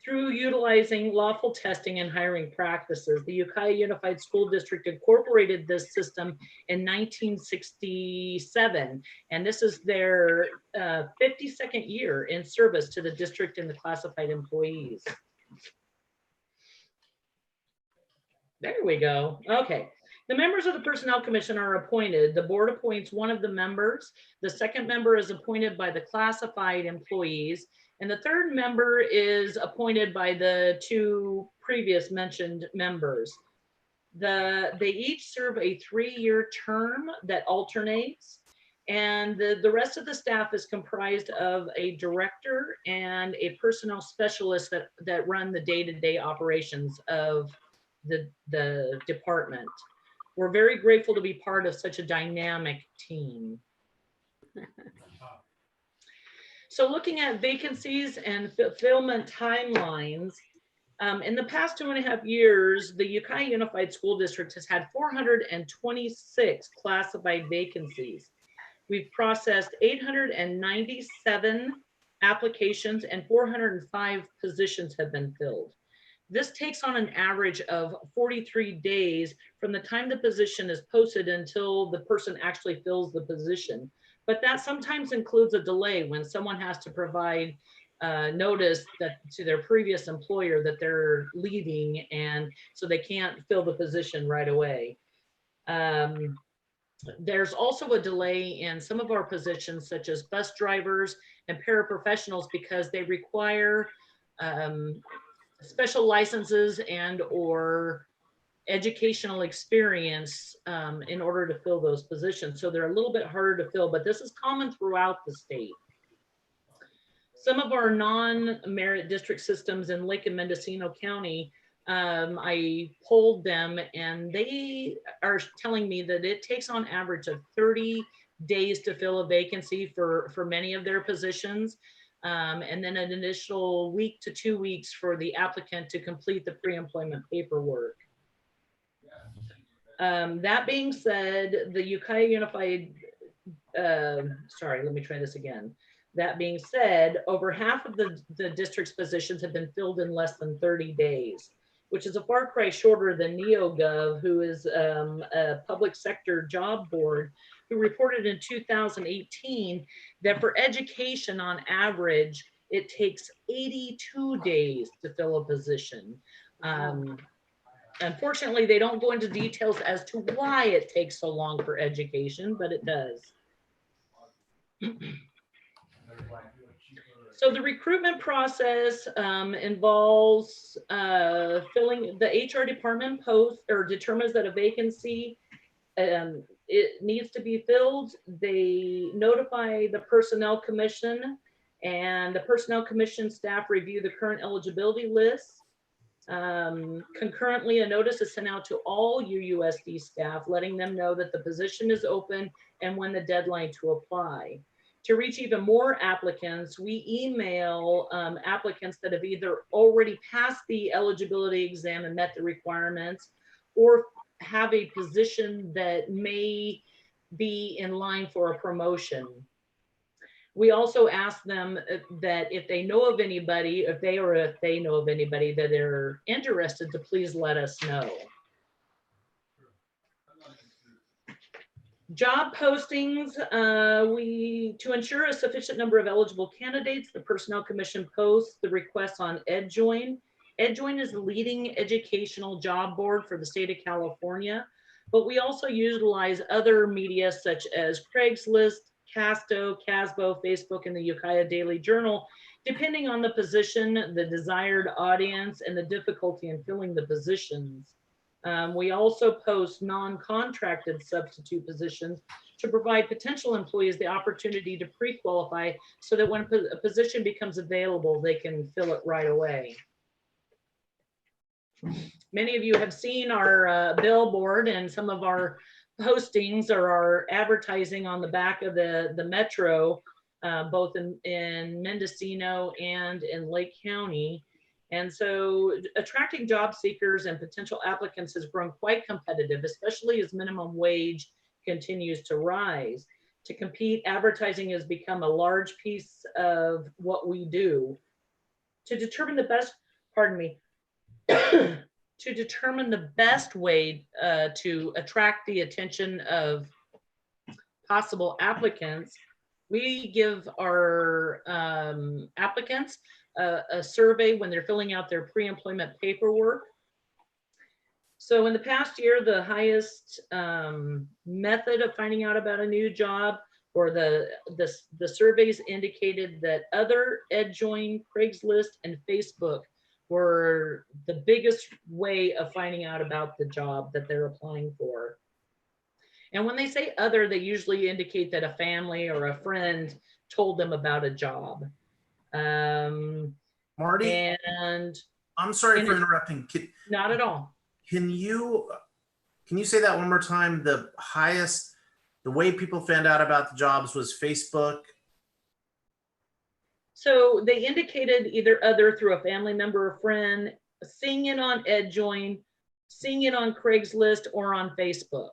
through utilizing lawful testing and hiring practices. The Ukiah Unified School District incorporated this system in 1967, and this is their 52nd year in service to the district and the classified employees. There we go. Okay. The members of the Personnel Commission are appointed. The board appoints one of the members. The second member is appointed by the classified employees. And the third member is appointed by the two previous mentioned members. They each serve a 3-year term that alternates. And the rest of the staff is comprised of a director and a personnel specialist that run the day-to-day operations of the department. We're very grateful to be part of such a dynamic team. So looking at vacancies and fulfillment timelines, In the past 2.5 years, the Ukiah Unified School District has had 426 classified vacancies. We've processed 897 applications and 405 positions have been filled. This takes on an average of 43 days from the time the position is posted until the person actually fills the position. But that sometimes includes a delay when someone has to provide notice that to their previous employer that they're leaving, and so they can't fill the position right away. There's also a delay in some of our positions, such as bus drivers and paraprofessionals, because they require special licenses and or educational experience in order to fill those positions. So they're a little bit harder to fill, but this is common throughout the state. Some of our non-merit district systems in Lake and Mendocino County, I polled them and they are telling me that it takes on average of 30 days to fill a vacancy for many of their positions. And then an additional week to 2 weeks for the applicant to complete the pre-employment paperwork. That being said, the Ukiah Unified, sorry, let me try this again. That being said, over half of the district's positions have been filled in less than 30 days, which is a far cry shorter than NeoGov, who is a public sector job board, who reported in 2018 that for education on average, it takes 82 days to fill a position. Unfortunately, they don't go into details as to why it takes so long for education, but it does. So the recruitment process involves filling the HR department post or determines that a vacancy it needs to be filled. They notify the Personnel Commission, and the Personnel Commission staff review the current eligibility list. Concurrently, a notice is sent out to all UUSD staff, letting them know that the position is open and when the deadline to apply. To reach even more applicants, we email applicants that have either already passed the eligibility exam and met the requirements, or have a position that may be in line for a promotion. We also ask them that if they know of anybody, if they know of anybody that they're interested, to please let us know. Job postings, to ensure a sufficient number of eligible candidates, the Personnel Commission posts the requests on EdJoin. EdJoin is the leading educational job board for the state of California, but we also utilize other media such as Craigslist, Casto, Casbo, Facebook, and the Ukiah Daily Journal, depending on the position, the desired audience, and the difficulty in filling the positions. We also post non-contracted substitute positions to provide potential employees the opportunity to pre-qualify so that when a position becomes available, they can fill it right away. Many of you have seen our billboard and some of our postings or our advertising on the back of the metro, both in Mendocino and in Lake County. And so attracting job seekers and potential applicants has grown quite competitive, especially as minimum wage continues to rise. To compete, advertising has become a large piece of what we do. To determine the best, pardon me, to determine the best way to attract the attention of possible applicants, we give our applicants a survey when they're filling out their pre-employment paperwork. So in the past year, the highest method of finding out about a new job, or the surveys indicated that other EdJoin, Craigslist, and Facebook were the biggest way of finding out about the job that they're applying for. And when they say other, they usually indicate that a family or a friend told them about a job. Marty, and I'm sorry for interrupting. Not at all. Can you say that one more time? The way people found out about the jobs was Facebook. So they indicated either other through a family member or friend, seeing it on EdJoin, seeing it on Craigslist or on Facebook.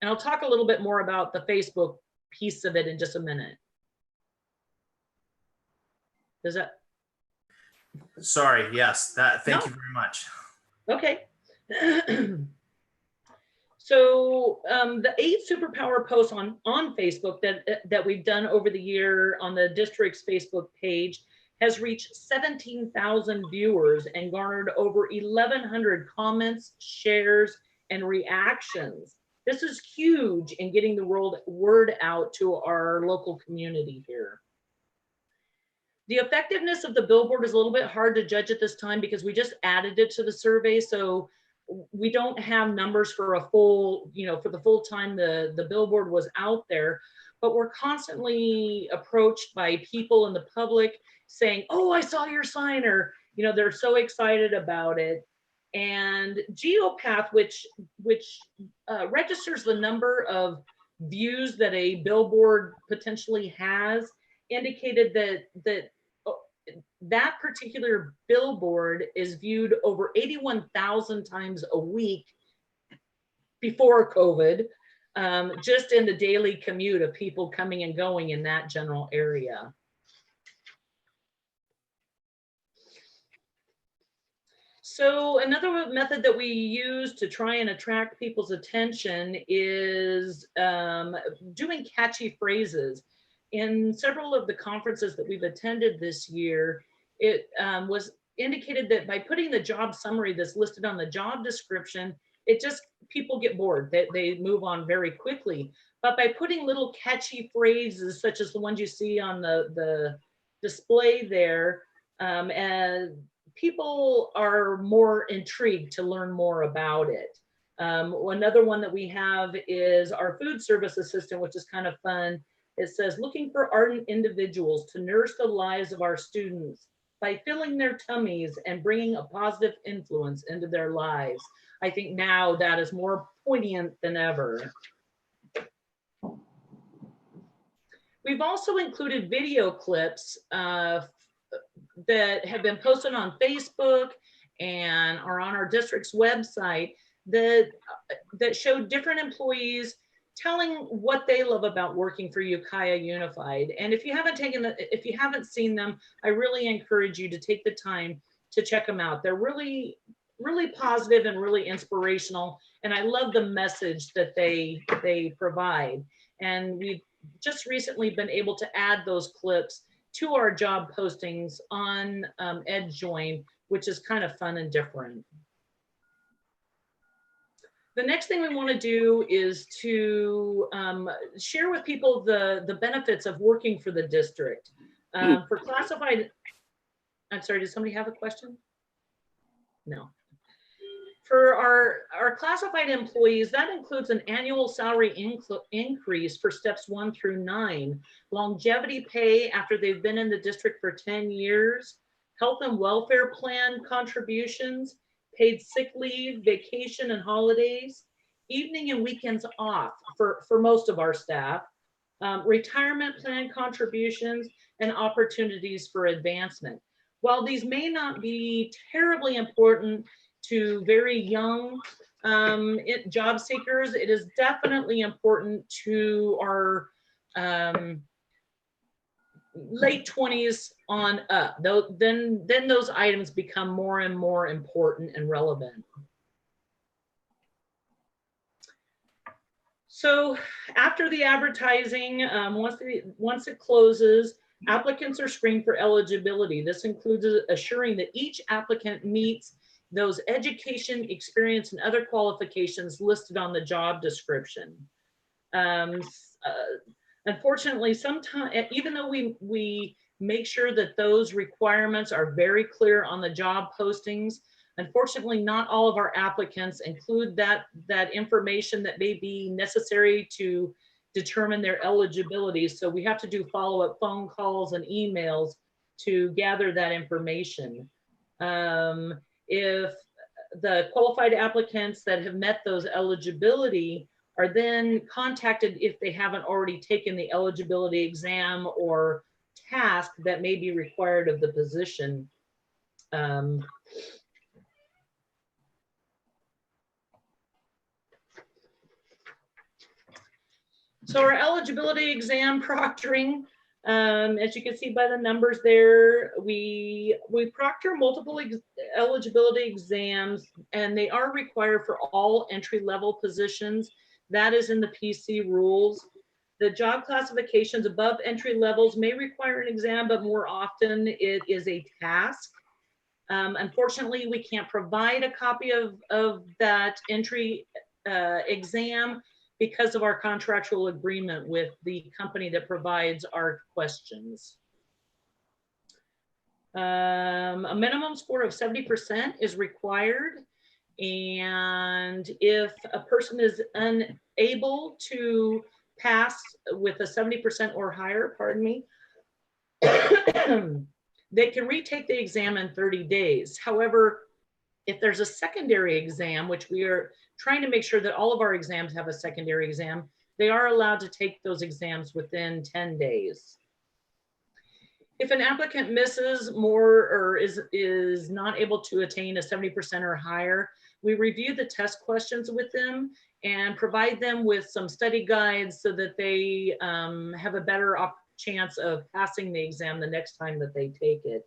And I'll talk a little bit more about the Facebook piece of it in just a minute. Does that? Sorry, yes, thank you very much. Okay. So the 8 superpower posts on Facebook that we've done over the year on the district's Facebook page has reached 17,000 viewers and garnered over 1,100 comments, shares, and reactions. This is huge in getting the word out to our local community here. The effectiveness of the billboard is a little bit hard to judge at this time because we just added it to the survey. So we don't have numbers for a full, for the full time the billboard was out there, but we're constantly approached by people in the public saying, oh, I saw your sign, or, they're so excited about it. And GeoPath, which registers the number of views that a billboard potentially has, indicated that particular billboard is viewed over 81,000 times a week before COVID, just in the daily commute of people coming and going in that general area. So another method that we use to try and attract people's attention is doing catchy phrases. In several of the conferences that we've attended this year, it was indicated that by putting the job summary that's listed on the job description, people get bored, they move on very quickly. But by putting little catchy phrases, such as the ones you see on the display there, and people are more intrigued to learn more about it. Another one that we have is our food service assistant, which is kind of fun. It says, looking for ardent individuals to nourish the lives of our students by filling their tummies and bringing a positive influence into their lives. I think now that is more poignant than ever. We've also included video clips that have been posted on Facebook and are on our district's website that show different employees telling what they love about working for Ukiah Unified. And if you haven't seen them, I really encourage you to take the time to check them out. They're really, really positive and really inspirational. And I love the message that they provide. And we've just recently been able to add those clips to our job postings on EdJoin, which is kind of fun and different. The next thing we want to do is to share with people the benefits of working for the district. For classified, I'm sorry, does somebody have a question? No. For our classified employees, that includes an annual salary increase for steps 1 through 9, longevity pay after they've been in the district for 10 years, health and welfare plan contributions, paid sick leave, vacation and holidays, evening and weekends off for most of our staff, retirement plan contributions, and opportunities for advancement. While these may not be terribly important to very young job seekers, it is definitely important to our late 20s on up. Then those items become more and more important and relevant. So after the advertising, once it closes, applicants are screened for eligibility. This includes assuring that each applicant meets those education, experience, and other qualifications listed on the job description. Unfortunately, sometimes, even though we make sure that those requirements are very clear on the job postings, unfortunately, not all of our applicants include that information that may be necessary to determine their eligibility. So we have to do follow-up phone calls and emails to gather that information. If the qualified applicants that have met those eligibility are then contacted if they haven't already taken the eligibility exam or task that may be required of the position. So our eligibility exam proctoring, as you can see by the numbers there, we proctor multiple eligibility exams, and they are required for all entry-level positions. That is in the PC rules. The job classifications above entry levels may require an exam, but more often it is a task. Unfortunately, we can't provide a copy of that entry exam because of our contractual agreement with the company that provides our questions. A minimum score of 70% is required. And if a person is unable to pass with a 70% or higher, pardon me, they can retake the exam in 30 days. However, if there's a secondary exam, which we are trying to make sure that all of our exams have a secondary exam, they are allowed to take those exams within 10 days. If an applicant misses more or is not able to attain a 70% or higher, we review the test questions with them and provide them with some study guides so that they have a better chance of passing the exam the next time that they take it.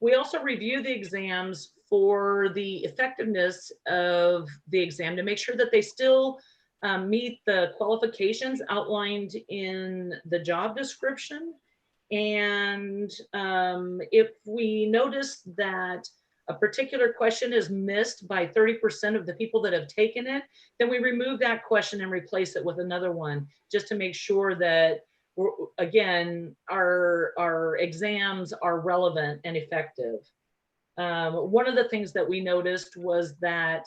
We also review the exams for the effectiveness of the exam to make sure that they still meet the qualifications outlined in the job description. And if we notice that a particular question is missed by 30% of the people that have taken it, then we remove that question and replace it with another one, just to make sure that, again, our exams are relevant and effective. One of the things that we noticed was that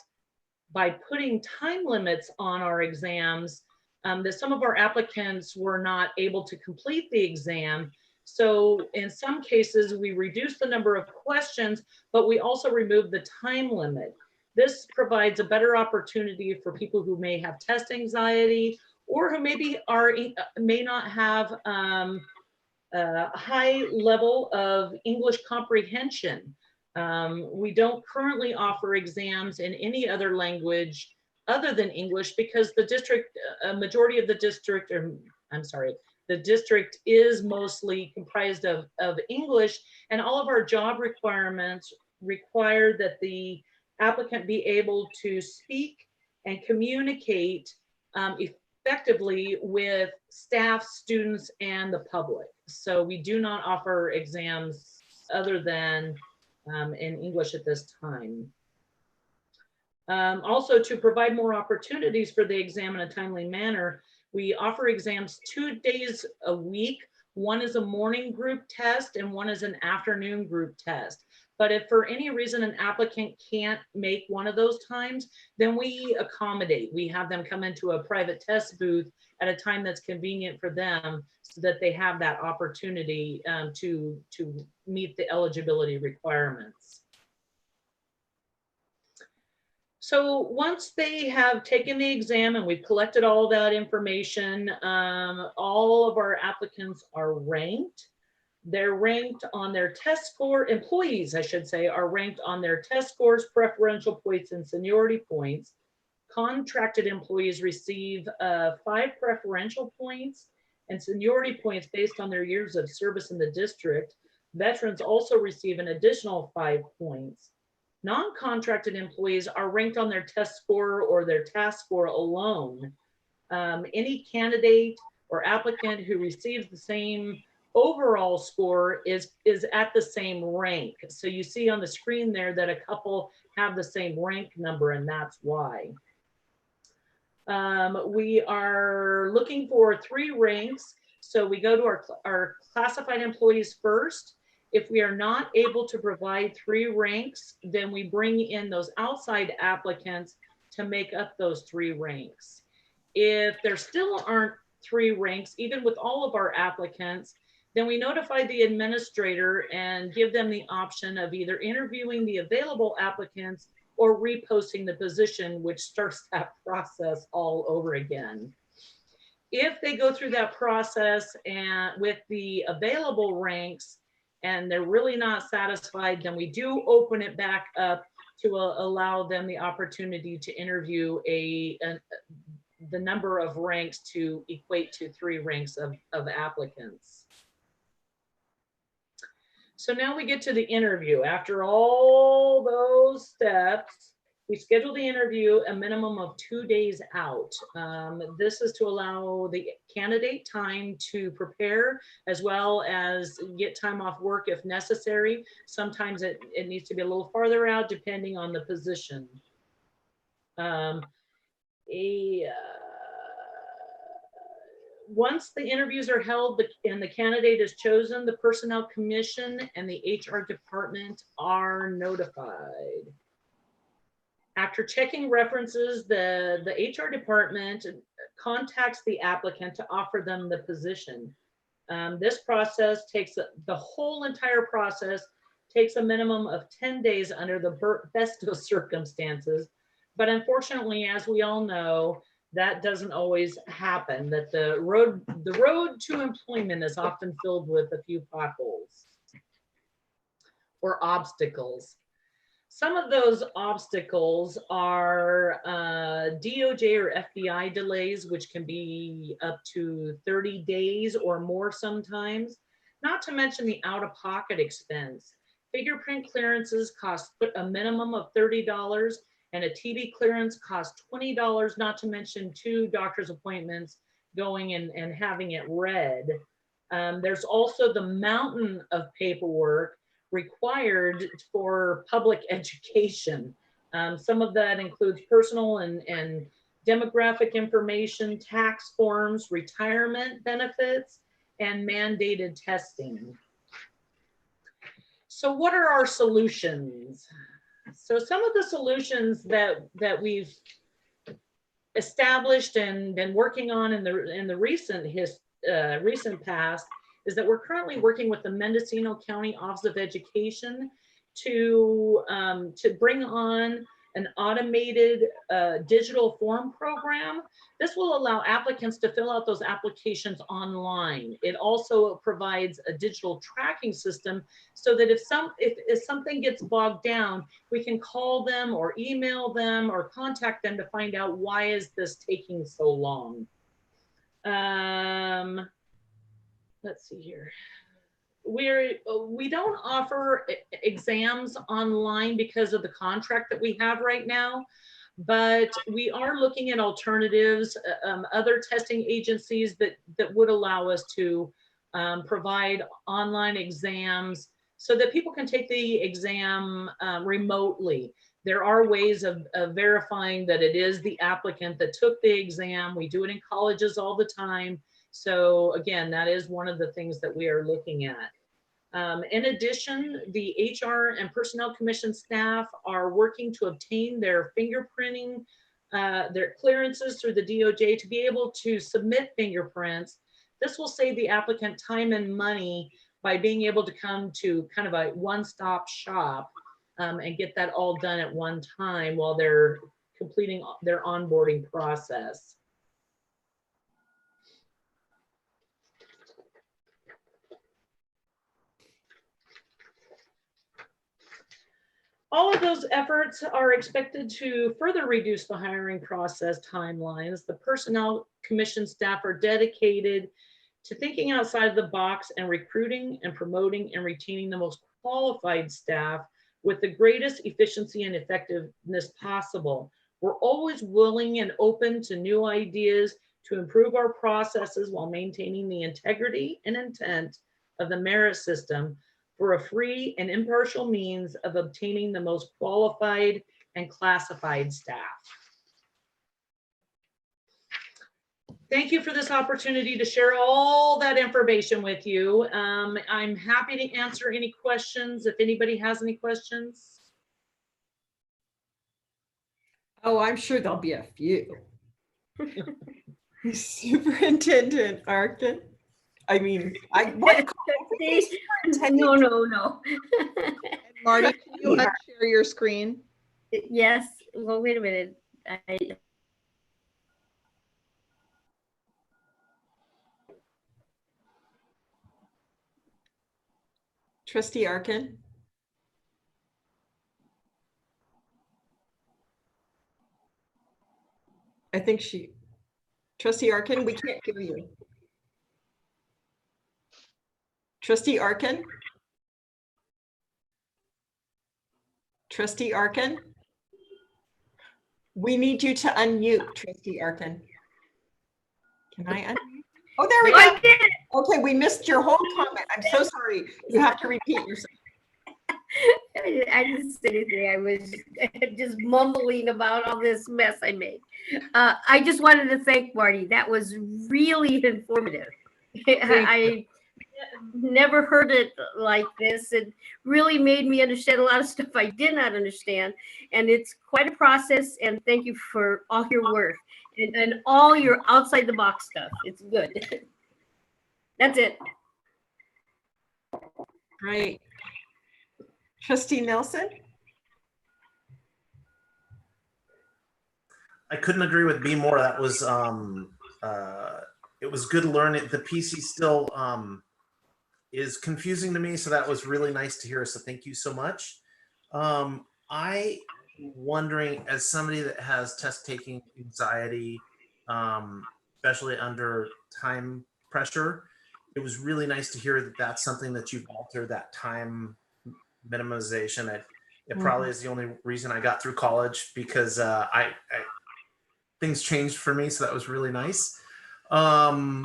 by putting time limits on our exams, that some of our applicants were not able to complete the exam. So in some cases, we reduced the number of questions, but we also removed the time limit. This provides a better opportunity for people who may have test anxiety or who maybe may not have a high level of English comprehension. We don't currently offer exams in any other language other than English because the district, a majority of the district, or I'm sorry, the district is mostly comprised of English, and all of our job requirements require that the applicant be able to speak and communicate effectively with staff, students, and the public. So we do not offer exams other than in English at this time. Also, to provide more opportunities for the exam in a timely manner, we offer exams 2 days a week. One is a morning group test and one is an afternoon group test. But if for any reason an applicant can't make one of those times, then we accommodate. We have them come into a private test booth at a time that's convenient for them so that they have that opportunity to meet the eligibility requirements. So once they have taken the exam and we've collected all that information, all of our applicants are ranked. They're ranked on their test score, employees, I should say, are ranked on their test scores, preferential points, and seniority points. Contracted employees receive 5 preferential points and seniority points based on their years of service in the district. Veterans also receive an additional 5 points. Non-contracted employees are ranked on their test score or their task score alone. Any candidate or applicant who receives the same overall score is at the same rank. So you see on the screen there that a couple have the same rank number, and that's why. We are looking for 3 ranks. So we go to our classified employees first. If we are not able to provide 3 ranks, then we bring in those outside applicants to make up those 3 ranks. If there still aren't 3 ranks, even with all of our applicants, then we notify the administrator and give them the option of either interviewing the available applicants or reposting the position, which starts that process all over again. If they go through that process and with the available ranks and they're really not satisfied, then we do open it back up to allow them the opportunity to interview the number of ranks to equate to 3 ranks of applicants. So now we get to the interview. After all those steps, we schedule the interview a minimum of 2 days out. This is to allow the candidate time to prepare, as well as get time off work if necessary. Sometimes it needs to be a little farther out depending on the position. Once the interviews are held and the candidate is chosen, the Personnel Commission and the HR department are notified. After checking references, the HR department contacts the applicant to offer them the position. This process takes, the whole entire process takes a minimum of 10 days under the best of circumstances. But unfortunately, as we all know, that doesn't always happen, that the road to employment is often filled with a few potholes or obstacles. Some of those obstacles are DOJ or FBI delays, which can be up to 30 days or more sometimes, not to mention the out-of-pocket expense. Fingerprint clearances cost a minimum of $30, and a TB clearance costs $20, not to mention 2 doctor's appointments going and having it read. There's also the mountain of paperwork required for public education. Some of that includes personal and demographic information, tax forms, retirement benefits, and mandated testing. So what are our solutions? So some of the solutions that we've established and been working on in the recent past is that we're currently working with the Mendocino County Office of Education to bring on an automated digital form program. This will allow applicants to fill out those applications online. It also provides a digital tracking system so that if something gets bogged down, we can call them or email them or contact them to find out why is this taking so long. Let's see here. We don't offer exams online because of the contract that we have right now, but we are looking at alternatives, other testing agencies that would allow us to provide online exams so that people can take the exam remotely. There are ways of verifying that it is the applicant that took the exam. We do it in colleges all the time. So again, that is one of the things that we are looking at. In addition, the HR and Personnel Commission staff are working to obtain their fingerprinting, their clearances through the DOJ to be able to submit fingerprints. This will save the applicant time and money by being able to come to kind of a one-stop shop and get that all done at one time while they're completing their onboarding process. All of those efforts are expected to further reduce the hiring process timelines. The Personnel Commission staff are dedicated to thinking outside the box and recruiting and promoting and retaining the most qualified staff with the greatest efficiency and effectiveness possible. We're always willing and open to new ideas to improve our processes while maintaining the integrity and intent of the merit system for a free and impartial means of obtaining the most qualified and classified staff. Thank you for this opportunity to share all that information with you. I'm happy to answer any questions if anybody has any questions. Oh, I'm sure there'll be a few. Superintendent Arkin. I mean, no. Marty, can you unshare your screen? Yes. Well, wait a minute. Trustee Arkin. I think she, Trustee Arkin, we can't hear you. Trustee Arkin? Trustee Arkin? We need you to unmute, Trustee Arkin. Can I unmute? Oh, there we No, I go. Okay, we missed your whole comment. I'm so sorry. You have to repeat yourself. I didn't say anything. I was just mumbling about all this mess I made. I just wanted to thank Marty. That was really informative. I never heard it like this. It really made me understand a lot of stuff I did not understand. And it's quite a process. And thank you for all your work and all your outside the box stuff. It's good. That's it. Great. Trustee Nelson? I couldn't agree with B more. That was it was good learning. The PC still is confusing to me, so that was really nice to hear. So thank you so much. I wondering, as somebody that has test taking anxiety, especially under time pressure, it was really nice to hear that that's something that you've altered, that time minimization. It probably is the only reason I got through college, because I things changed for me, so that was really nice. One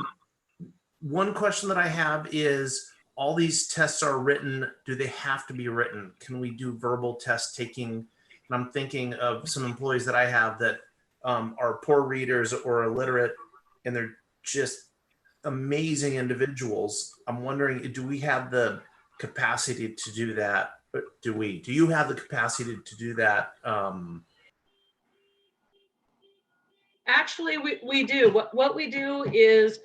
question that I have is, all these tests are written. Do they have to be written? Can we do verbal test taking? And I'm thinking of some employees that I have that are poor readers or illiterate, and they're just amazing individuals. I'm wondering, do we have the capacity to do that? Do you have the capacity to do that? Actually, we do. What we do is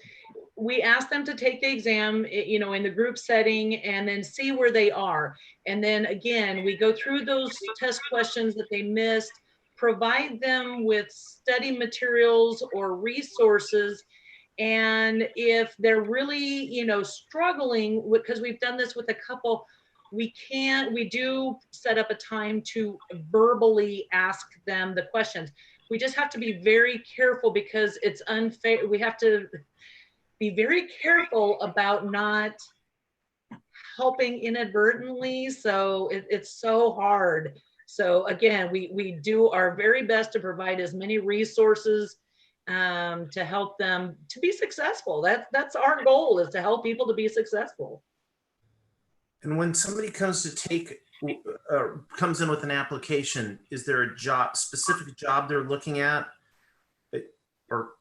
we ask them to take the exam, you know, in the group setting, and then see where they are. And then again, we go through those test questions that they missed, provide them with study materials or resources. And if they're really, you know, struggling, because we've done this with a couple, we do set up a time to verbally ask them the questions. We just have to be very careful, because it's unfair. We have to be very careful about not helping inadvertently. So it's so hard. So again, we do our very best to provide as many resources to help them to be successful. That's our goal, is to help people to be successful. And when somebody comes to take, comes in with an application, is there a specific job they're looking at? Or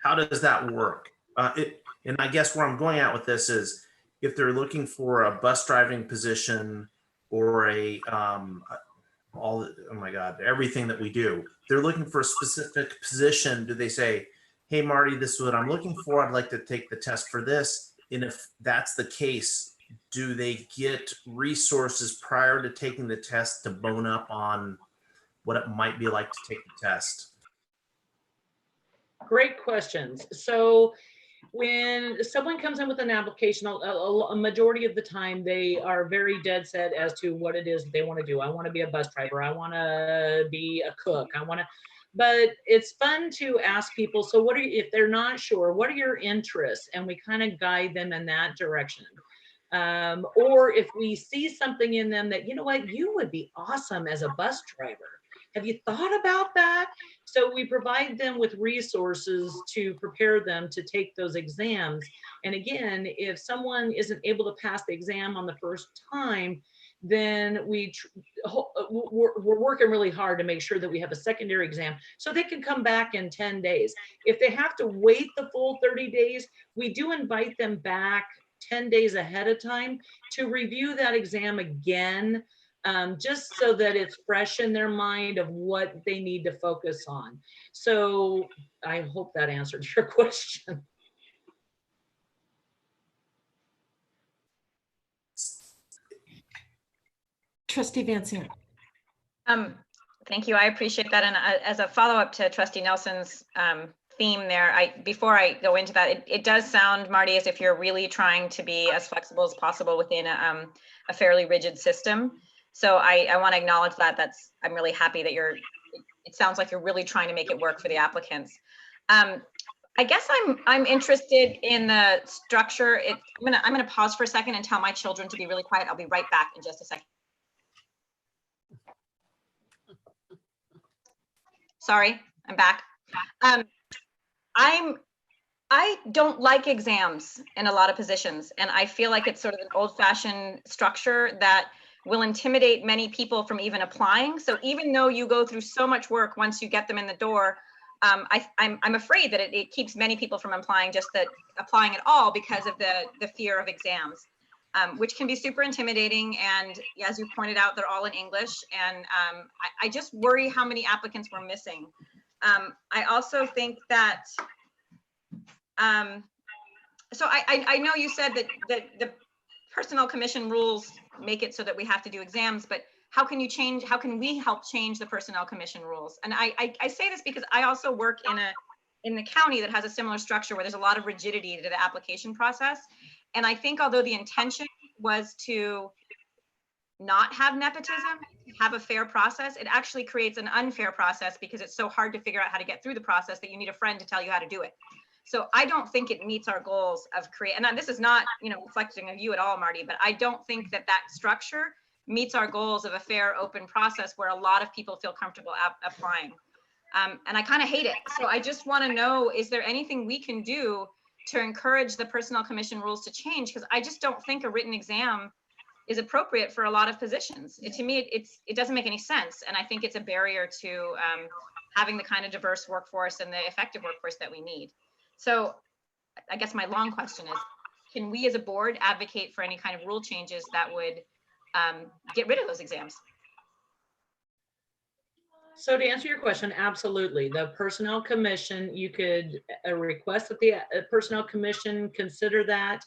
how does that work? And I guess where I'm going at with this is, if they're looking for a bus driving position or oh my God, everything that we do, they're looking for a specific position. Do they say, hey, Marty, this is what I'm looking for. I'd like to take the test for this. And if that's the case, do they get resources prior to taking the test to bone up on what it might be like to take the test? Great questions. So when someone comes in with an application, a majority of the time they are very dead set as to what it is that they want to do. I want to be a bus driver. I want to be a cook. But it's fun to ask people, so what are you, if they're not sure, what are your interests? And we kind of guide them in that direction. Or if we see something in them that, you know what, you would be awesome as a bus driver. Have you thought about that? So we provide them with resources to prepare them to take those exams. And again, if someone isn't able to pass the exam on the first time, then we're working really hard to make sure that we have a secondary exam so they can come back in 10 days. If they have to wait the full 30 days, we do invite them back 10 days ahead of time to review that exam again, just so that it's fresh in their mind of what they need to focus on. So I hope that answered your question. Trustee Van Sant. Thank you. I appreciate that. And as a follow-up to Trustee Nelson's theme there, before I go into that, it does sound, Marty, as if you're really trying to be as flexible as possible within a fairly rigid system. So I want to acknowledge that. I'm really happy that it sounds like you're really trying to make it work for the applicants. I guess I'm interested in the structure. I'm gonna pause for a second and tell my children to be really quiet. I'll be right back in just a second. Sorry, I'm back. I don't like exams in a lot of positions, and I feel like it's sort of an old-fashioned structure that will intimidate many people from even applying. So even though you go through so much work once you get them in the door, I'm afraid that it keeps many people from applying at all because of the fear of exams, which can be super intimidating. And as you pointed out, they're all in English, and I just worry how many applicants we're missing. I also think that. So I know you said that the Personnel Commission rules make it so that we have to do exams, but how can we help change the Personnel Commission rules? And I say this because I also work in the county that has a similar structure where there's a lot of rigidity to the application process. And I think although the intention was to not have nepotism, have a fair process, it actually creates an unfair process because it's so hard to figure out how to get through the process that you need a friend to tell you how to do it. So I don't think it meets our goals of create, and this is not, reflecting on you at all, Marty, but I don't think that structure meets our goals of a fair, open process where a lot of people feel comfortable applying. And I kind of hate it. So I just want to know, is there anything we can do to encourage the Personnel Commission rules to change? Because I just don't think a written exam is appropriate for a lot of positions. To me, it doesn't make any sense. And I think it's a barrier to having the kind of diverse workforce and the effective workforce that we need. So I guess my long question is, can we as a board advocate for any kind of rule changes that would get rid of those exams? So to answer your question, absolutely. The Personnel Commission, you could request that the Personnel Commission consider that.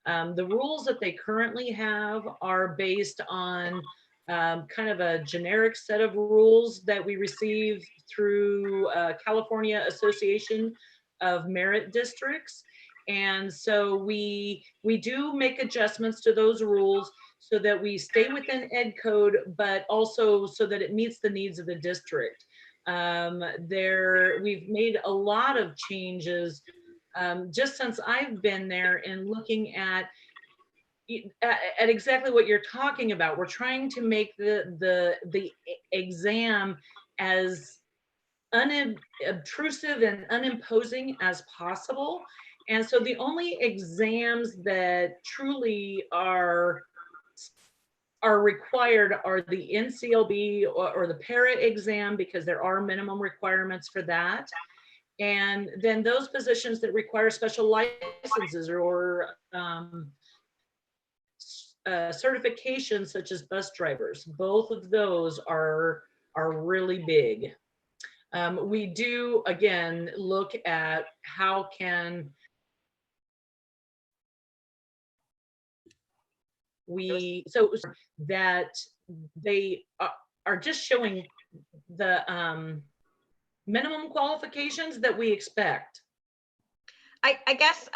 The rules that they currently have are based on kind of a generic set of rules that we receive through California Association of Merit Districts. And so we do make adjustments to those rules so that we stay within ed code, but also so that it meets the needs of the district. We've made a lot of changes just since I've been there and looking at exactly what you're talking about. We're trying to make the exam as unobtrusive and unimposing as possible. And so the only exams that truly are required are the NCLB or the para exam, because there are minimum requirements for that. And then those positions that require special licenses or certifications such as bus drivers, both of those are really big. We do, again, look at how can so that they are just showing the minimum qualifications that we expect. I guess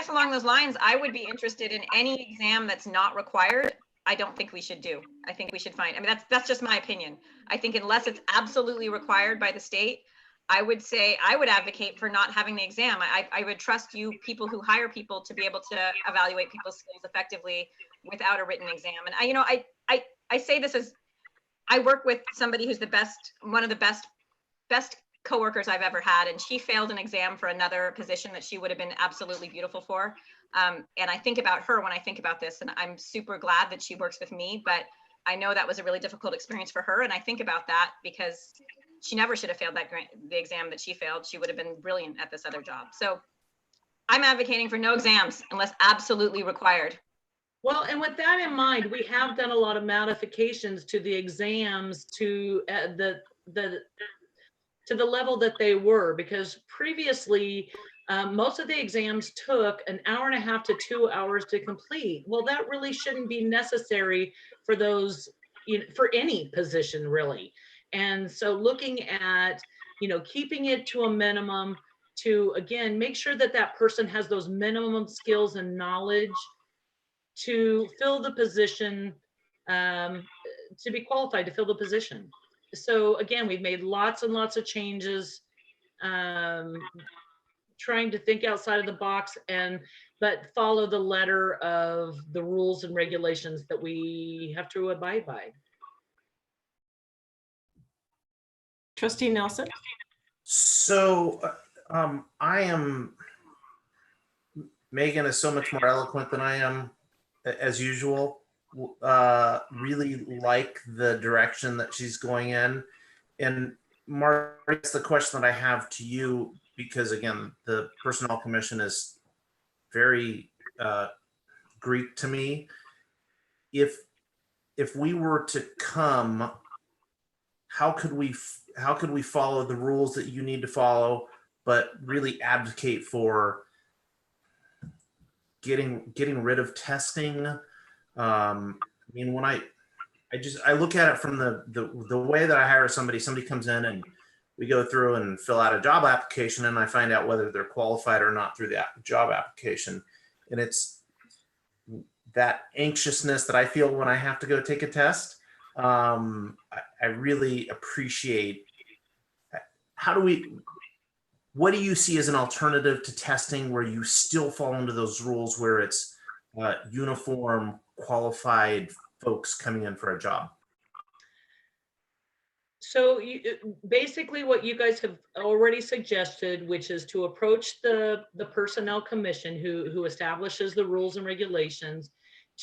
along those lines, I would be interested in any exam that's not required. I don't think we should do. I think we should find, that's just my opinion. I think unless it's absolutely required by the state, I would say I would advocate for not having the exam. I would trust you people who hire people to be able to evaluate people's skills effectively without a written exam. And I say this as I work with somebody who's one of the best coworkers I've ever had, and she failed an exam for another position that she would have been absolutely beautiful for. And I think about her when I think about this, and I'm super glad that she works with me, but I know that was a really difficult experience for her. And I think about that because she never should have failed the exam that she failed. She would have been brilliant at this other job. So I'm advocating for no exams unless absolutely required. Well, and with that in mind, we have done a lot of modifications to the exams to the level that they were, because previously most of the exams took an hour and a half to 2 hours to complete. Well, that really shouldn't be necessary for those, for any position really. And so looking at, keeping it to a minimum to, again, make sure that that person has those minimum skills and knowledge to fill the position, to be qualified to fill the position. So again, we've made lots and lots of changes trying to think outside of the box but follow the letter of the rules and regulations that we have to abide by. Trustee Nelson? So Megan is so much more eloquent than I am, as usual. Really like the direction that she's going in. And Mark, it's the question that I have to you, because again, the Personnel Commission is very Greek to me. If we were to come, how could we follow the rules that you need to follow, but really advocate for getting rid of testing? I mean, when I look at it from the way that I hire somebody comes in and we go through and fill out a job application, and I find out whether they're qualified or not through the job application. And it's that anxiousness that I feel when I have to go take a test. I really appreciate, what do you see as an alternative to testing where you still fall into those rules, where it's uniform, qualified folks coming in for a job? So basically what you guys have already suggested, which is to approach the Personnel Commission who establishes the rules and regulations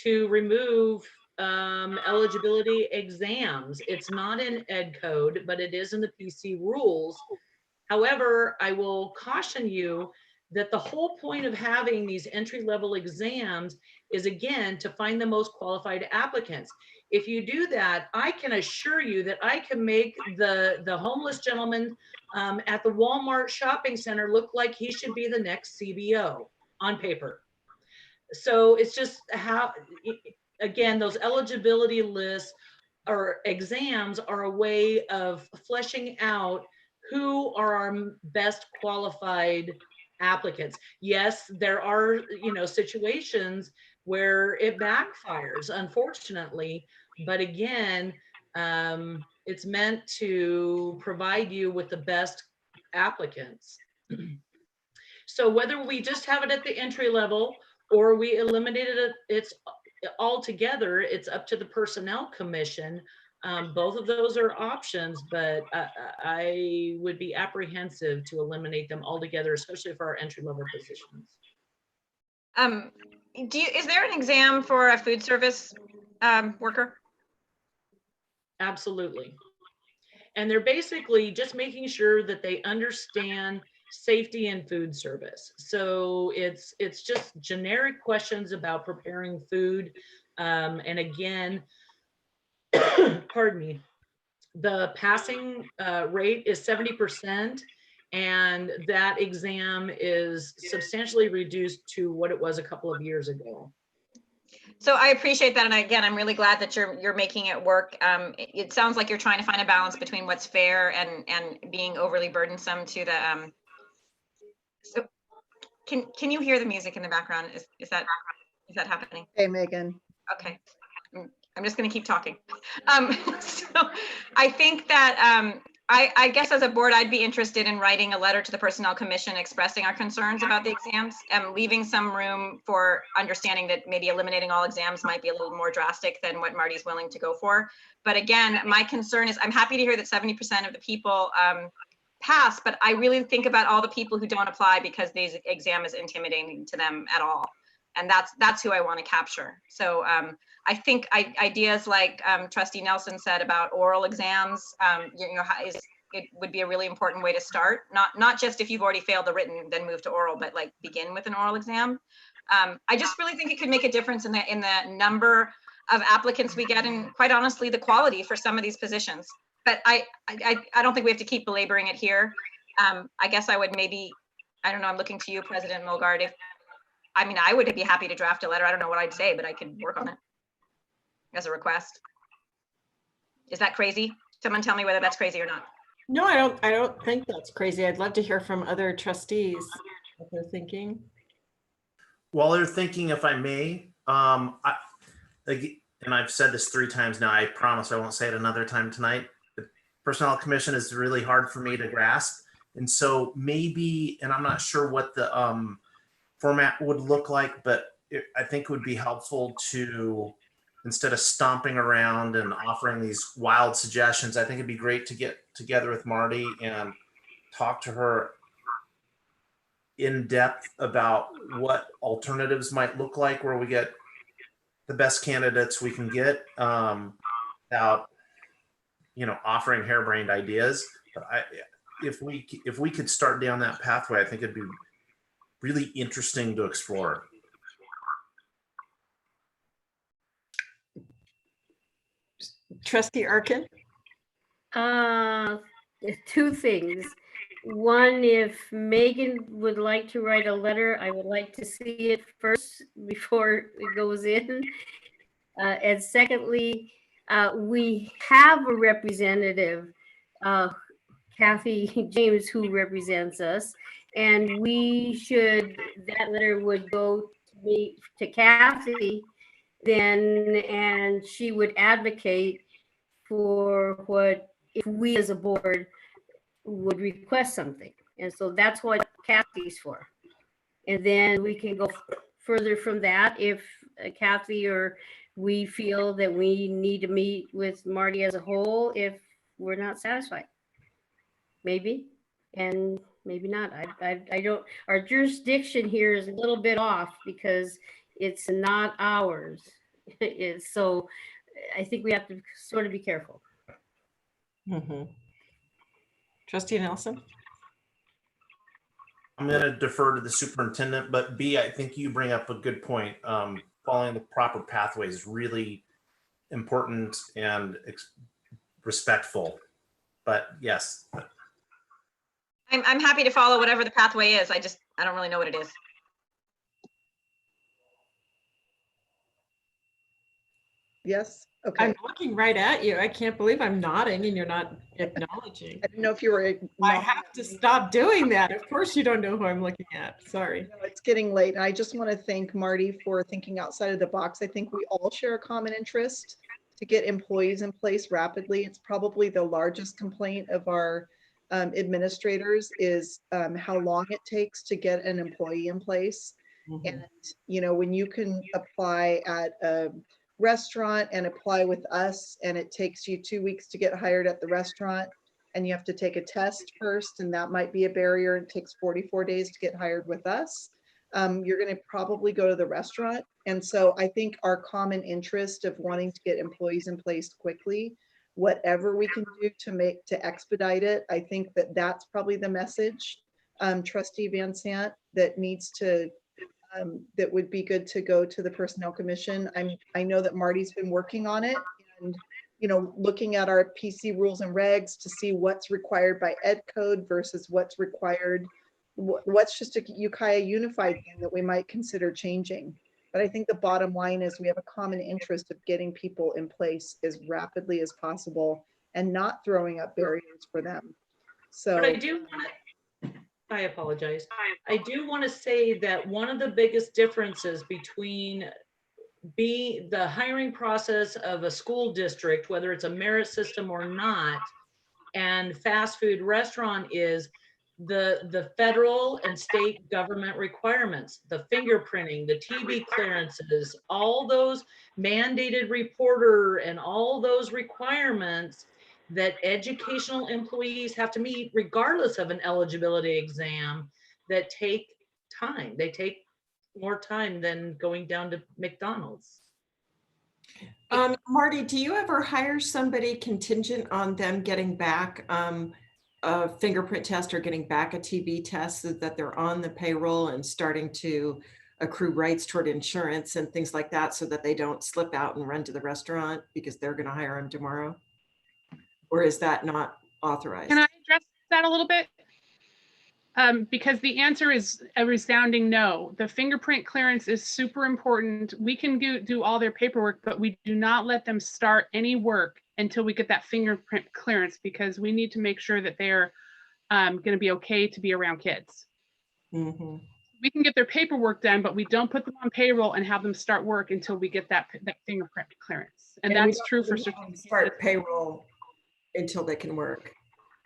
to remove eligibility exams. It's not in Ed Code, but it is in the PC rules. However, I will caution you that the whole point of having these entry-level exams is, again, to find the most qualified applicants. If you do that, I can assure you that I can make the homeless gentleman at the Walmart shopping center look like he should be the next CBO on paper. So it's just how, again, those eligibility lists or exams are a way of fleshing out who are our best qualified applicants. Yes, there are, situations where it backfires, unfortunately, but again, it's meant to provide you with the best applicants. So whether we just have it at the entry level or we eliminated it's altogether, it's up to the Personnel Commission. Both of those are options, but I would be apprehensive to eliminate them altogether, especially for our entry-level positions. Is there an exam for a food service worker? Absolutely. And they're basically just making sure that they understand safety in food service. So it's just generic questions about preparing food. And again, pardon me, the passing rate is 70%, and that exam is substantially reduced to what it was a couple of years ago. So I appreciate that, and again, I'm really glad that you're making it work. It sounds like you're trying to find a balance between what's fair and being overly burdensome to the. So, can you hear the music in the background? Is that happening? Hey, Megan. Okay, I'm just going to keep talking. So I think that I guess as a board, I'd be interested in writing a letter to the Personnel Commission expressing our concerns about the exams and leaving some room for understanding that maybe eliminating all exams might be a little more drastic than what Marty's willing to go for. But again, my concern is I'm happy to hear that 70% of the people pass, but I really think about all the people who don't apply because this exam is intimidating to them at all. And that's who I want to capture. So I think ideas like Trustee Nelson said about oral exams, it would be a really important way to start. Not just if you've already failed the written, then move to oral, but like begin with an oral exam. I just really think it could make a difference in the number of applicants we get, and quite honestly, the quality for some of these positions. But I don't think we have to keep belaboring it here. I guess I would maybe, I don't know, I'm looking to you, President Mulgard. I would be happy to draft a letter. I don't know what I'd say, but I could work on it as a request. Is that crazy? Someone tell me whether that's crazy or not. No, I don't think that's crazy. I'd love to hear from other trustees what they're thinking. While they're thinking, if I may, and I've said this 3 times now, I promise I won't say it another time tonight. The Personnel Commission is really hard for me to grasp. And so maybe, and I'm not sure what the format would look like, but I think it would be helpful to, instead of stomping around and offering these wild suggestions, I think it'd be great to get together with Marty and talk to her in depth about what alternatives might look like, where we get the best candidates we can get, without, you know, offering harebrained ideas. But if we could start down that pathway, I think it'd be really interesting to explore. Trustee Arkin? Two things. One, if Megan would like to write a letter, I would like to see it first before it goes in. And secondly, we have a representative, Kathy James, who represents us, and that letter would go to Kathy then, and she would advocate for what, if we as a board would request something. And so that's what Kathy's for. And then we can go further from that if Kathy or we feel that we need to meet with Marty as a whole if we're not satisfied. Maybe, and maybe not. I don't, our jurisdiction here is a little bit off because it's not ours. So I think we have to sort of be careful. Mm-hmm. Trustee Nelson? I'm going to defer to the superintendent, but B, I think you bring up a good point. Following the proper pathway is really important and respectful. But yes. I'm happy to follow whatever the pathway is. I don't really know what it is. Yes. Okay. I'm looking right at you. I can't believe I'm nodding and you're not acknowledging. I didn't know if you were. I have to stop doing that. Of course you don't know who I'm looking at. Sorry. No, it's getting late. And I just want to thank Marty for thinking outside of the box. I think we all share a common interest to get employees in place rapidly. It's probably the largest complaint of our administrators is how long it takes to get an employee in place. Mm-hmm. And, you know, when you can apply at a restaurant and apply with us and it takes you 2 weeks to get hired at the restaurant and you have to take a test first and that might be a barrier. It takes 44 days to get hired with us. You're going to probably go to the restaurant. And so I think our common interest of wanting to get employees in place quickly, whatever we can do to expedite it, I think that's probably the message, Trustee Van Sant, that needs to that would be good to go to the Personnel Commission. I know that Marty's been working on it and, you know, looking at our PC rules and regs to see what's required by Ed Code versus what's required, what's just a Ukiah unified thing that we might consider changing. But I think the bottom line is we have a common interest of getting people in place as rapidly as possible and not throwing up barriers for them. So but I apologize. I do want to say that one of the biggest differences between the hiring process of a school district, whether it's a merit system or not, and fast food restaurant is the federal and state government requirements, the fingerprinting, the TB clearances, all those mandated reporter and all those requirements that educational employees have to meet regardless of an eligibility exam that take time. They take more time than going down to McDonald's. Marty, do you ever hire somebody contingent on them getting back a fingerprint test or getting back a TB test so that they're on the payroll and starting to accrue rights toward insurance and things like that so that they don't slip out and run to the restaurant because they're going to hire them tomorrow? Or is that not authorized? Can I address that a little bit? Because the answer is a resounding no. The fingerprint clearance is super important. We can do all their paperwork, but we do not let them start any work until we get that fingerprint clearance because we need to make sure that they're going to be okay to be around kids. Mm-hmm. We can get their paperwork done, but we don't put them on payroll and have them start work until we get that fingerprint clearance. And that's true for start payroll until they can work.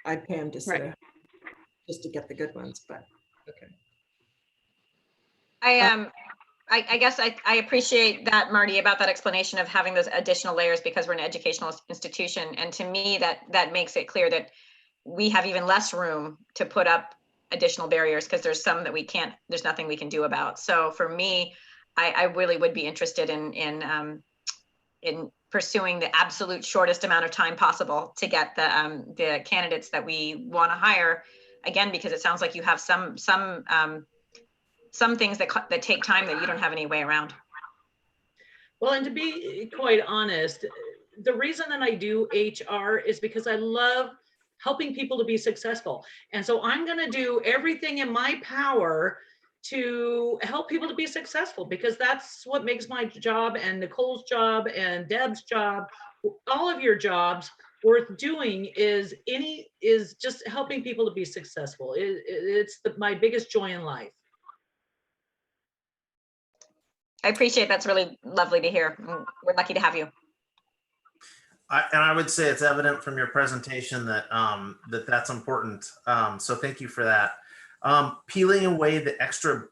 I pay them to sit. Right. just to get the good ones, but okay. I guess I appreciate that, Marty, about that explanation of having those additional layers because we're an educational institution. And to me, that makes it clear that we have even less room to put up additional barriers because there's some that we can't, there's nothing we can do about. So for me, I really would be interested in pursuing the absolute shortest amount of time possible to get the candidates that we want to hire. Again, because it sounds like you have some things that take time that you don't have any way around. Well, and to be quite honest, the reason that I do HR is because I love helping people to be successful. And so I'm going to do everything in my power to help people to be successful, because that's what makes my job and Nicole's job and Deb's job, all of your jobs worth doing is just helping people to be successful. It's my biggest joy in life. I appreciate that's really lovely to hear. We're lucky to have you. And I would say it's evident from your presentation that that's important. So thank you for that. Peeling away the extra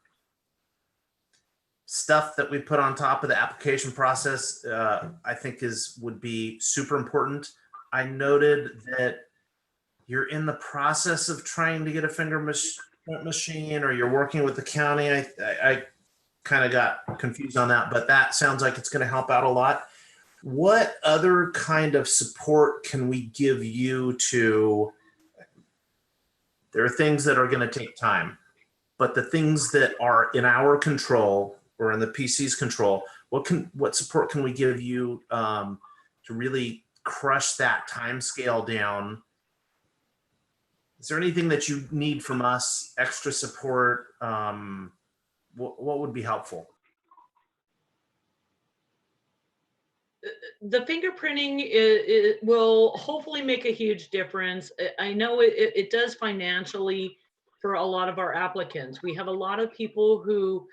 stuff that we put on top of the application process, I think would be super important. I noted that you're in the process of trying to get a fingerprint machine, or you're working with the county. I kind of got confused on that, but that sounds like it's going to help out a lot. What other kind of support can we give you to? There are things that are going to take time, but the things that are in our control or in the PC's control, what support can we give you to really crush that time scale down? Is there anything that you need from us, extra support? What would be helpful? The fingerprinting will hopefully make a huge difference. I know it does financially for a lot of our applicants. We have a lot of people who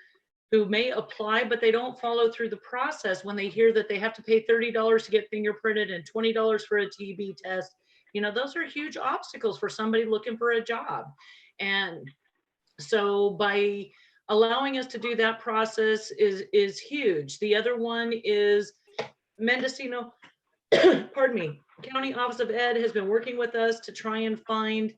may apply, but they don't follow through the process when they hear that they have to pay $30 to get fingerprinted and $20 for a TB test. You know, those are huge obstacles for somebody looking for a job. And so by allowing us to do that process is huge. The other one is Mendocino, pardon me, County Office of Ed has been working with us to try and find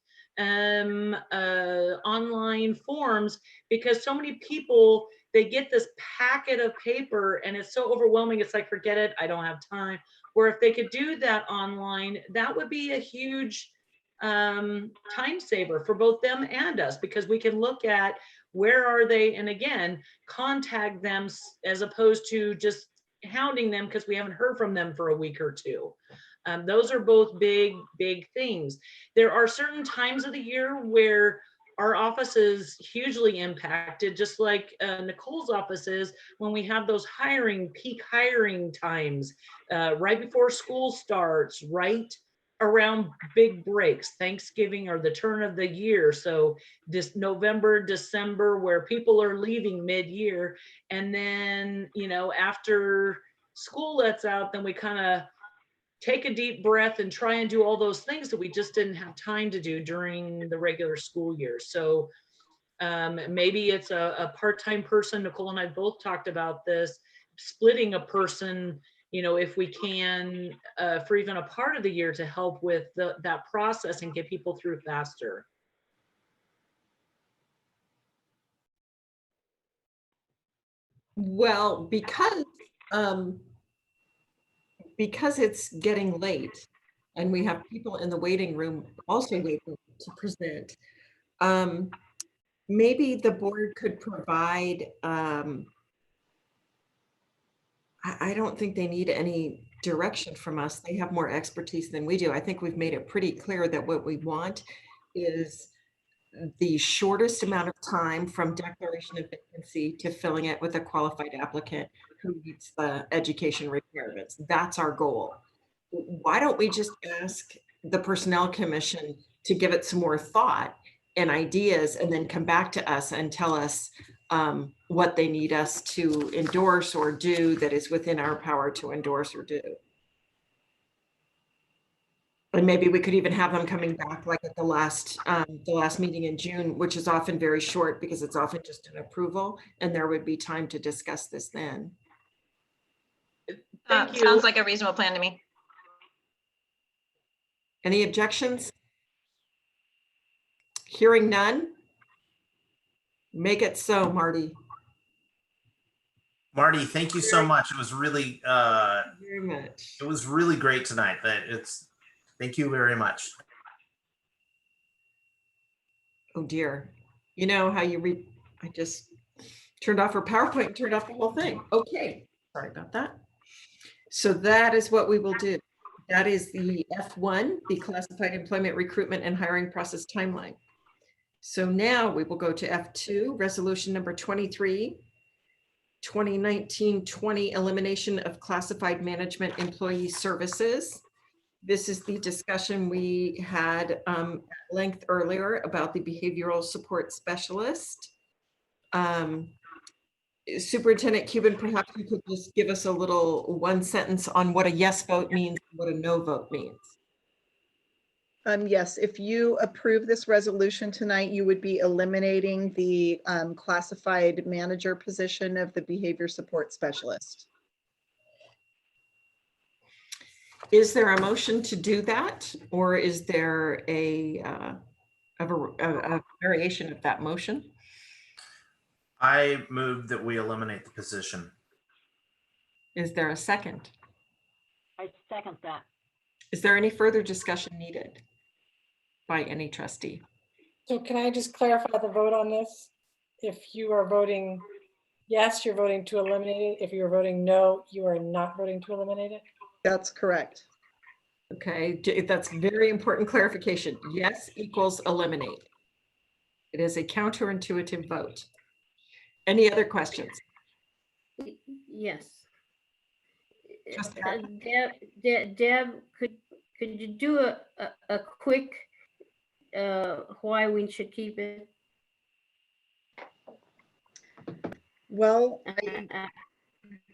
online forms, because so many people, they get this packet of paper and it's so overwhelming. It's like, forget it, I don't have time. Where if they could do that online, that would be a huge time saver for both them and us, because we can look at where are they, and again, contact them as opposed to just hounding them because we haven't heard from them for a week or two. Those are both big things. There are certain times of the year where our office is hugely impacted, just like Nicole's office is, when we have those peak hiring times, right before school starts, right around big breaks, Thanksgiving or the turn of the year. So this November, December, where people are leaving mid-year. And then, you know, after school lets out, then we kind of take a deep breath and try and do all those things that we just didn't have time to do during the regular school year. So maybe it's a part-time person. Nicole and I both talked about this, splitting a person, you know, if we can, for even a part of the year to help with that process and get people through faster. Well, because it's getting late and we have people in the waiting room also waiting to present, maybe the board could provide, I don't think they need any direction from us. They have more expertise than we do. I think we've made it pretty clear that what we want is the shortest amount of time from declaration of vacancy to filling it with a qualified applicant who meets the education requirements. That's our goal. Why don't we just ask the Personnel Commission to give it some more thought and ideas, and then come back to us and tell us what they need us to endorse or do that is within our power to endorse or do. And maybe we could even have them coming back like at the last meeting in June, which is often very short because it's often just an approval, and there would be time to discuss this then. Thank you. Sounds like a reasonable plan to me. Any objections? Hearing none. Make it so, Marty. Marty, thank you so much. It was really Very much. it was really great tonight. Thank you very much. Oh dear. You know how you read, I just turned off her PowerPoint and turned off the whole thing. Okay, sorry about that. So that is what we will do. That is the F1, the classified employment recruitment and hiring process timeline. So now we will go to F2, resolution number 23, 2019-20, elimination of classified management employee services. This is the discussion we had at length earlier about the behavioral support specialist. Superintendent Cuban, perhaps you could just give us a little one sentence on what a yes vote means, what a no vote means. Yes, if you approve this resolution tonight, you would be eliminating the classified manager position of the behavior support specialist. Is there a motion to do that, or is there a variation of that motion? I move that we eliminate the position. Is there a second? I second that. Is there any further discussion needed by any trustee? So can I just clarify the vote on this? If you are voting yes, you're voting to eliminate it. If you're voting no, you are not voting to eliminate it. That's correct. Okay, that's very important clarification. Yes equals eliminate. It is a counterintuitive vote. Any other questions? Yes. Trustee Deb, could you do a quick why we should keep it? Well,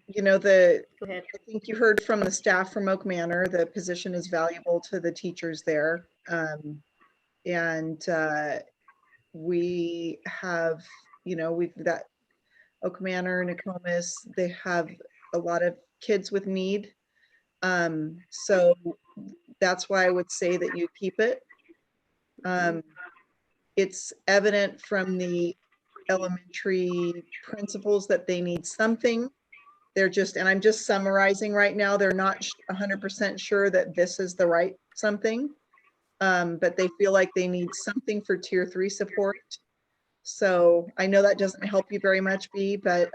you know, Go ahead. I think you heard from the staff from Oak Manor, the position is valuable to the teachers there. We have, you know, we've got Oak Manor, Nokomis, they have a lot of kids with need. So that's why I would say that you keep it. It's evident from the elementary principals that they need something. They're just, and I'm just summarizing right now, they're not 100% sure that this is the right something, but they feel like they need something for tier 3 support. So I know that doesn't help you very much, B, but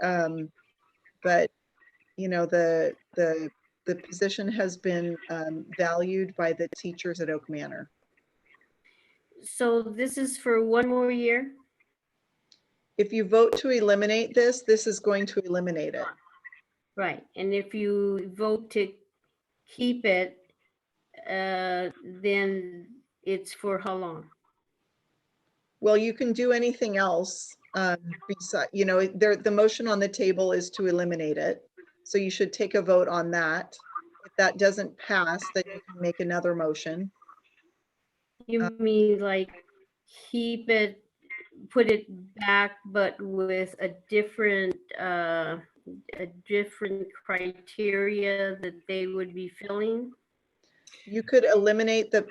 you know, the position has been valued by the teachers at Oak Manor. So this is for one more year? If you vote to eliminate this, this is going to eliminate it. Right, and if you vote to keep it, then it's for how long? Well, you can do anything else. Besides, you know, the motion on the table is to eliminate it. So you should take a vote on that. If that doesn't pass, then you can make another motion. You mean like keep it, put it back, but with a different criteria that they would be filling? You could eliminate the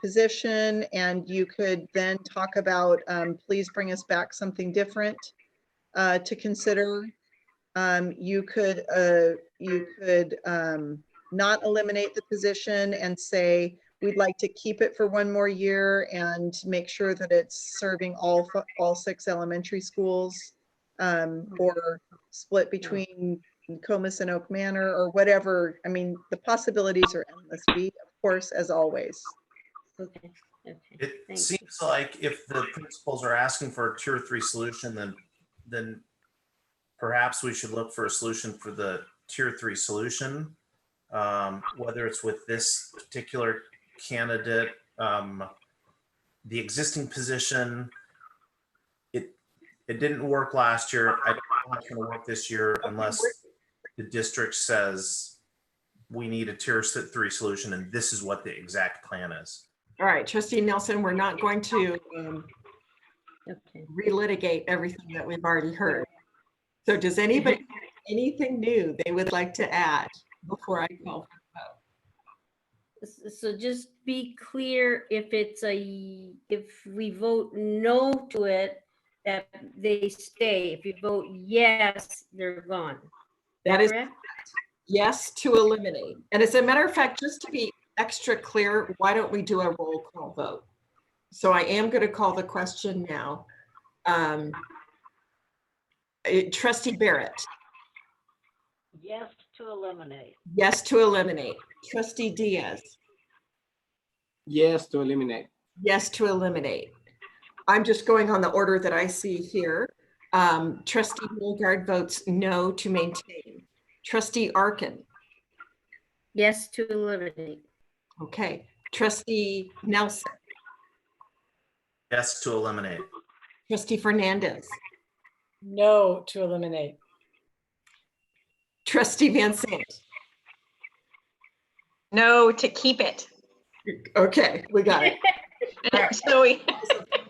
position, and you could then talk about, please bring us back something different to consider. You could not eliminate the position and say, we'd like to keep it for one more year and make sure that it's serving all 6 elementary schools, or split between Comus and Oak Manor, or whatever. I mean, the possibilities are endless, of course, as always. Okay. It seems like if the principals are asking for a tier 3 solution, then perhaps we should look for a solution for the tier 3 solution, whether it's with this particular candidate, the existing position. It didn't work last year. I don't know how it's going to work this year unless the district says we need a tier 3 solution, and this is what the exact plan is. All right, Trustee Nelson, we're not going to relitigate everything that we've already heard. So does anybody have anything new they would like to add before I call for the vote? So just be clear, if we vote no to it, that they stay. If you vote yes, they're gone. That is correct? Yes to eliminate. And as a matter of fact, just to be extra clear, why don't we do a roll call vote? So I am going to call the question now. Trustee Barrett. Yes to eliminate. Yes to eliminate. Trustee Diaz. Yes to eliminate. Yes to eliminate. I'm just going on the order that I see here. Trustee Milgard votes no to maintain. Trustee Arkin. Yes to eliminate. Okay. Trustee Nelson. Yes to eliminate. Trustee Fernandez. No to eliminate. Trustee Van Sant. No to keep it. Okay, we got it. So we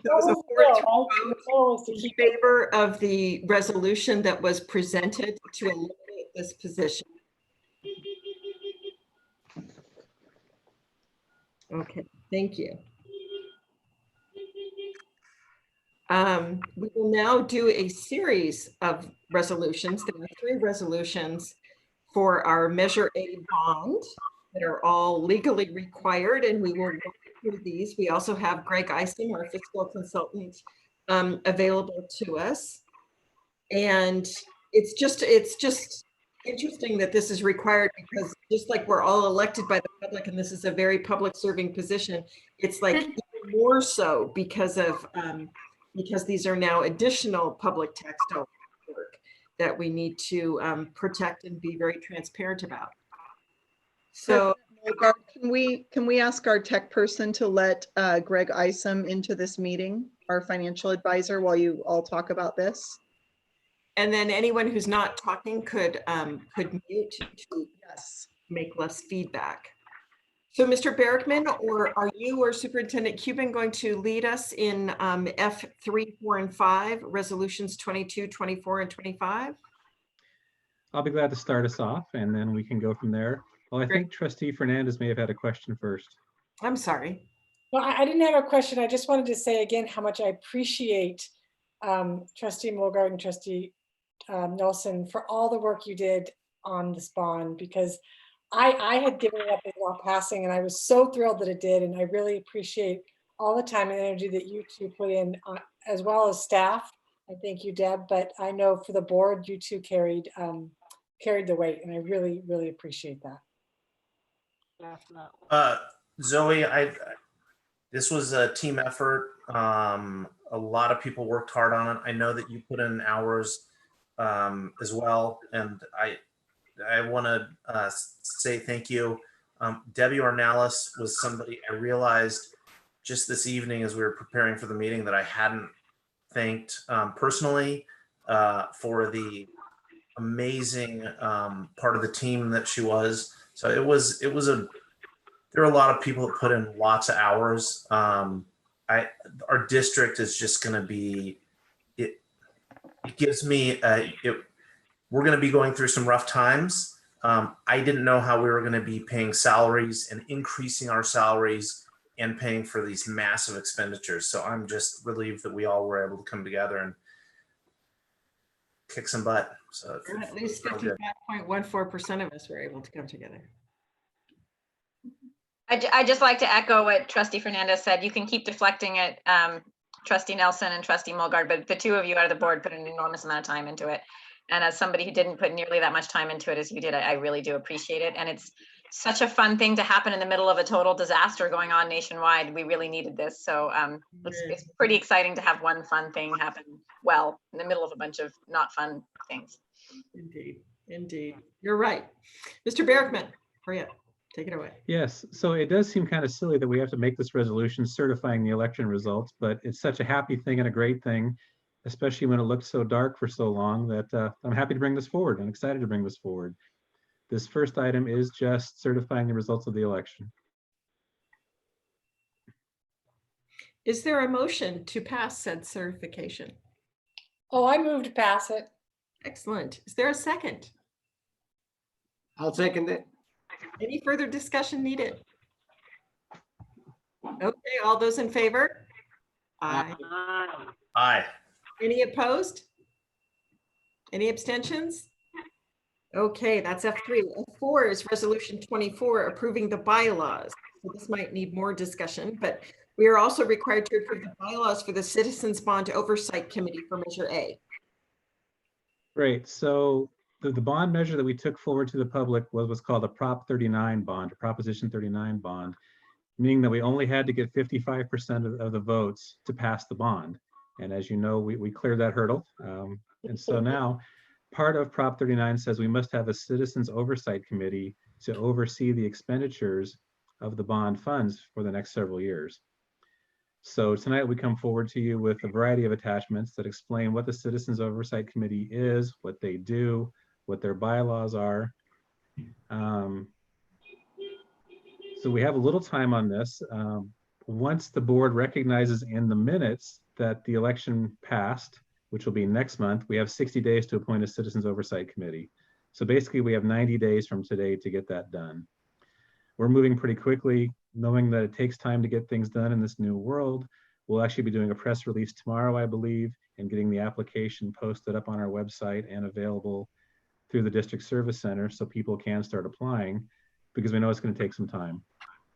That was a 4-2 vote in favor of the resolution that was presented to eliminate this position. Okay, thank you. We will now do a series of resolutions. There are 3 resolutions for our Measure A bond that are all legally required, and we will work through these. We also have Greg Isom, our fiscal consultant, available to us. And it's just interesting that this is required, because just like we're all elected by the public, and this is a very public serving position, it's like even more so because of because these are now additional public tax dollars work that we need to protect and be very transparent about. So can we ask our tech person to let Greg Isom into this meeting, our financial advisor, while you all talk about this? And then anyone who's not talking could mute to make less feedback. So Mr. Bergman, or are you or Superintendent Cuban going to lead us in F3, 4, and 5, resolutions 22, 24, and 25? I'll be glad to start us off, and then we can go from there. Well, I think Trustee Fernandez may have had a question first. I'm sorry. Well, I didn't have a question. I just wanted to say again how much I appreciate Trustee Mulgard and Trustee Nelson for all the work you did on this bond, because I had given it up as well passing, and I was so thrilled that it did. And I really appreciate all the time and energy that you two put in, as well as staff. I thank you, Deb, but I know for the board, you two carried the weight, and I really, really appreciate that. Zoe, this was a team effort. A lot of people worked hard on it. I know that you put in hours as well, and I want to say thank you. Debbie Ornelas was somebody I realized just this evening as we were preparing for the meeting that I hadn't thanked personally for the amazing part of the team that she was. So there were a lot of people that put in lots of hours. Our district is just going to be, it gives me, we're going to be going through some rough times. I didn't know how we were going to be paying salaries and increasing our salaries and paying for these massive expenditures. So I'm just relieved that we all were able to come together and kick some butt. So at least 55.14% of us were able to come together. I just like to echo what Trustee Fernandez said. You can keep deflecting it, Trustee Nelson and Trustee Mulgard, but the two of you out of the board put an enormous amount of time into it. And as somebody who didn't put nearly that much time into it as you did, I really do appreciate it. And it's such a fun thing to happen in the middle of a total disaster going on nationwide. We really needed this. So it's pretty exciting to have one fun thing happen well in the middle of a bunch of not fun things. Indeed, indeed. You're right. Mr. Bergman, hurry up. Take it away. Yes, so it does seem kind of silly that we have to make this resolution certifying the election results, but it's such a happy thing and a great thing, especially when it looked so dark for so long, that I'm happy to bring this forward and excited to bring this forward. This first item is just certifying the results of the election. Is there a motion to pass said certification? Oh, I moved to pass it. Excellent. Is there a second? I'll second it. Any further discussion needed? Okay, all those in favor? Aye. Aye. Any opposed? Any abstentions? Okay, that's F3. F4 is resolution 24, approving the bylaws. So this might need more discussion, but we are also required to approve the bylaws for the Citizens Bond Oversight Committee for Measure A. Great. So the bond measure that we took forward to the public was what's called a Prop 39 bond, a Proposition 39 bond, meaning that we only had to get 55% of the votes to pass the bond. And as you know, we cleared that hurdle. And so now part of Prop 39 says we must have a Citizens Oversight Committee to oversee the expenditures of the bond funds for the next several years. So tonight we come forward to you with a variety of attachments that explain what the Citizens Oversight Committee is, what they do, what their bylaws are. So we have a little time on this. Once the board recognizes in the minutes that the election passed, which will be next month, we have 60 days to appoint a Citizens Oversight Committee. So basically we have 90 days from today to get that done. We're moving pretty quickly, knowing that it takes time to get things done in this new world. We'll actually be doing a press release tomorrow, I believe, and getting the application posted up on our website and available through the District Service Center so people can start applying, because we know it's going to take some time.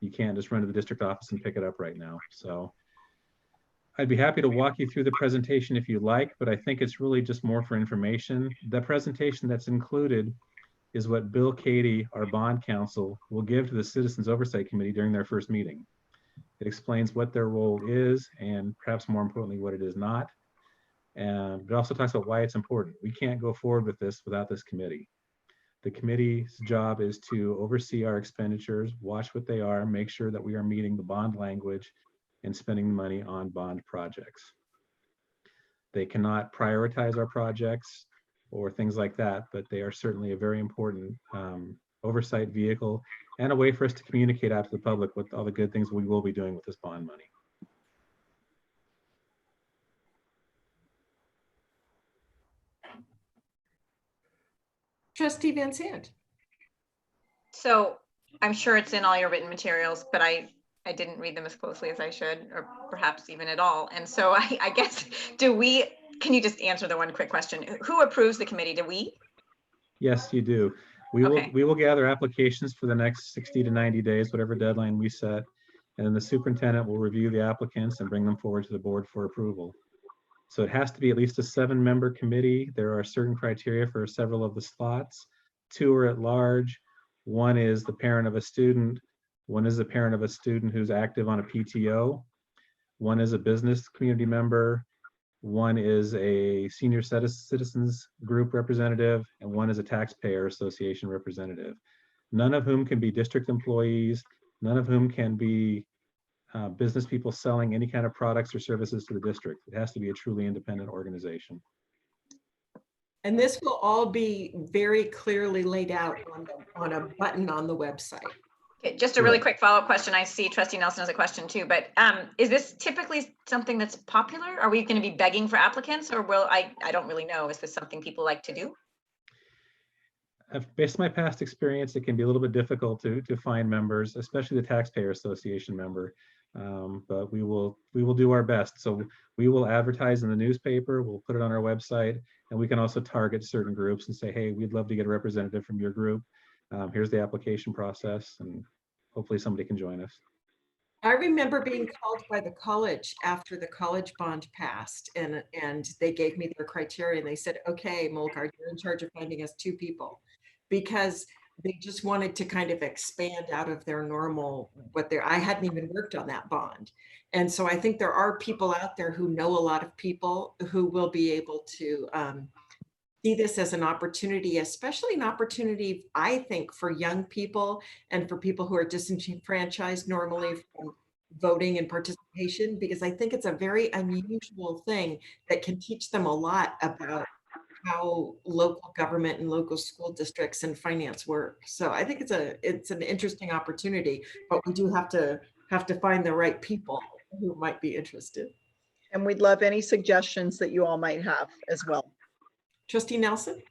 You can't just run to the district office and pick it up right now. So I'd be happy to walk you through the presentation if you like, but I think it's really just more for information. The presentation that's included is what Bill Cady, our bond counsel, will give to the Citizens Oversight Committee during their first meeting. It explains what their role is and perhaps more importantly, what it is not. And it also talks about why it's important. We can't go forward with this without this committee. The committee's job is to oversee our expenditures, watch what they are, make sure that we are meeting the bond language and spending the money on bond projects. They cannot prioritize our projects or things like that, but they are certainly a very important oversight vehicle and a way for us to communicate out to the public with all the good things we will be doing with this bond money. Trustee Van Sant. So I'm sure it's in all your written materials, but I didn't read them as closely as I should, or perhaps even at all. And so I guess, can you just answer the one quick question? Who approves the committee? Do we? Yes, you do. We will gather applications for the next 60 to 90 days, whatever deadline we set. And then the superintendent will review the applicants and bring them forward to the board for approval. So it has to be at least a 7-member committee. There are certain criteria for several of the slots. 2 are at large. 1 is the parent of a student. 1 is the parent of a student who's active on a PTO. 1 is a business community member. 1 is a senior citizens group representative, and 1 is a taxpayer association representative. None of whom can be district employees, none of whom can be business people selling any kind of products or services to the district. It has to be a truly independent organization. And this will all be very clearly laid out on a button on the website. Okay, just a really quick follow-up question. I see Trustee Nelson has a question too, but is this typically something that's popular? Are we going to be begging for applicants, or I don't really know. Is this something people like to do? Based on my past experience, it can be a little bit difficult to find members, especially the taxpayer association member. But we will do our best. So we will advertise in the newspaper, we'll put it on our website, and we can also target certain groups and say, hey, we'd love to get a representative from your group. Here's the application process, and hopefully somebody can join us. I remember being called by the college after the college bond passed, and they gave me their criteria, and they said, okay, Mulgard, you're in charge of finding us 2 people, because they just wanted to kind of expand out of their normal, I hadn't even worked on that bond. And so I think there are people out there who know a lot of people who will be able to see this as an opportunity, especially an opportunity, I think, for young people and for people who are disenfranchised normally from voting and participation, because I think it's a very unusual thing that can teach them a lot about how local government and local school districts and finance work. So I think it's an interesting opportunity, but we do have to find the right people who might be interested. And we'd love any suggestions that you all might have as well. Trustee Nelson?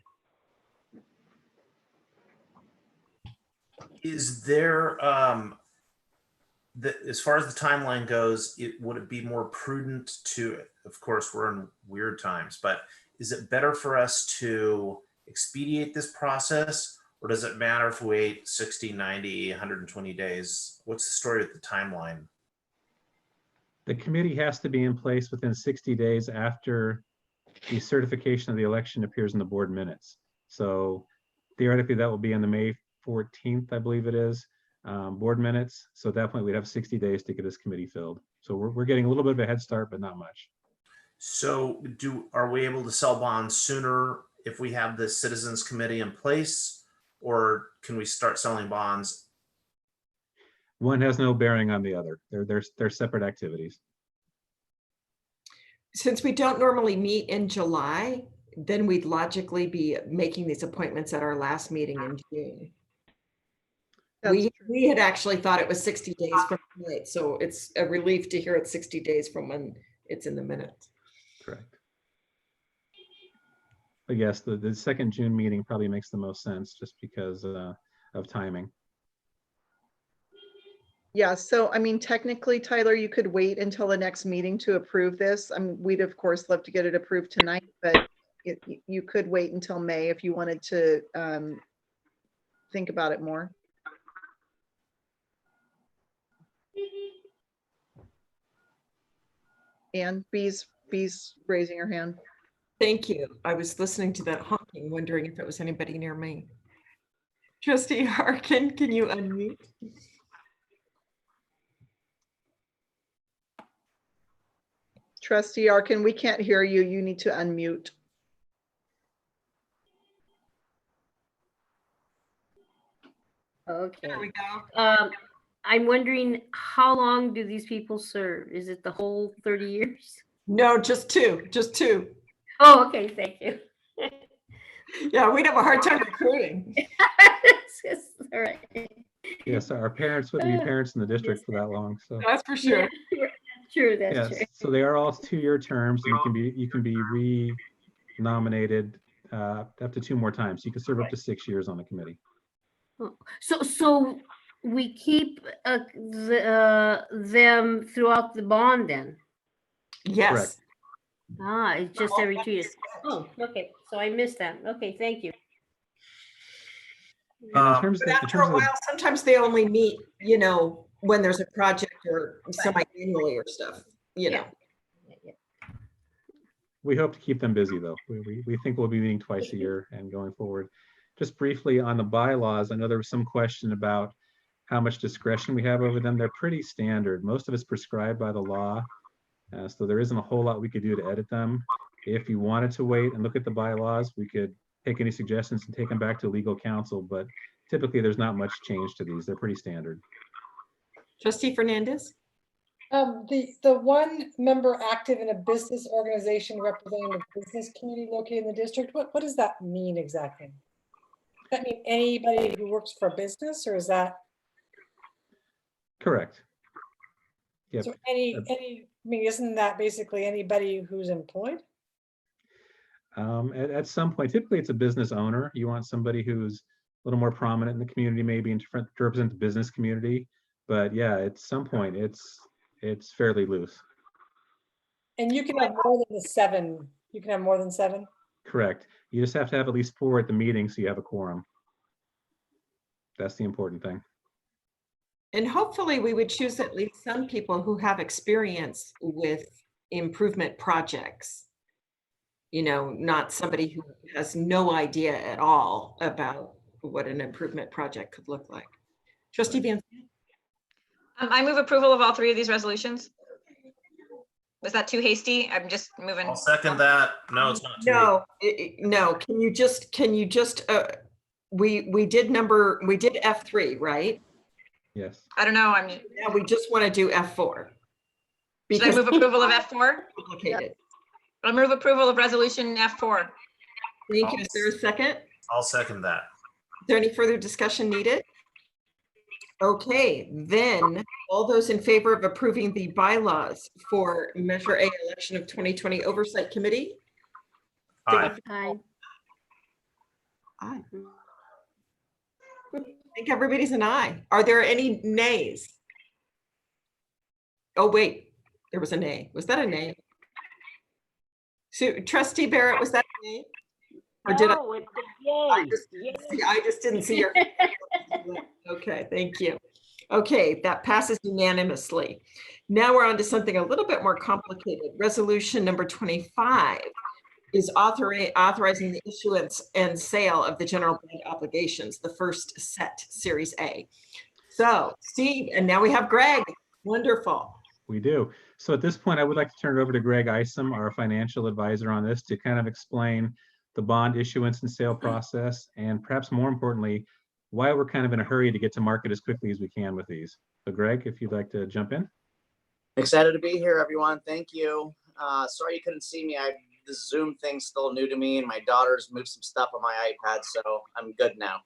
Is there, as far as the timeline goes, would it be more prudent to, of course, we're in weird times, but is it better for us to expedite this process, or does it matter if we wait 60, 90, 120 days? What's the story with the timeline? The committee has to be in place within 60 days after the certification of the election appears in the board minutes. So theoretically, that will be in the May 14th, I believe it is, board minutes. So at that point, we'd have 60 days to get this committee filled. So we're getting a little bit of a head start, but not much. So are we able to sell bonds sooner if we have the citizens committee in place, or can we start selling bonds? One has no bearing on the other. They're separate activities. Since we don't normally meet in July, then we'd logically be making these appointments at our last meeting in June. We had actually thought it was 60 days from tonight, so it's a relief to hear it's 60 days from when it's in the minutes. Correct. But yes, the second June meeting probably makes the most sense just because of timing. Yeah, so I mean, technically, Tyler, you could wait until the next meeting to approve this. I mean, we'd of course love to get it approved tonight, but you could wait until May if you wanted to think about it more. Anne, Bee's raising her hand. Thank you. I was listening to that honking, wondering if it was anybody near me. Trustee Harkin, can you unmute? Trustee Arkin, we can't hear you. You need to unmute. Okay. There we go. I'm wondering, how long do these people serve? Is it the whole 30 years? No, just two. Oh, okay, thank you. Yeah, we'd have a hard time recruiting. All right. Yes, our parents wouldn't be parents in the district for that long. So that's for sure. Yeah, true, that's true. So they are all 2-year terms. And you can be re-nominated up to 2 more times. You can serve up to 6 years on the committee. So we keep them throughout the bond then? Yes. Correct. It's just every 2 years. Oh, okay. So I missed that. Okay, thank you. After a while, sometimes they only meet, when there's a project or semi-annually or stuff, Yeah. We hope to keep them busy though. We think we'll be meeting twice a year and going forward. Just briefly on the bylaws, I know there was some question about how much discretion we have over them. They're pretty standard. Most of it's prescribed by the law. So there isn't a whole lot we could do to edit them. If you wanted to wait and look at the bylaws, we could take any suggestions and take them back to legal counsel, but typically there's not much change to these. They're pretty standard. Trustee Fernandez? The one member active in a business organization representing the business community located in the district, what does that mean exactly? Does that mean anybody who works for a business, or is that? Correct. Yep. So isn't that basically anybody who's employed? At some point, typically it's a business owner. You want somebody who's a little more prominent in the community, maybe to represent the business community. But yeah, at some point it's fairly loose. And you can have more than 7. You can have more than 7? Correct. You just have to have at least 4 at the meeting so you have a quorum. That's the important thing. And hopefully we would choose at least some people who have experience with improvement projects. Not somebody who has no idea at all about what an improvement project could look like. Trustee Van. I move approval of all 3 of these resolutions. Was that too hasty? I'm just moving. I'll second that. No, it's not. No. Can you just we did F3, right? Yes. I don't know. Yeah, we just want to do F4. Should I move approval of F4? Complicated. I'll move approval of resolution F4. Thank you. Is there a second? I'll second that. Is there any further discussion needed? Okay, then all those in favor of approving the bylaws for Measure A election of 2020 Oversight Committee? Aye. Aye. Aye. I think everybody's an aye. Are there any nays? Oh, wait, there was a nay. Was that a nay? So Trustee Barrett, was that a nay? Or did No, it's a yay. I just didn't see your. Okay, thank you. Okay, that passes unanimously. Now we're on to something a little bit more complicated. Resolution number 25 is authorizing the issuance and sale of the general bond obligations, the first set, Series A. So Steve, and now we have Greg. Wonderful. We do. So at this point, I would like to turn it over to Greg Isom, our financial advisor on this, to kind of explain the bond issuance and sale process, and perhaps more importantly, why we're kind of in a hurry to get to market as quickly as we can with these. So Greg, if you'd like to jump in. Excited to be here, everyone. Thank you. Sorry you couldn't see me. This Zoom thing's still new to me, and my daughter's moved some stuff on my iPad, so I'm good now.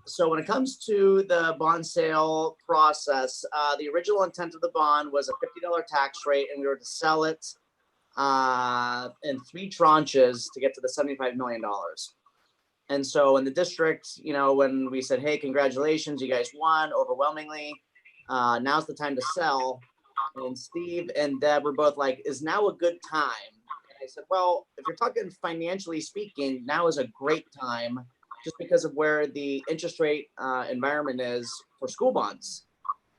So when it comes to the bond sale process, the original intent of the bond was a $50 tax rate, and we were to sell it in 3 tranches to get to the $75 million. And so in the district, you know, when we said, hey, congratulations, you guys won overwhelmingly, now's the time to sell. And Steve and Deb were both like, is now a good time? And I said, well, if you're talking financially speaking, now is a great time, just because of where the interest rate environment is for school bonds.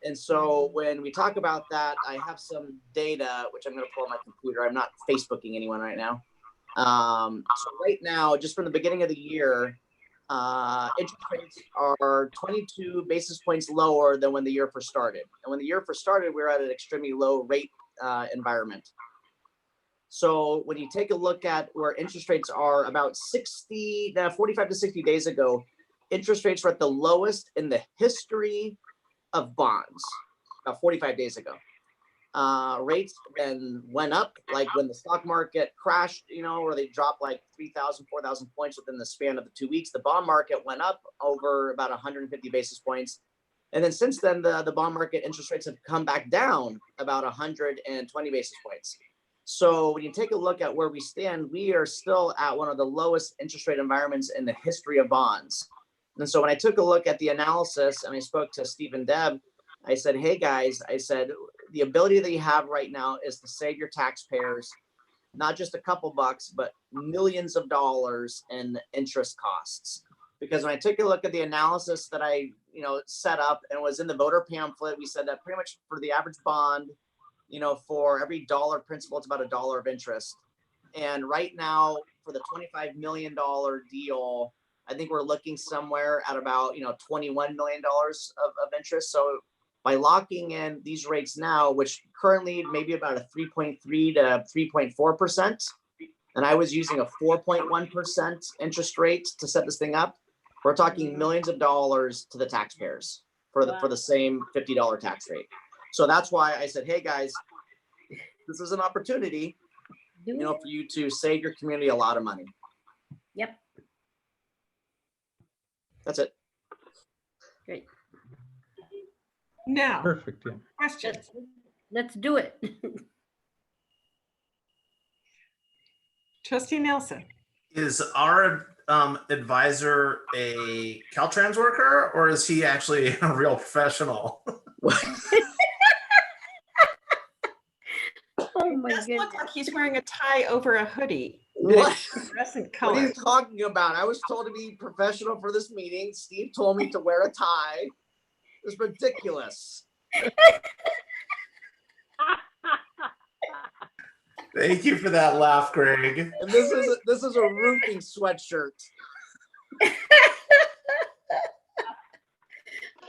And so when we talk about that, I have some data, which I'm going to pull on my computer. I'm not Facebooking anyone right now. So right now, just from the beginning of the year, interest rates are 22 basis points lower than when the year first started. And when the year first started, we were at an extremely low rate environment. So when you take a look at where interest rates are about 45 to 60 days ago, interest rates were at the lowest in the history of bonds, about 45 days ago. Rates then went up, like when the stock market crashed, you know, where they dropped like 3,000, 4,000 points within the span of the 2 weeks. The bond market went up over about 150 basis points. And then since then, the bond market interest rates have come back down about 120 basis points. So when you take a look at where we stand, we are still at one of the lowest interest rate environments in the history of bonds. And so when I took a look at the analysis and I spoke to Steve and Deb, I said, hey guys, I said, the ability that you have right now is to save your taxpayers, not just a couple bucks, but millions of dollars in interest costs. Because when I took a look at the analysis that I, set up and was in the voter pamphlet, we said that pretty much for the average bond, for every dollar principal, it's about $1 of interest. And right now for the $25 million deal, I think we're looking somewhere at about, $21 million of interest. So by locking in these rates now, which currently maybe about a 3.3 to 3.4%, and I was using a 4.1% interest rate to set this thing up, we're talking millions of dollars to the taxpayers for the same $50 tax rate. So that's why I said, hey guys, this is an opportunity, for you to save your community a lot of money. Yep. That's it. Great. Now, perfect. Yeah. Questions? Let's do it. Trustee Nelson. Is our advisor a Caltrans worker, or is he actually a real professional? Oh my goodness. Look like he's wearing a tie over a hoodie. What? Fluorescent What are color. you talking about? I was told to be professional for this meeting. Steve told me to wear a tie. It's ridiculous. Thank you for that laugh, Greg. And this is a roofing sweatshirt.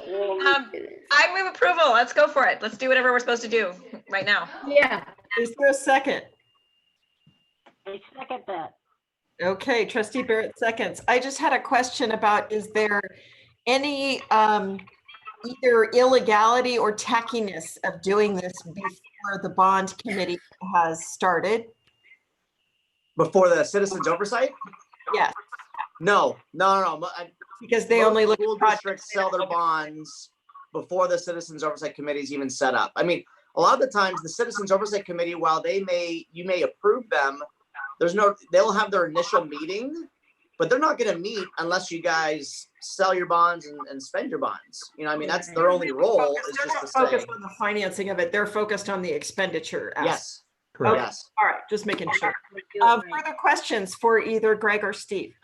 I move approval. Let's go for it. Let's do whatever we're supposed to do right now. Yeah. Is there a second? I second that. Okay, Trustee Barrett seconds. I just had a question about, is there any either illegality or tackiness of doing this before the bond committee has started? Before the citizens oversight? Yes. No. Because they Most only look at school projects districts sell their bonds before the citizens oversight committee is even set up. I mean, a lot of the times the citizens oversight committee, while you may approve them, they'll have their initial meeting, but they're not going to meet unless you guys sell your bonds and spend your bonds. You know, I mean, that's their only role is They're just not to say, focused on the financing of it. They're focused on the expenditure. yes. Okay. Yes. All right, just making sure. Further questions for either Greg or Steve?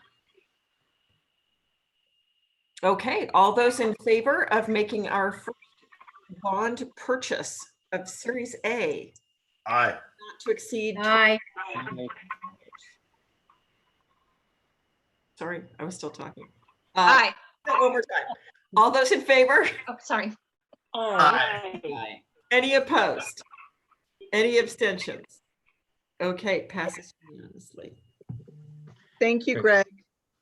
Okay, all those in favor of making our first bond purchase of Series A Aye. not to exceed. Aye. Sorry, I was still talking. Aye. One more time. All those in favor? Oh, sorry. Aye. Any opposed? Any abstentions? Okay, passes unanimously. Thank you, Greg.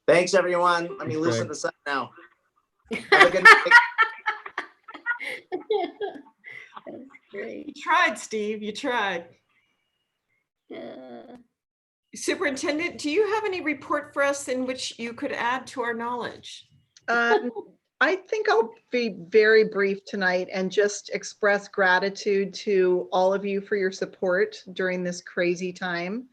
Thanks, everyone. Let me Thanks, loosen Greg. this up now. Have a good night. You tried, Steve. You tried. Superintendent, do you have any report for us in which you could add to our knowledge? I think I'll be very brief tonight and just express gratitude to all of you for your support during this crazy time.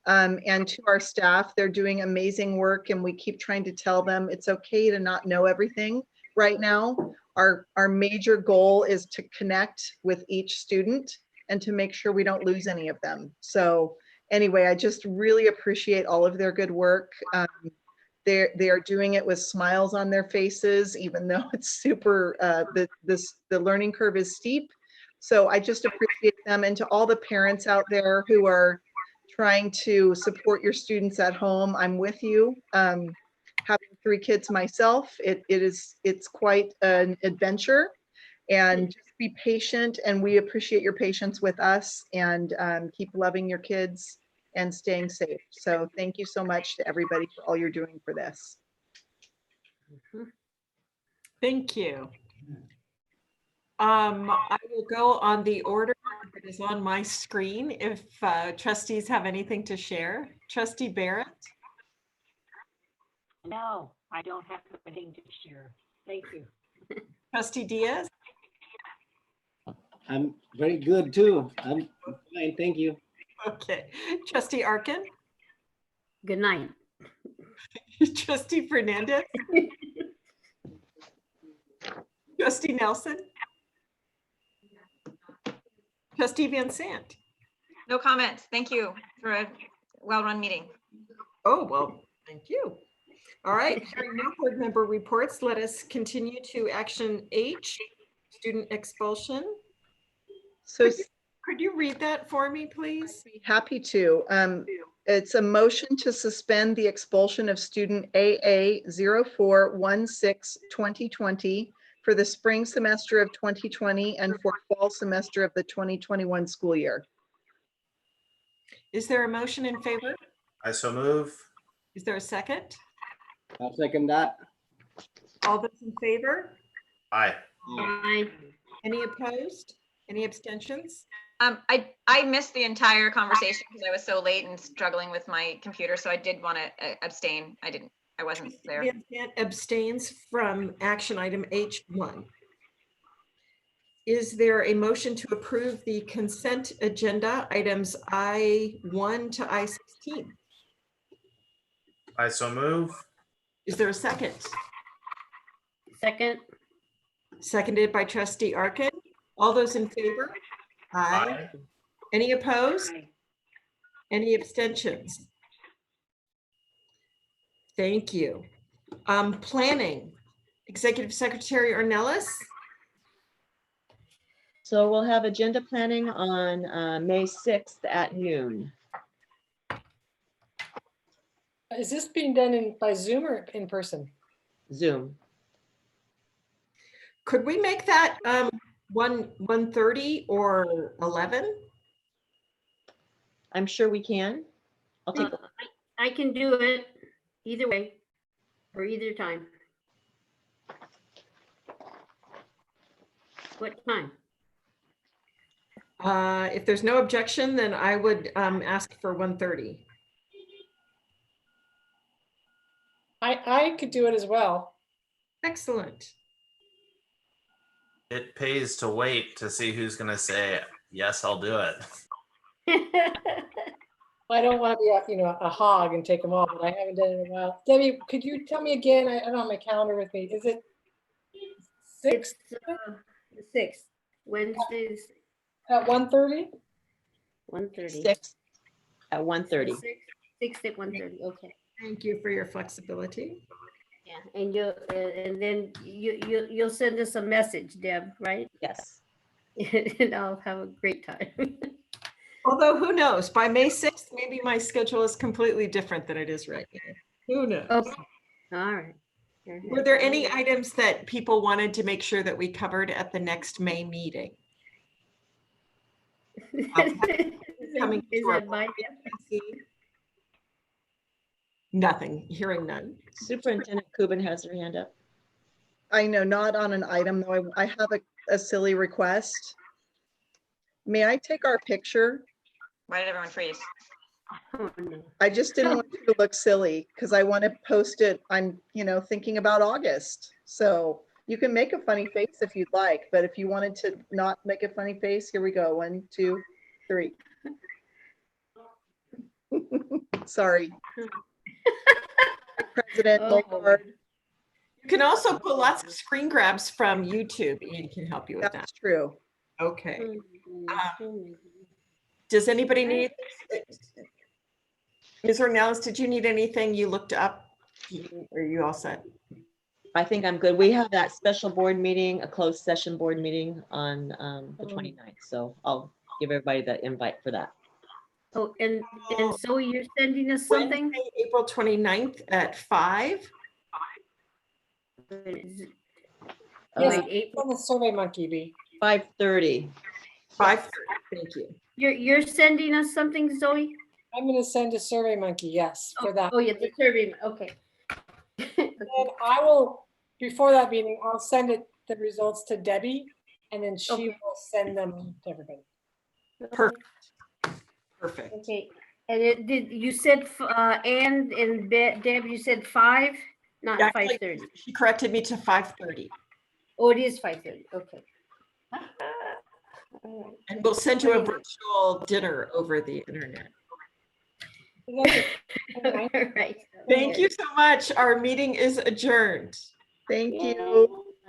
And to our staff, they're doing amazing work, and we keep trying to tell them it's okay to not know everything right now. Our major goal is to connect with each student and to make sure we don't lose any of them. So anyway, I just really appreciate all of their good work. They are doing it with smiles on their faces, even though it's super, the learning curve is steep. So I just appreciate them, and to all the parents out there who are trying to support your students at home, I'm with you. Having 3 kids myself, it's quite an adventure, and just be patient, and we appreciate your patience with us, and keep loving your kids and staying safe. So thank you so much to everybody for all you're doing for this. Thank you. I will go on the order that is on my screen if trustees have anything to share. Trustee Barrett? No, I don't have anything to share. Thank you. Trustee Diaz? I'm very good too. I'm fine, thank you. Okay. Trustee Arkin? Good night. Trustee Fernandez? Trustee Nelson? Trustee Van Sant? No comments. Thank you for a well-run meeting. Oh, well, thank you. All right, hearing no board member reports, let us continue to action H, student expulsion. So could you read that for me, please? Happy to. It's a motion to suspend the expulsion of student AA 0416-2020 for the spring semester of 2020 and for fall semester of the 2021 school year. Is there a motion in favor? I so move. Is there a second? I'll second that. All those in favor? Aye. Aye. Any opposed? Any abstentions? I missed the entire conversation because I was so late and struggling with my computer, so I did want to abstain. I wasn't there. Van Sant abstains from action item H1. Is there a motion to approve the consent agenda items I1 to I16? I so move. Is there a second? Second. Seconded by Trustee Arkin. All those in favor? Aye. Any opposed? Any abstentions? Thank you. Planning, Executive Secretary Ornelas. So we'll have agenda planning on May 6th at noon. Is this being done by Zoom or in person? Zoom. Could we make that 1:30 or 11? I'm sure we can. I'll take. I can do it either way or either time. What time? If there's no objection, then I would ask for 1:30. I could do it as well. Excellent. It pays to wait to see who's going to say, yes, I'll do it. I don't want to be a hog and take them all, but I haven't done it in a while. Debbie, could you tell me again? I don't have my calendar with me. Is it 6? The 6th, Wednesdays. At 1:30? 1:30. 6 at 1:30. 6 at 1:30. Okay. Thank you for your flexibility. Yeah, and then you'll send us a message, Deb, right? Yes. And I'll have a great time. Although who knows, by May 6th, maybe my schedule is completely different than it is right now. Who knows? Okay. All right. Were there any items that people wanted to make sure that we covered at the next May meeting? Coming Is to our that my Nothing, hearing none. Superintendent Kuban has her hand up. I know, not on an item, though. I have a silly request. May I take our picture? Why did everyone freeze? I just didn't want you to look silly because I want to post it. I'm, thinking about August. So you can make a funny face if you'd like, but if you wanted to not make a funny face, here we go. 1, 2, 3. Sorry. President Lombarд. You can also pull lots of screen grabs from YouTube. Ian can help you with that. That's true. Okay. Does anybody need, Ms. Ornelas, did you need anything you looked up? Or are you all set? I think I'm good. We have that special board meeting, a closed session board meeting on the 29th. So I'll give everybody the invite for that. Oh, and so you're sending us something? Wednesday, April 29th at 5. Yes, on the Survey Monkey bee. 5:30. 5:30. Thank you. You're sending us something, Zoe? I'm going to send a Survey Monkey, yes, for that. Oh, yeah, the survey. Okay. And I will, before that meeting, I'll send the results to Debbie, and then she will send them to everybody. Perfect. Perfect. Okay. And you said and Deb, you said 5, not 5:30. She corrected me to 5:30. Oh, it is 5:30. Okay. And we'll send you a virtual dinner over the internet. Right. Thank you so much. Our meeting is adjourned. Thank you.